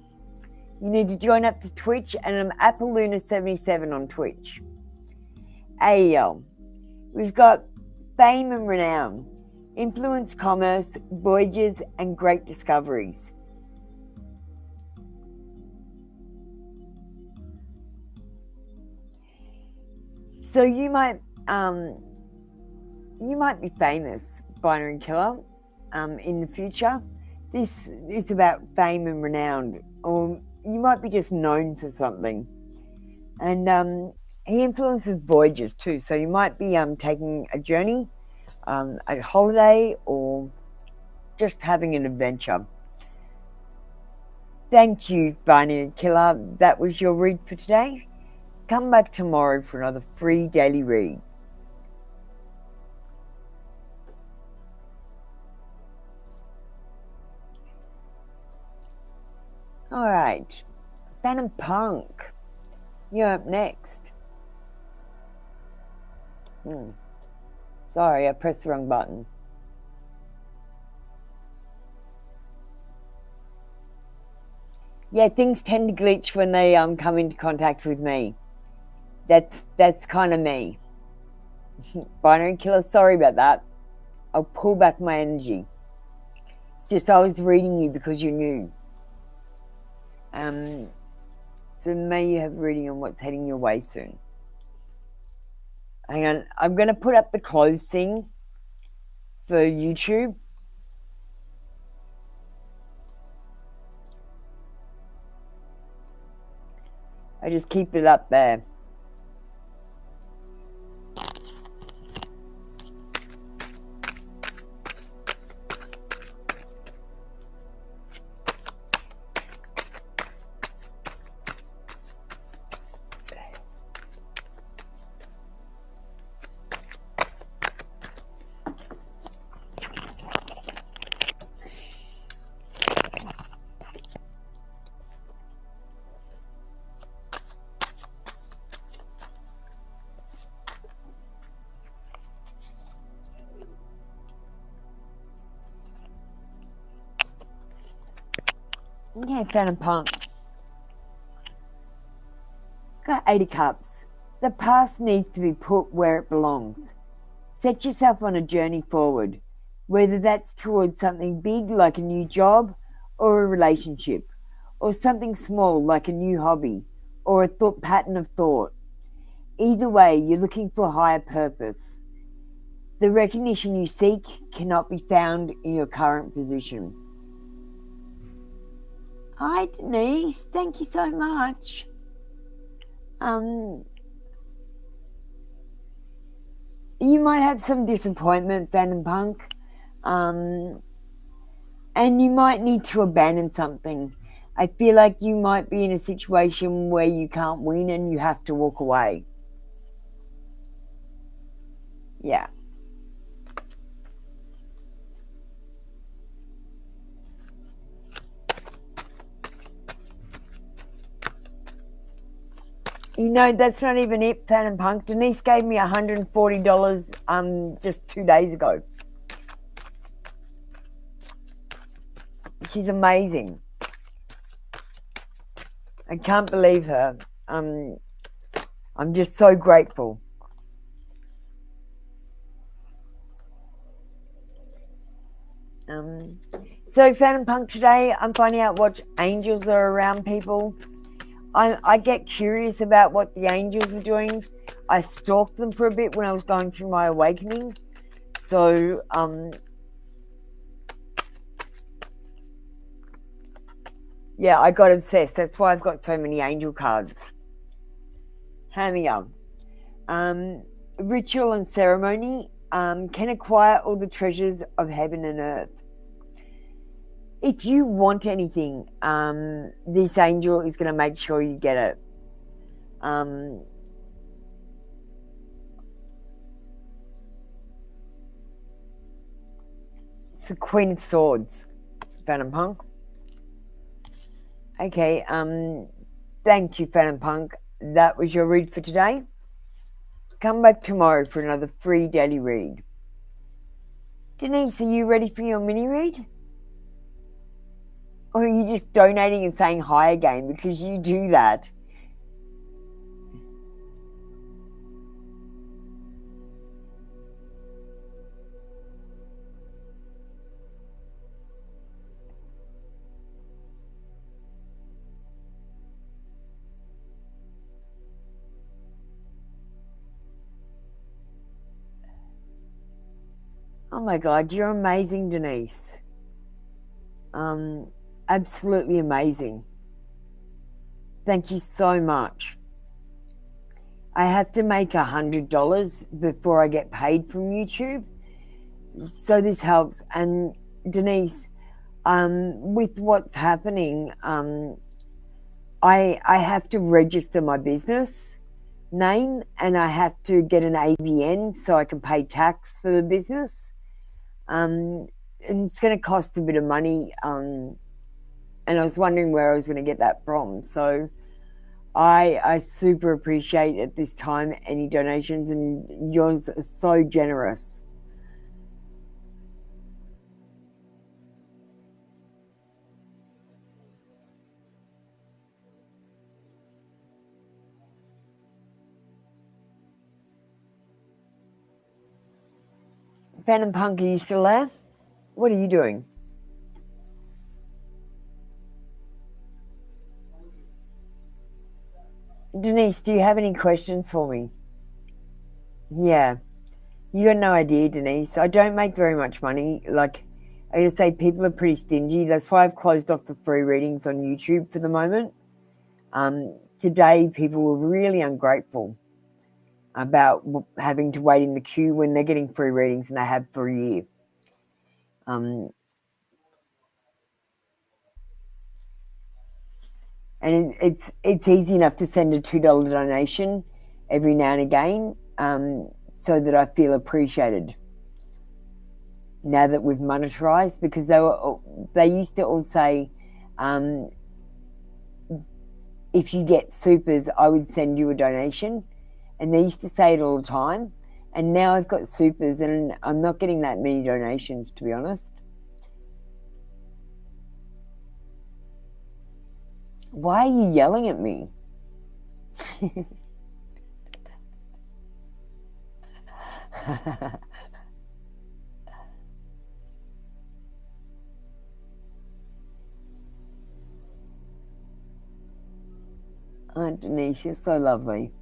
you need to join up to Twitch, and I'm AppleLuna77 on Twitch. AEL, we've got fame and renown, influence, commerce, voyages, and great discoveries. So you might be famous, binary killer, in the future. This is about fame and renown, or you might be just known for something. And he influences voyages too, so you might be taking a journey, a holiday, or just having an adventure. Thank you, binary killer. That was your read for today. Come back tomorrow for another free daily read. All right, Phantom Punk, you're up next. Sorry, I pressed the wrong button. Yeah, things tend to glitch when they come into contact with me. That's kind of me. Binary killer, sorry about that. I'll pull back my energy. It's just I was reading you because you knew. So may you have a reading on what's heading your way soon. Hang on, I'm going to put up the close thing for YouTube. I just keep it up there. Okay, Phantom Punk. Got 80 cups. The past needs to be put where it belongs. Set yourself on a journey forward, whether that's towards something big like a new job or a relationship, or something small like a new hobby or a thought pattern of thought. Either way, you're looking for higher purpose. The recognition you seek cannot be found in your current position. Hi Denise, thank you so much. You might have some disappointment, Phantom Punk, and you might need to abandon something. I feel like you might be in a situation where you can't win and you have to walk away. Yeah. You know, that's not even it, Phantom Punk. Denise gave me $140 just 2 days ago. She's amazing. I can't believe her. I'm just so grateful. So Phantom Punk, today I'm finding out what angels are around people. I get curious about what the angels are doing. I stalked them for a bit when I was going through my awakening. So, yeah, I got obsessed. That's why I've got so many angel cards. Hamia. Ritual and ceremony can acquire all the treasures of heaven and earth. If you want anything, this angel is going to make sure you get it. It's the Queen of Swords, Phantom Punk. Okay, thank you, Phantom Punk. That was your read for today. Come back tomorrow for another free daily read. Denise, are you ready for your mini read? Or are you just donating and saying hi again because you do that? Oh my God, you're amazing, Denise. Absolutely amazing. Thank you so much. I have to make $100 before I get paid from YouTube. So this helps. And Denise, with what's happening, I have to register my business name and I have to get an ABN so I can pay tax for the business. And it's going to cost a bit of money. And I was wondering where I was going to get that from. So I super appreciate at this time any donations, and yours are so generous. Phantom Punk, are you still there? What are you doing? Denise, do you have any questions for me? Yeah. You got no idea, Denise. I don't make very much money. Like I just say, people are pretty stingy. That's why I've closed off the free readings on YouTube for the moment. Today, people were really ungrateful about having to wait in the queue when they're getting free readings and they have for a year. And it's easy enough to send a $2 donation every now and again, so that I feel appreciated. Now that we've monetized, because they used to all say, if you get supers, I would send you a donation, and they used to say it all the time. And now I've got supers, and I'm not getting that many donations, to be honest. Why are you yelling at me? Oh, Denise, you're so lovely.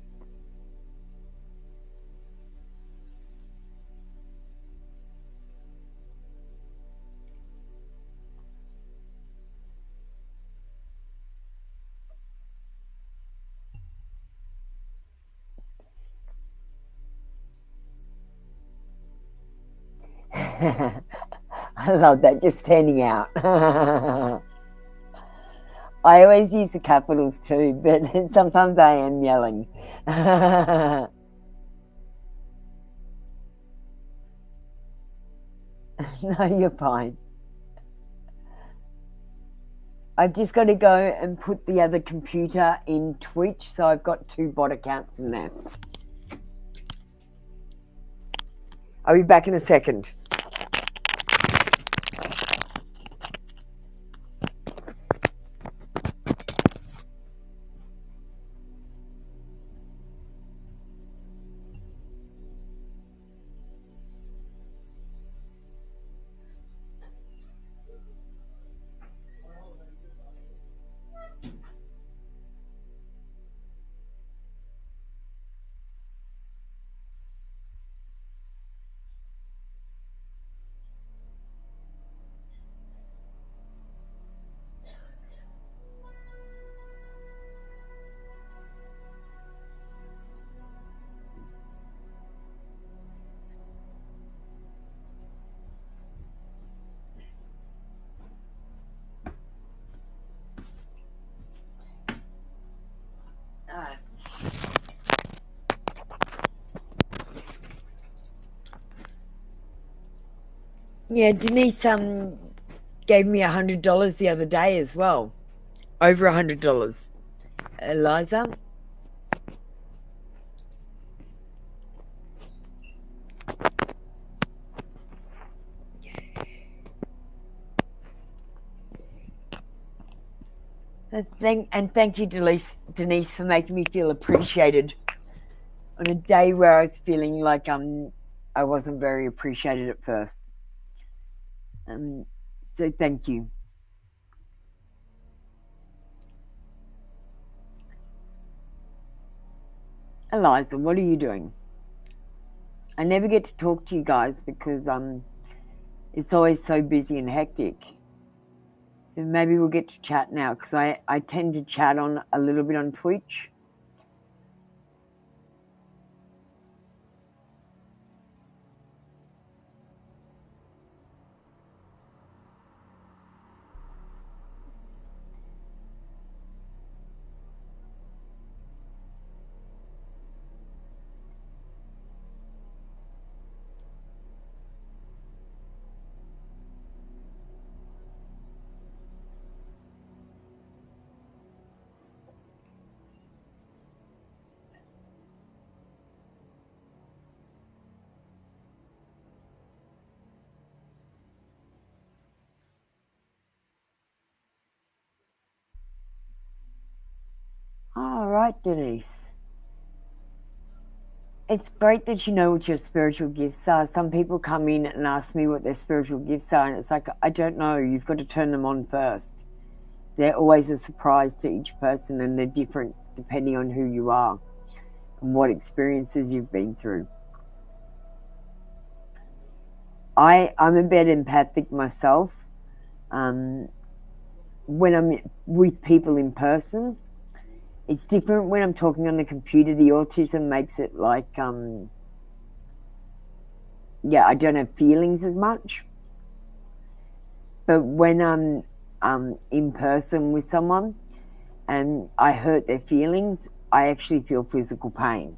I love that, just standing out. I always use the capitals too, but sometimes I am yelling. No, you're fine. I've just got to go and put the other computer in Twitch, so I've got 2 bot accounts in there. I'll be back in a second. Yeah, Denise gave me $100 the other day as well. Over $100. Eliza? Thank you, Denise, for making me feel appreciated on a day where I was feeling like I wasn't very appreciated at first. So thank you. Eliza, what are you doing? I never get to talk to you guys because it's always so busy and hectic. And maybe we'll get to chat now, because I tend to chat on a little bit on Twitch. All right, Denise. It's great that you know what your spiritual gifts are. Some people come in and ask me what their spiritual gifts are, and it's like, I don't know. You've got to turn them on first. They're always a surprise to each person, and they're different depending on who you are and what experiences you've been through. I'm a bit empathic myself. When I'm with people in person, it's different when I'm talking on the computer. The autism makes it like, I don't have feelings as much. But when I'm in person with someone and I hurt their feelings, I actually feel physical pain.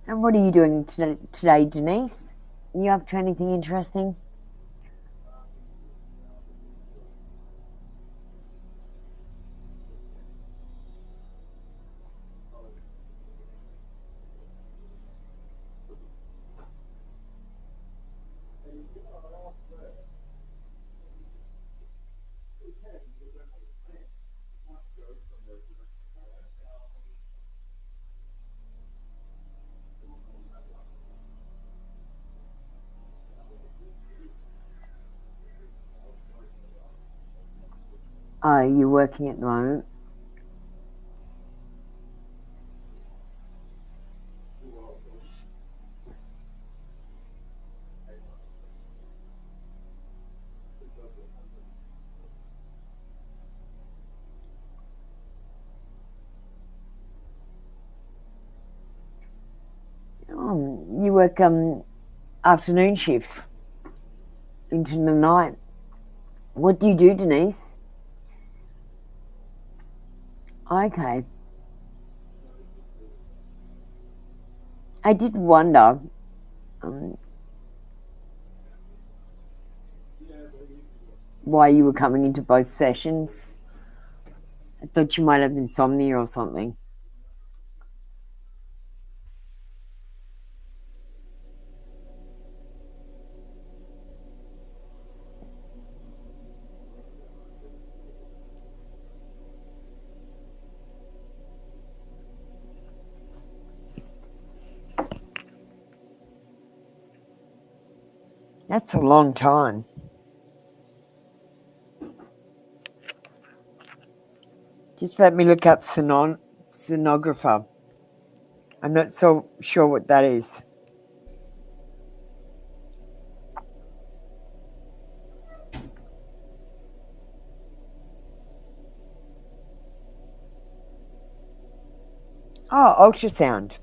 And what are you doing today, Denise? You up to anything interesting? Oh, you're working at the moment? Oh, you work afternoon shift into the night. What do you do, Denise? Okay. I did wonder, why you were coming into both sessions. I thought you might have insomnia or something. That's a long time. Just let me look up sonographer. I'm not so sure what that is. Oh, ultrasound.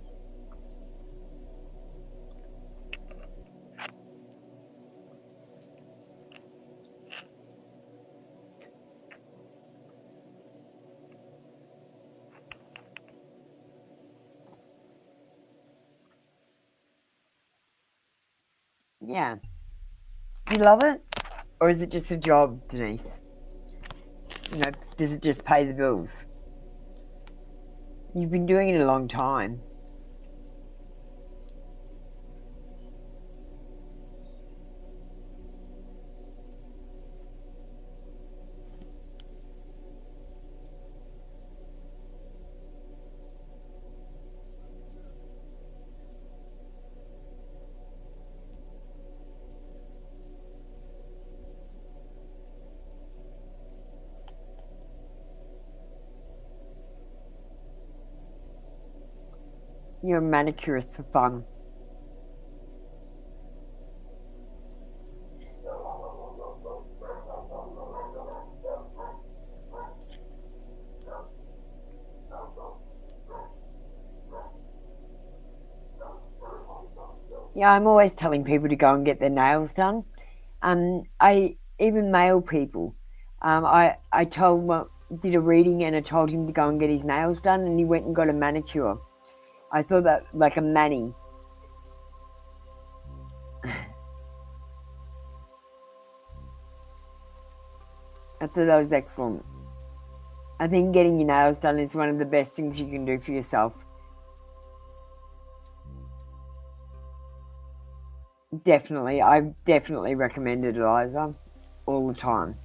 Yeah. Do you love it? Or is it just a job, Denise? You know, does it just pay the bills? You've been doing it a long time. You're a manicurist for fun. Yeah, I'm always telling people to go and get their nails done. I even male people. I did a reading and I told him to go and get his nails done, and he went and got a manicure. I thought that, like a mani. I thought that was excellent. I think getting your nails done is one of the best things you can do for yourself. Definitely. I've definitely recommended Eliza all the time.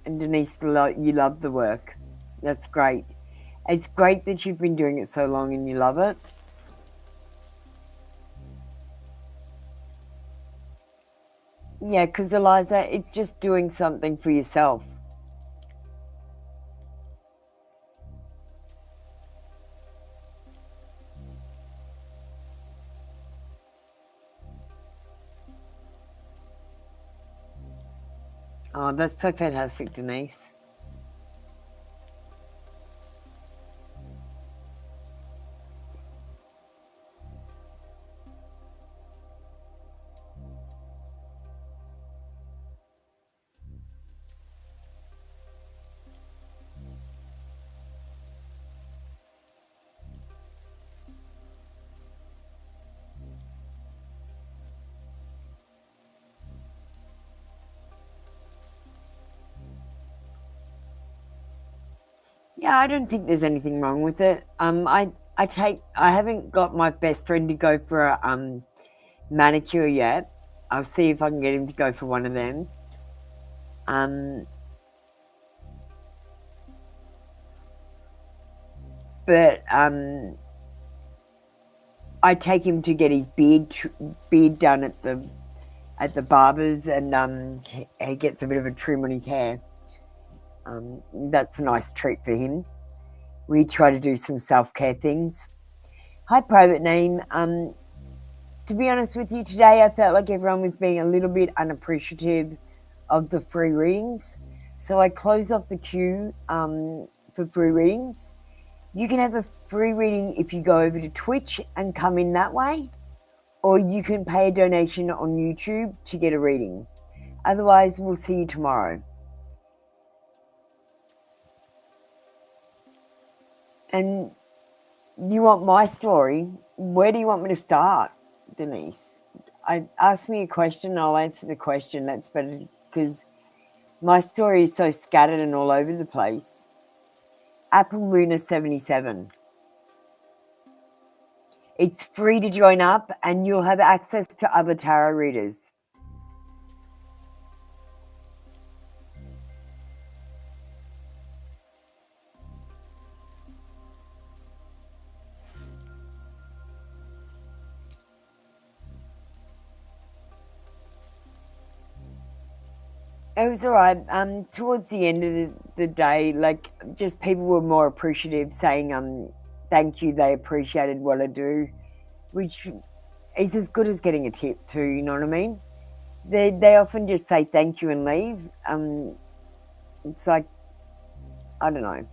And Denise, you love the work. That's great. It's great that you've been doing it so long and you love it. Yeah, because Eliza, it's just doing something for yourself. Oh, that's so fantastic, Denise. Yeah, I don't think there's anything wrong with it. I haven't got my best friend to go for a manicure yet. I'll see if I can get him to go for one of them. But I take him to get his beard done at the barber's, and he gets a bit of a trim on his hair. That's a nice treat for him. We try to do some self-care things. Hi, private name. To be honest with you, today I felt like everyone was being a little bit unappreciative of the free readings. So I closed off the queue for free readings. You can have a free reading if you go over to Twitch and come in that way, or you can pay a donation on YouTube to get a reading. Otherwise, we'll see you tomorrow. And you want my story? Where do you want me to start, Denise? Ask me a question, I'll answer the question. That's better, because my story is so scattered and all over the place. Apple Luna 77. It's free to join up, and you'll have access to other tarot readers. It was all right. Towards the end of the day, like, just people were more appreciative, saying, thank you, they appreciated what I do, which is as good as getting a tip too, you know what I mean? They often just say thank you and leave. It's like, I don't know.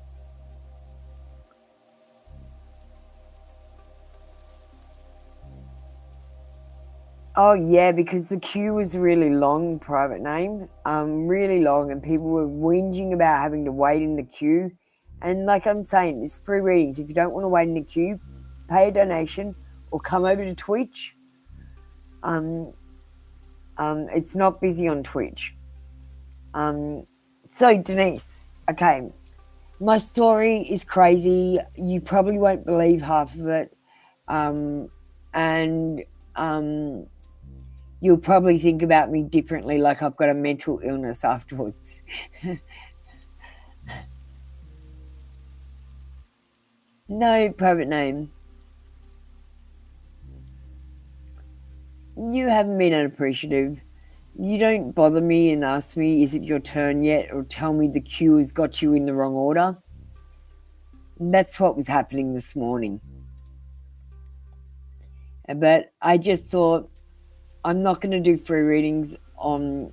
Oh yeah, because the queue was really long, private name, really long, and people were whinging about having to wait in the queue. And like I'm saying, it's free readings. If you don't want to wait in the queue, pay a donation or come over to Twitch. It's not busy on Twitch. So Denise, okay, my story is crazy. You probably won't believe half of it, and you'll probably think about me differently, like I've got a mental illness afterwards. No, private name. You haven't been unappreciative. You don't bother me and ask me, is it your turn yet? Or tell me the queue has got you in the wrong order. And that's what was happening this morning. But I just thought, I'm not going to do free readings on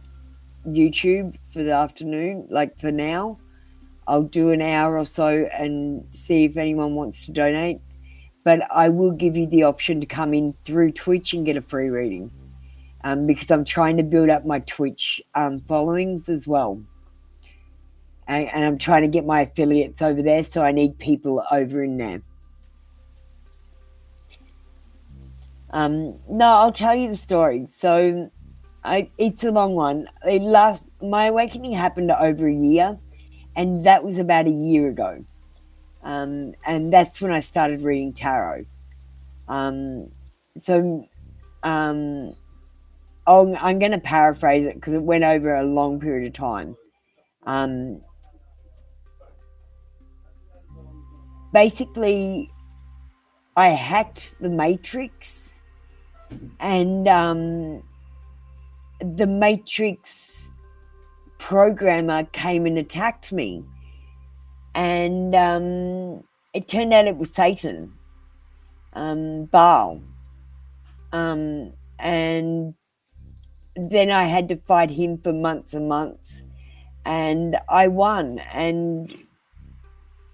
YouTube for the afternoon, like for now. I'll do an hour or so and see if anyone wants to donate. But I will give you the option to come in through Twitch and get a free reading, because I'm trying to build up my Twitch followings as well. And I'm trying to get my affiliates over there, so I need people over in there. No, I'll tell you the story. So it's a long one. My awakening happened over a year, and that was about a year ago. And that's when I started reading tarot. I'm going to paraphrase it because it went over a long period of time. Basically, I hacked the Matrix, and the Matrix programmer came and attacked me. And it turned out it was Satan, Baal. And then I had to fight him for months and months, and I won. And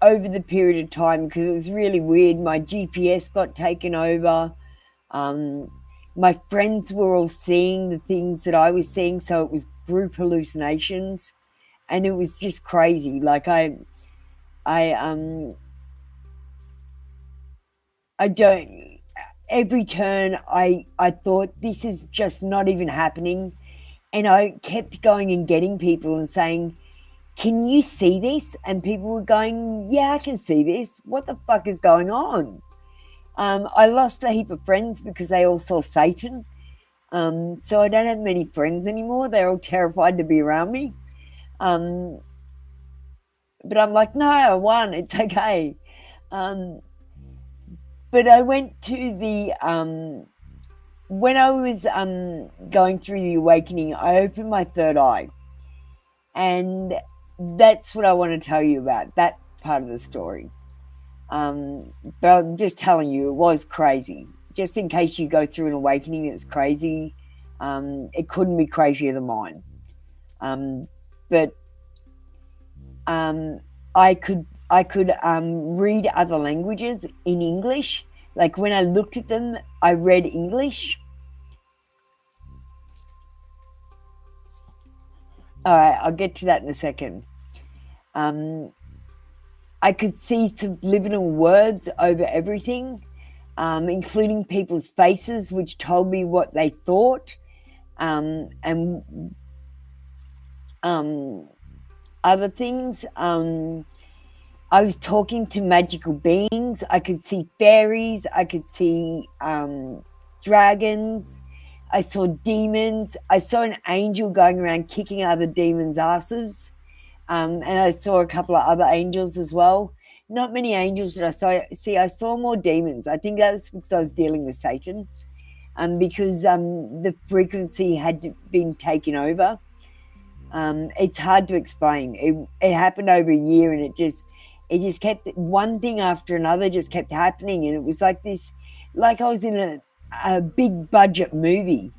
over the period of time, because it was really weird, my GPS got taken over. My friends were all seeing the things that I was seeing, so it was group hallucinations, and it was just crazy. Like I don't, every turn I thought this is just not even happening, and I kept going and getting people and saying, can you see this? And people were going, yeah, I can see this. What the fuck is going on? I lost a heap of friends because they all saw Satan. So I don't have many friends anymore. They're all terrified to be around me. But I'm like, no, I won. It's okay. But I went to the, when I was going through the awakening, I opened my third eye. And that's what I want to tell you about, that part of the story. But I'm just telling you, it was crazy. Just in case you go through an awakening that's crazy, it couldn't be crazier than mine. But I could read other languages in English. Like when I looked at them, I read English. All right, I'll get to that in a second. I could see subliminal words over everything, including people's faces, which told me what they thought, and other things. I was talking to magical beings. I could see fairies. I could see dragons. I saw demons. I saw an angel going around kicking other demons' asses. And I saw a couple of other angels as well. Not many angels that I see. I saw more demons. I think that's because I was dealing with Satan, because the frequency had been taken over. It's hard to explain. It happened over a year, and it just kept, one thing after another just kept happening, and it was like this, like I was in a big budget movie,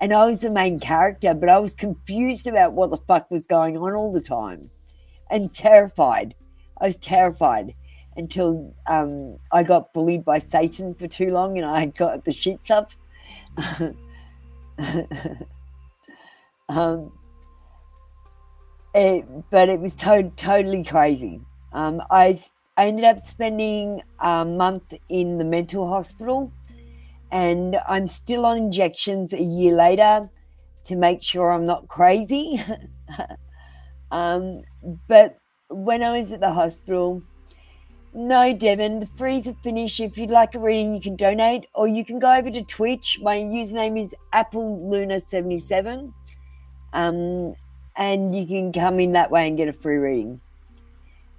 and I was the main character, but I was confused about what the fuck was going on all the time, and terrified. I was terrified until I got bullied by Satan for too long, and I got the shits up. But it was totally crazy. I ended up spending a month in the mental hospital, and I'm still on injections a year later to make sure I'm not crazy. But when I was at the hospital, no, Devon, the frees are finished. If you'd like a reading, you can donate, or you can go over to Twitch. My username is AppleLuna77, and you can come in that way and get a free reading.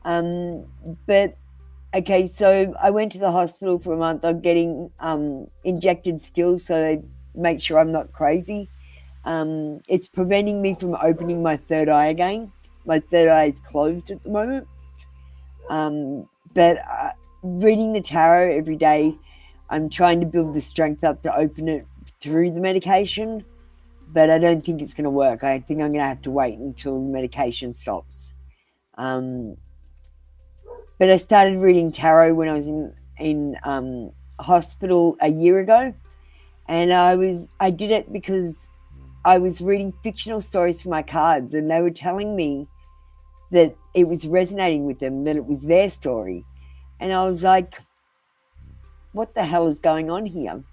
But okay, so I went to the hospital for a month. I'm getting injected still, so they make sure I'm not crazy. It's preventing me from opening my third eye again. My third eye is closed at the moment. But reading the tarot every day, I'm trying to build the strength up to open it through the medication. but I don't think it's going to work. I think I'm going to have to wait until the medication stops. But I started reading tarot when I was in hospital a year ago, and I did it because I was reading fictional stories for my cards, and they were telling me that it was resonating with them, that it was their story. And I was like, what the hell is going on here?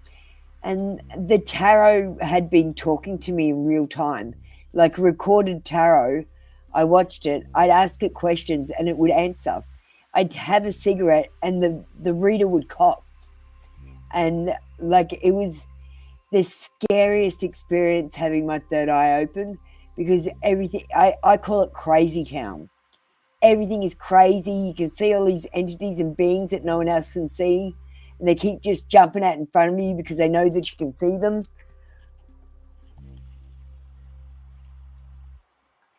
And the tarot had been talking to me in real time, like recorded tarot. I watched it, I'd ask it questions and it would answer. I'd have a cigarette and the reader would cough. And like, it was the scariest experience having my third eye open, because everything, I call it crazy town. Everything is crazy. You can see all these entities and beings that no one else can see, and they keep just jumping out in front of you because they know that you can see them.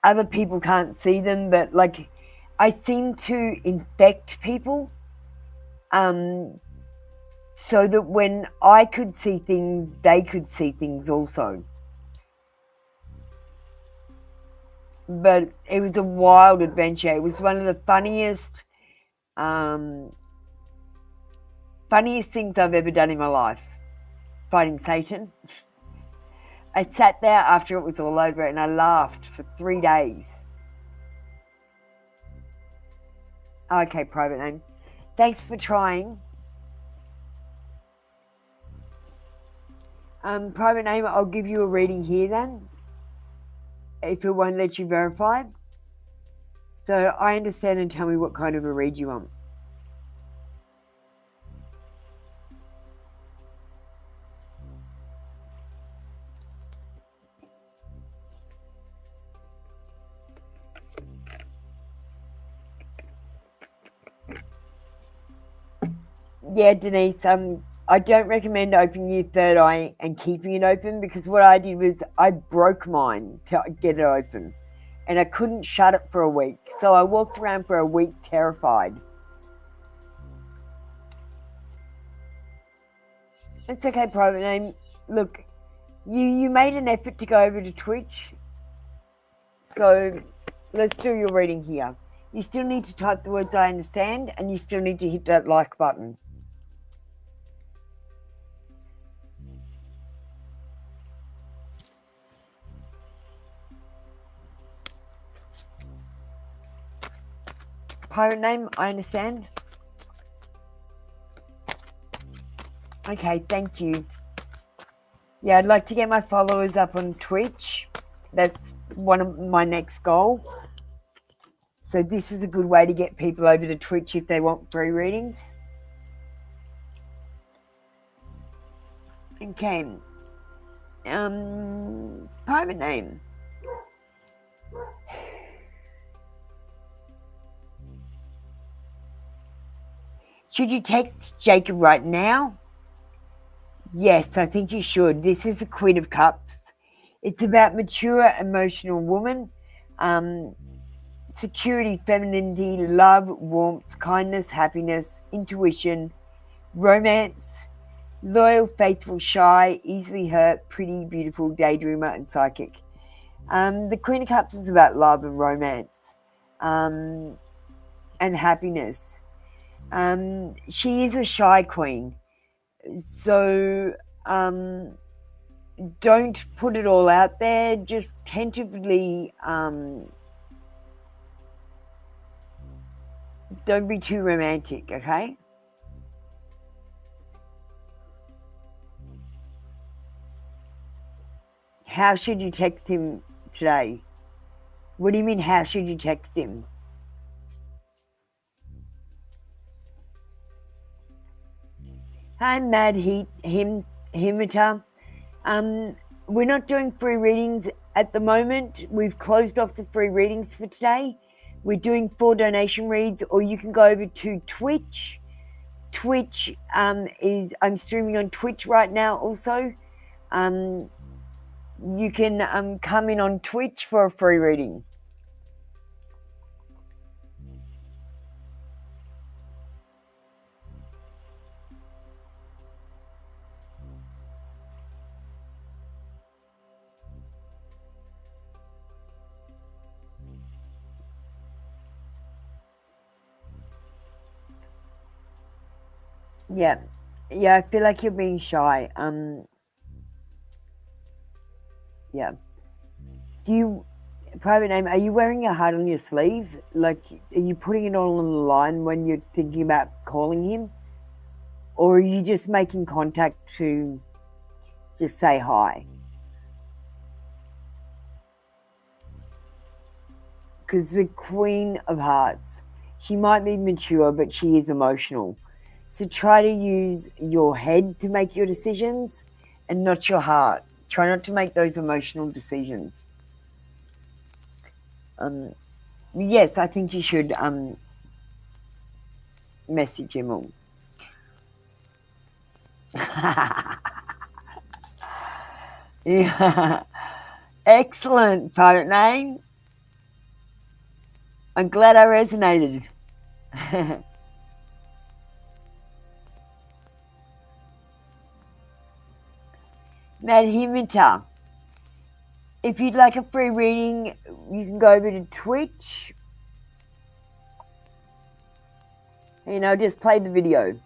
Other people can't see them, but like, I seem to infect people, so that when I could see things, they could see things also. But it was a wild adventure. It was one of the funniest things I've ever done in my life, fighting Satan. I sat there after it was all over and I laughed for 3 days. Okay, private name. Thanks for trying. Private name, I'll give you a reading here then, if it won't let you verify. So I understand, and tell me what kind of a read you want. Yeah, Denise, I don't recommend opening your third eye and keeping it open, because what I did was I broke mine to get it open and I couldn't shut it for a week. So I walked around for a week terrified. It's okay, private name. Look, you made an effort to go over to Twitch, so let's do your reading here. You still need to type the words I understand, and you still need to hit that like button. Pirate name, I understand. Okay, thank you. Yeah, I'd like to get my followers up on Twitch. That's one of my next goal. So this is a good way to get people over to Twitch if they want free readings. Okay. Private name. Should you text Jacob right now? Yes, I think you should. This is the Queen of Cups. It's about mature, emotional woman, security, femininity, love, warmth, kindness, happiness, intuition, romance, loyal, faithful, shy, easily hurt, pretty, beautiful, daydreamer, and psychic. The Queen of Cups is about love and romance, and happiness. She is a shy queen, so don't put it all out there. Just tentatively, don't be too romantic, okay? How should you text him today? What do you mean, how should you text him? Hi, Mad Heat, Himita. We're not doing free readings at the moment. We've closed off the free readings for today. We're doing 4 donation reads, or you can go over to Twitch. Twitch I'm streaming on Twitch right now also. You can come in on Twitch for a free reading. Yeah. Yeah, I feel like you're being shy. Yeah. Do you, private name, are you wearing a heart on your sleeve? Like, are you putting it all on the line when you're thinking about calling him? Or are you just making contact to just say hi? Because the Queen of Hearts, she might be mature, but she is emotional. So try to use your head to make your decisions and not your heart. Try not to make those emotional decisions. Yes, I think you should message him all. Yeah. Excellent, private name. I'm glad I resonated. Madhimita, if you'd like a free reading, you can go over to Twitch and I'll just play the video.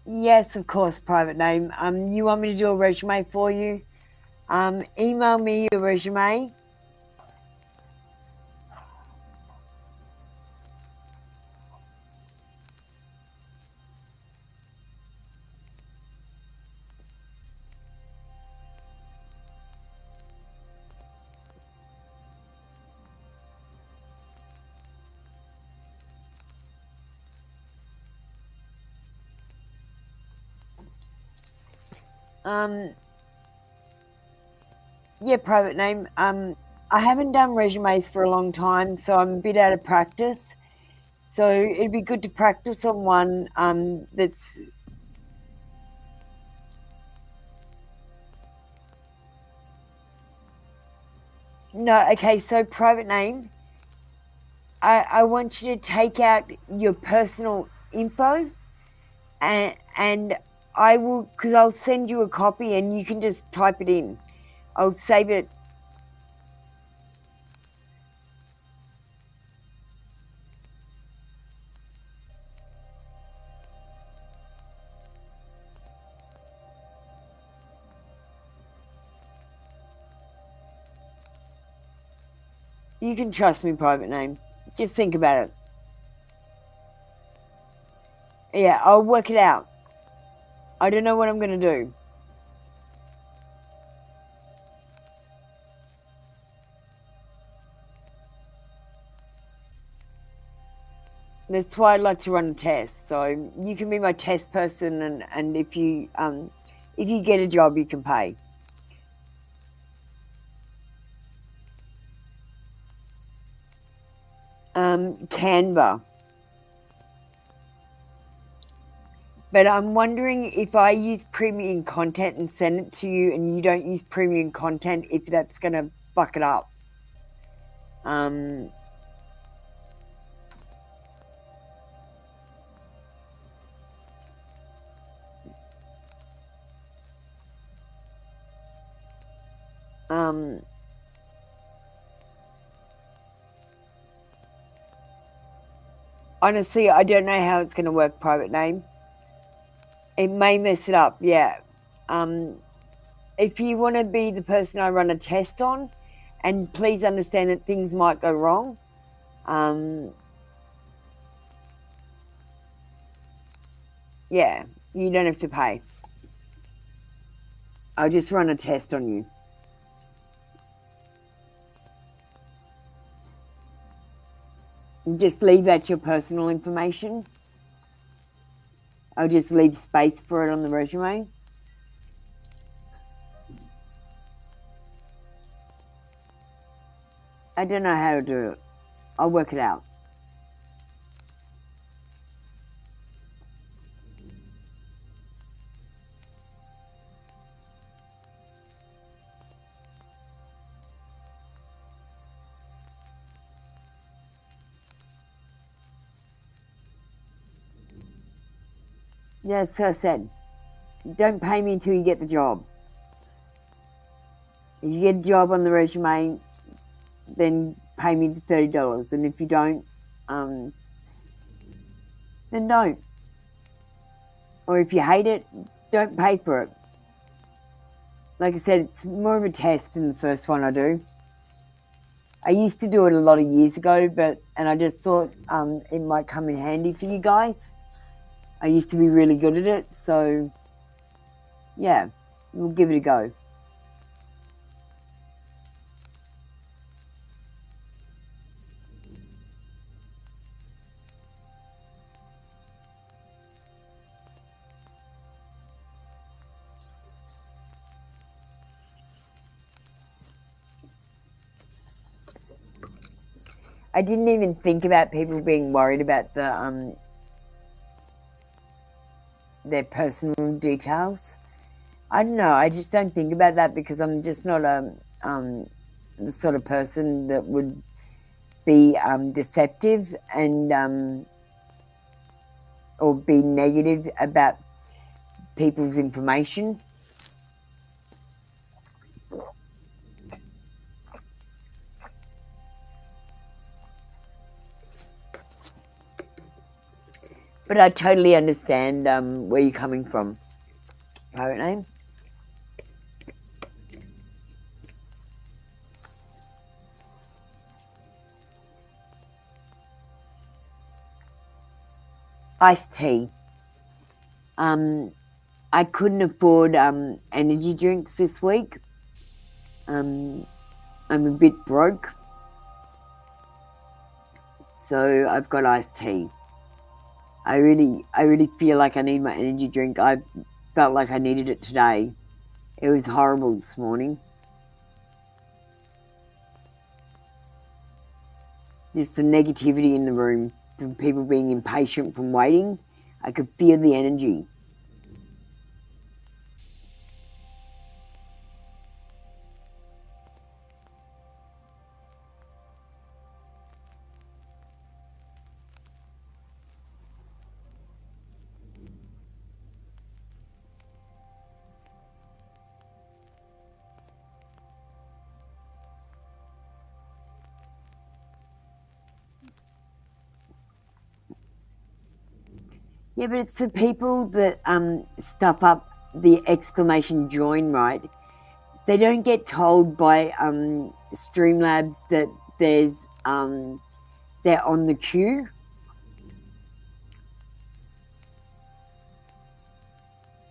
Yes, of course, private name. You want me to do a resume for you? Email me your resume. Yeah, private name. I haven't done resumes for a long time, so I'm a bit out of practice. So it'd be good to practice on one that's... No, okay, so private name. I want you to take out your personal info and I will, because I'll send you a copy and you can just type it in. I'll save it. You can trust me, private name. Just think about it. Yeah, I'll work it out. I don't know what I'm going to do. That's why I'd like to run a test. So you can be my test person, and if you get a job, you can pay. Canva. But I'm wondering if I use premium content and send it to you and you don't use premium content, if that's going to fuck it up. Honestly, I don't know how it's going to work, private name. It may mess it up, yeah. If you want to be the person I run a test on, and please understand that things might go wrong, yeah, you don't have to pay. I'll just run a test on you. Just leave out your personal information. I'll just leave space for it on the resume. I don't know how to do it. I'll work it out. Yeah, that's what I said. Don't pay me until you get the job. If you get a job on the resume, then pay me the $30. And if you don't, then don't. Or if you hate it, don't pay for it. Like I said, it's more of a test than the first one I do. I used to do it a lot of years ago, and I just thought it might come in handy for you guys. I used to be really good at it, so yeah, we'll give it a go. I didn't even think about people being worried about their personal details. I don't know, I just don't think about that because I'm just not the sort of person that would be deceptive and or be negative about people's information. But I totally understand where you're coming from. Pirate name? Iced tea. I couldn't afford energy drinks this week. I'm a bit broke. So I've got iced tea. I really feel like I need my energy drink. I felt like I needed it today. It was horrible this morning. There's some negativity in the room from people being impatient from waiting. I could feel the energy. Yeah, but it's the people that stuff up the exclamation join, right? They don't get told by Streamlabs that there's they're on the queue.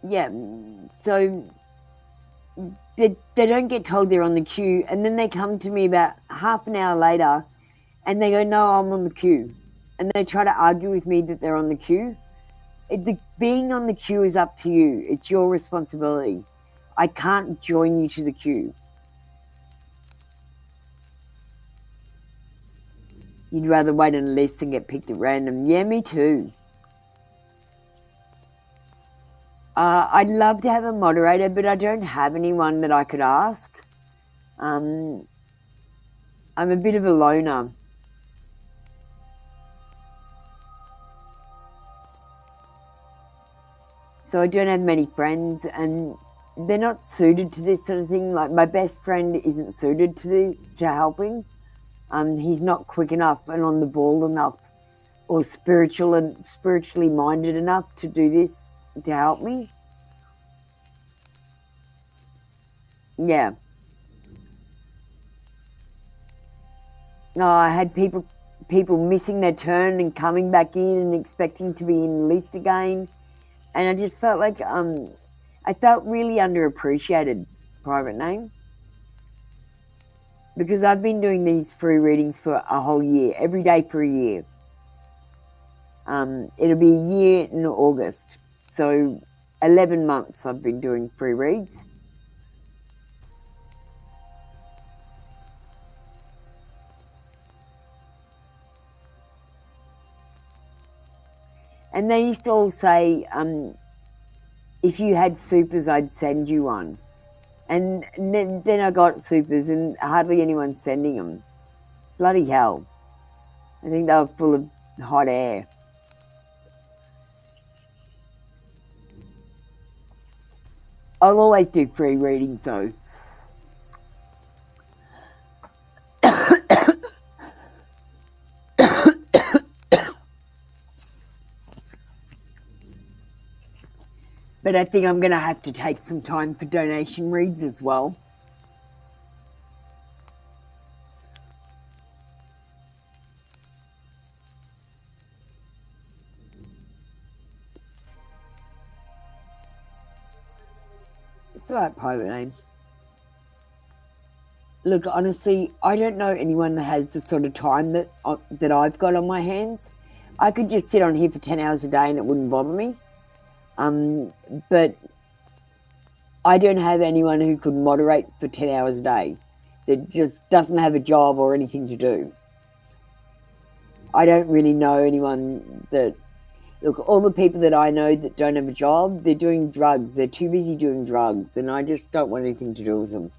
Yeah, so they don't get told they're on the queue, and then they come to me about half an hour later and they go, no, I'm on the queue. And they try to argue with me that they're on the queue. Being on the queue is up to you. It's your responsibility. I can't join you to the queue. You'd rather wait on a list and get picked at random. Yeah, me too. I'd love to have a moderator, but I don't have anyone that I could ask. I'm a bit of a loner. So I don't have many friends, and they're not suited to this sort of thing. Like my best friend isn't suited to helping. He's not quick enough and on the ball enough, or spiritually minded enough to do this to help me. Yeah. No, I had people missing their turn and coming back in and expecting to be in the list again. And I just felt like I felt really underappreciated, private name. Because I've been doing these free readings for a whole year, every day for a year. It'll be a year in August. So 11 months I've been doing free reads. And they used to all say, if you had supers, I'd send you one. And then I got supers and hardly anyone's sending them. Bloody hell. I think they were full of hot air. I'll always do free readings though. But I think I'm going to have to take some time for donation reads as well. It's alright, private name. Look, honestly, I don't know anyone that has the sort of time that I've got on my hands. I could just sit on here for 10 hours a day and it wouldn't bother me. But I don't have anyone who could moderate for 10 hours a day that just doesn't have a job or anything to do. I don't really know anyone that... Look, all the people that I know that don't have a job, they're doing drugs. They're too busy doing drugs, and I just don't want anything to do with them.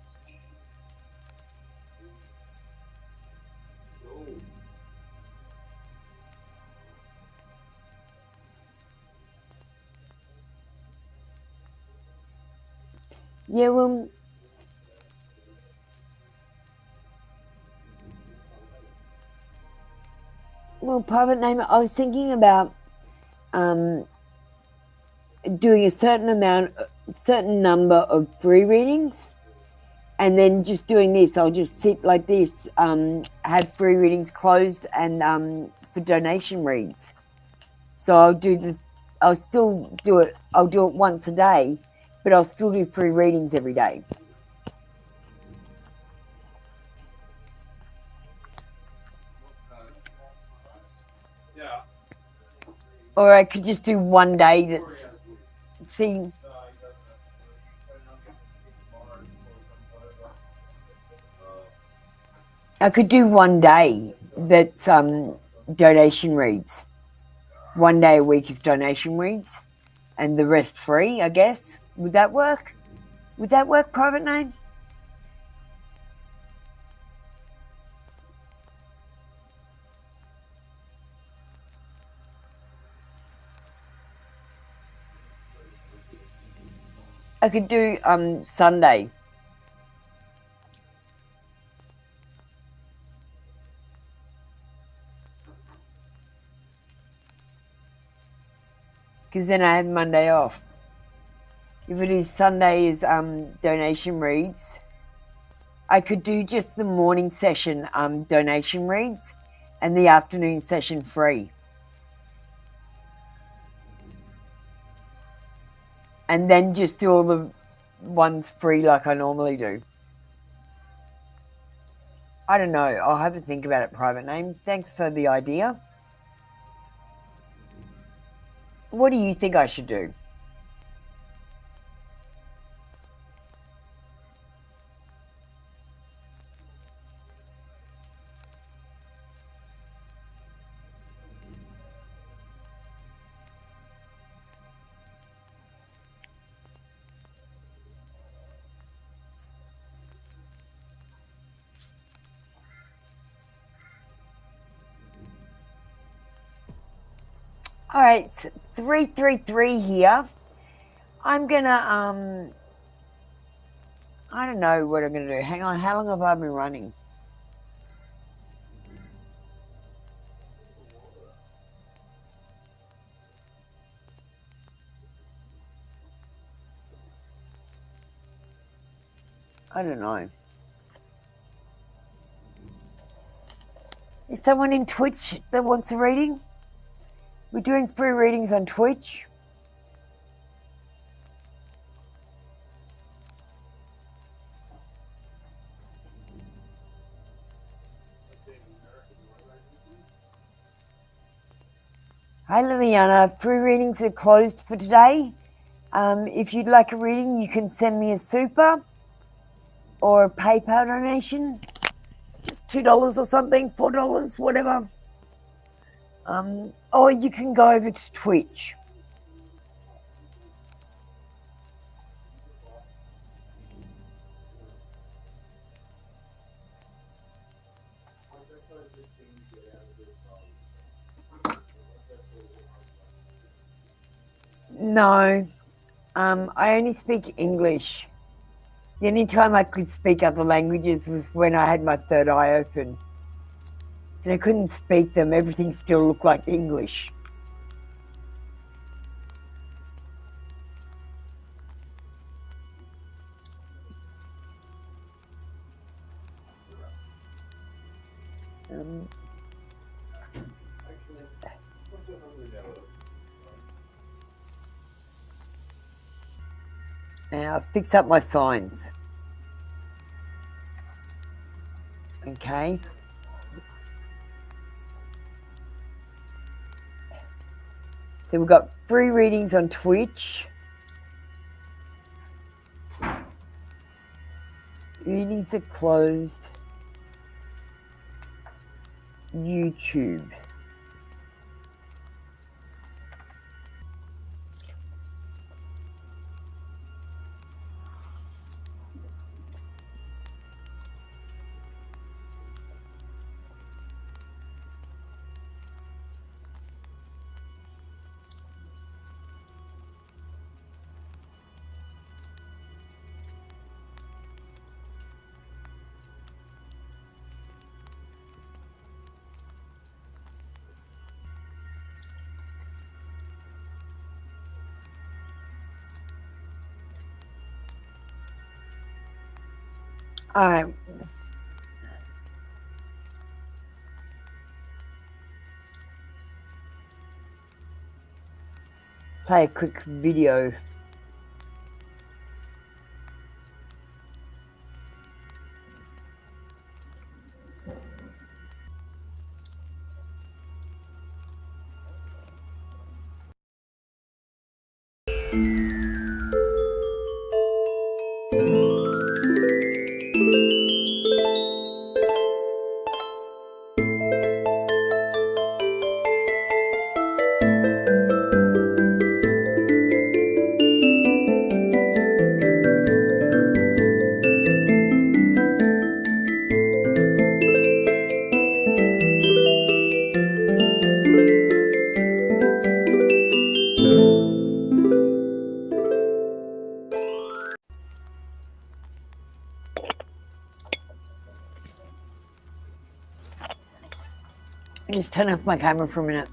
Yeah, well, private name, I was thinking about doing a certain number of free readings, and then just doing this. I'll just sit like this, have free readings closed, and for donation reads. So I'll still do it. I'll do it once a day, but I'll still do free readings every day. Or I could just do one day that's... See... I could do one day that's donation reads. One day a week is donation reads, and the rest free, I guess. Would that work? Would that work, private name? I could do Sunday. Because then I have Monday off. If it is Sunday is donation reads, I could do just the morning session donation reads and the afternoon session free. And then just do all the ones free like I normally do. I don't know. I'll have to think about it, private name. Thanks for the idea. What do you think I should do? All right, it's 333 here. I'm gonna I don't know what I'm gonna do. Hang on, how long have I been running? I don't know. Is someone in Twitch that wants a reading? We're doing free readings on Twitch. Hi Liliana, free readings are closed for today. If you'd like a reading, you can send me a super or a PayPal donation. Just $2 or something, $4, whatever. Or you can go over to Twitch. No, I only speak English. The only time I could speak other languages was when I had my third eye open. And I couldn't speak them, everything still looked like English. Now I've fixed up my signs. Okay. So we've got free readings on Twitch. Readings are closed. YouTube. All right. Play a quick video. Just turn off my camera for a minute.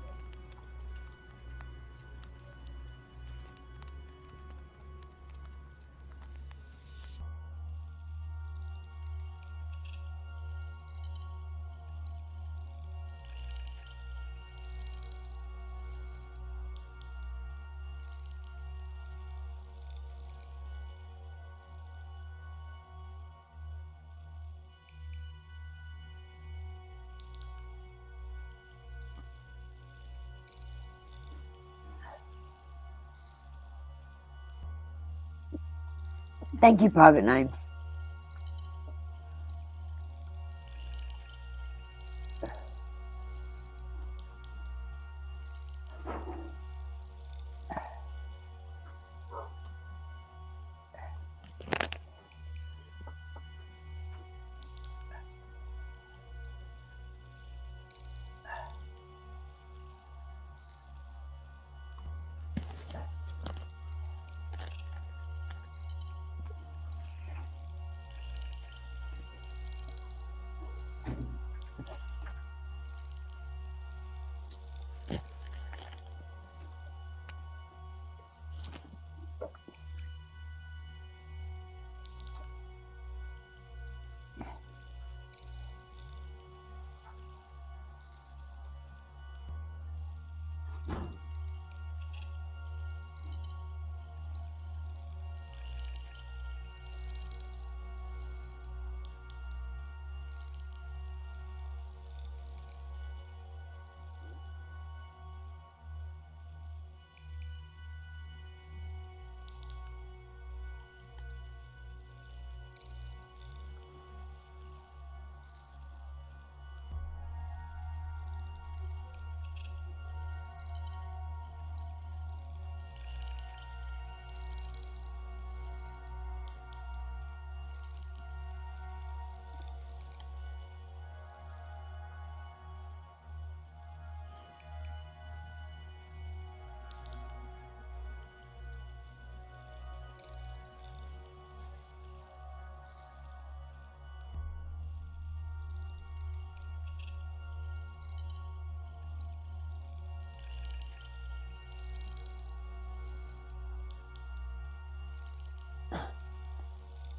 Thank you, private name.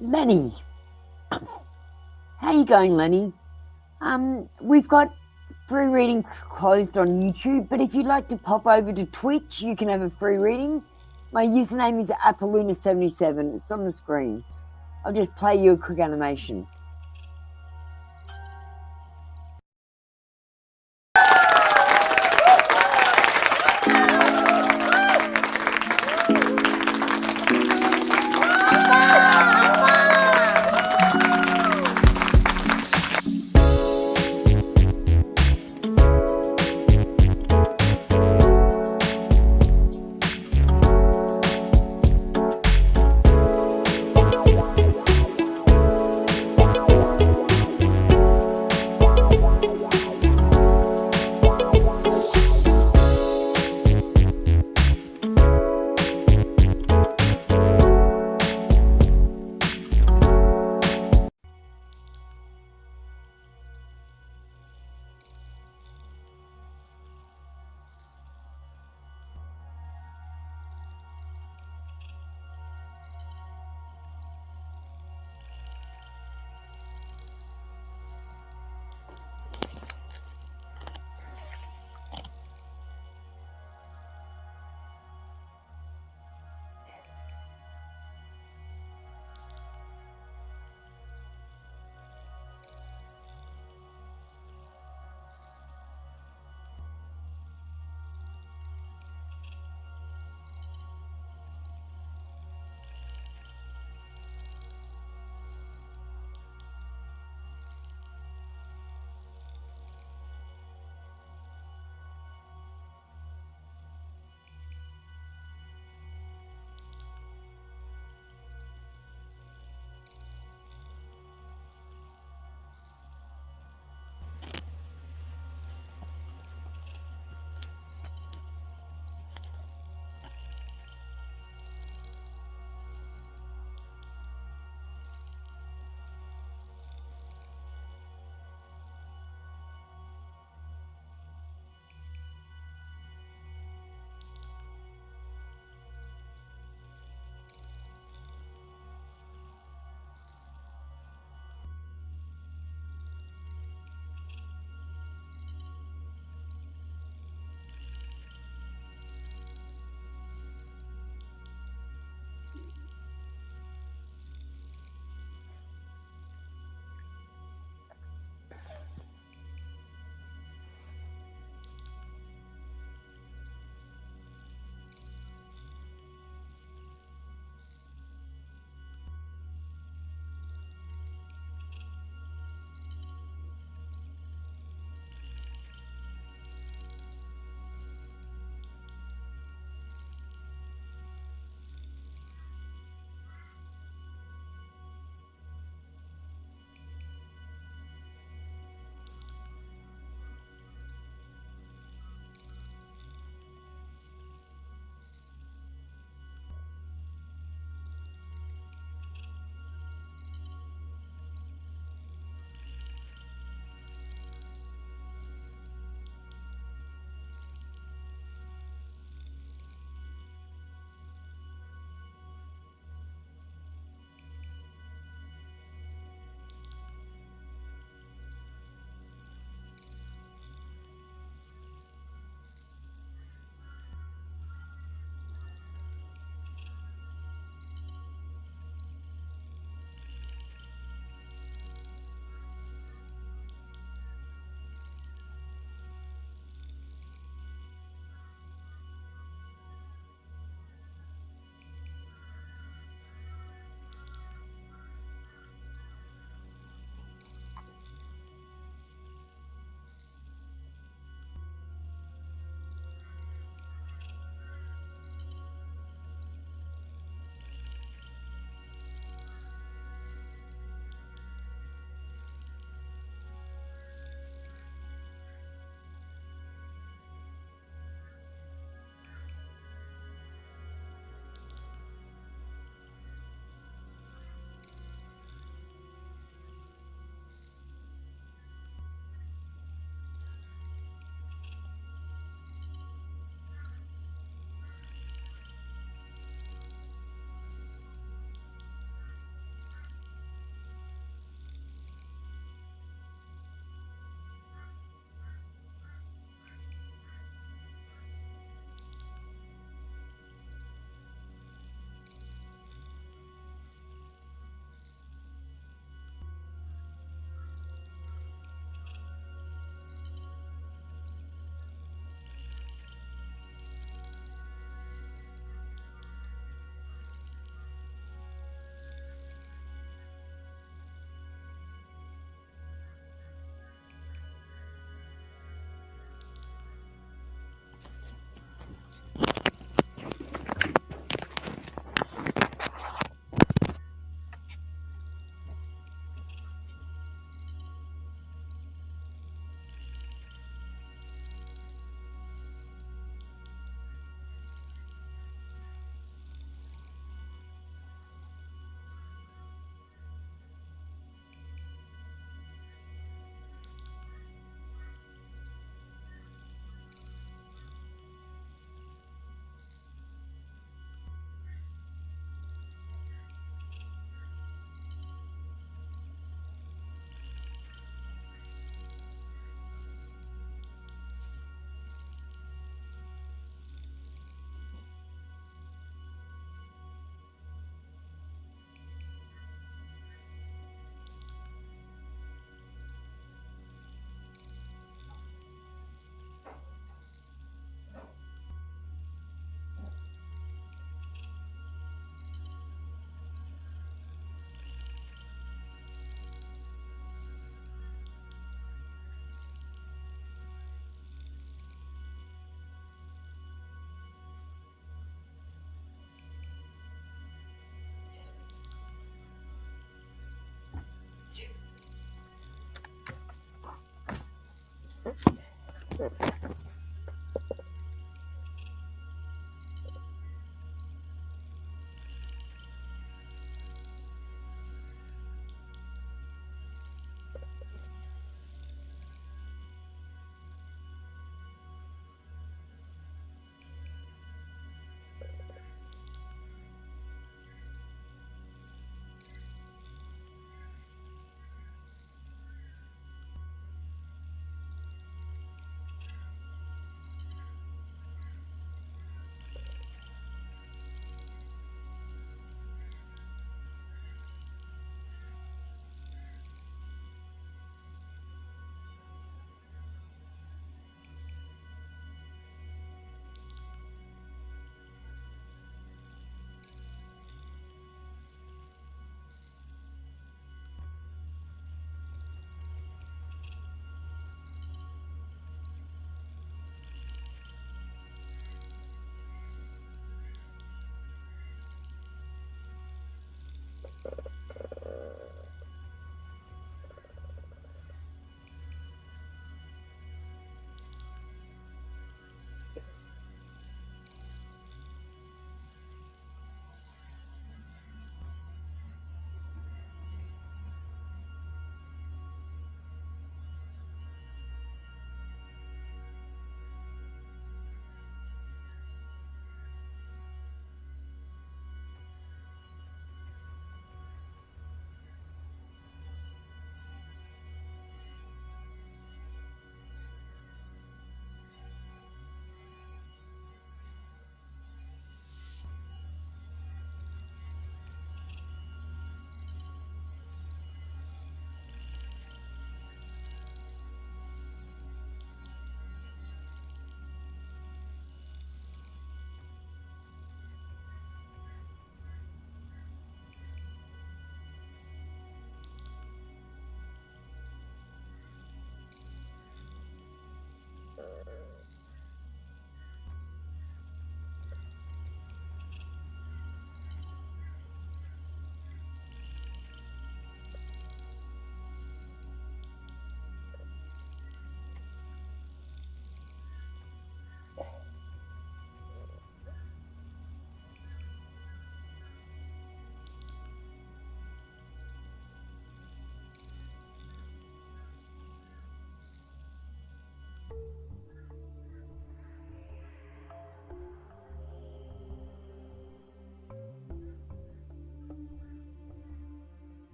Lenny. How you going, Lenny? We've got free readings closed on YouTube, but if you'd like to pop over to Twitch, you can have a free reading. My username is Apolluna77. It's on the screen. I'll just play you a quick animation.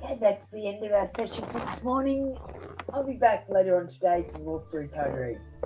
Okay, that's the end of our session for this morning. I'll be back later on today for more free code readings.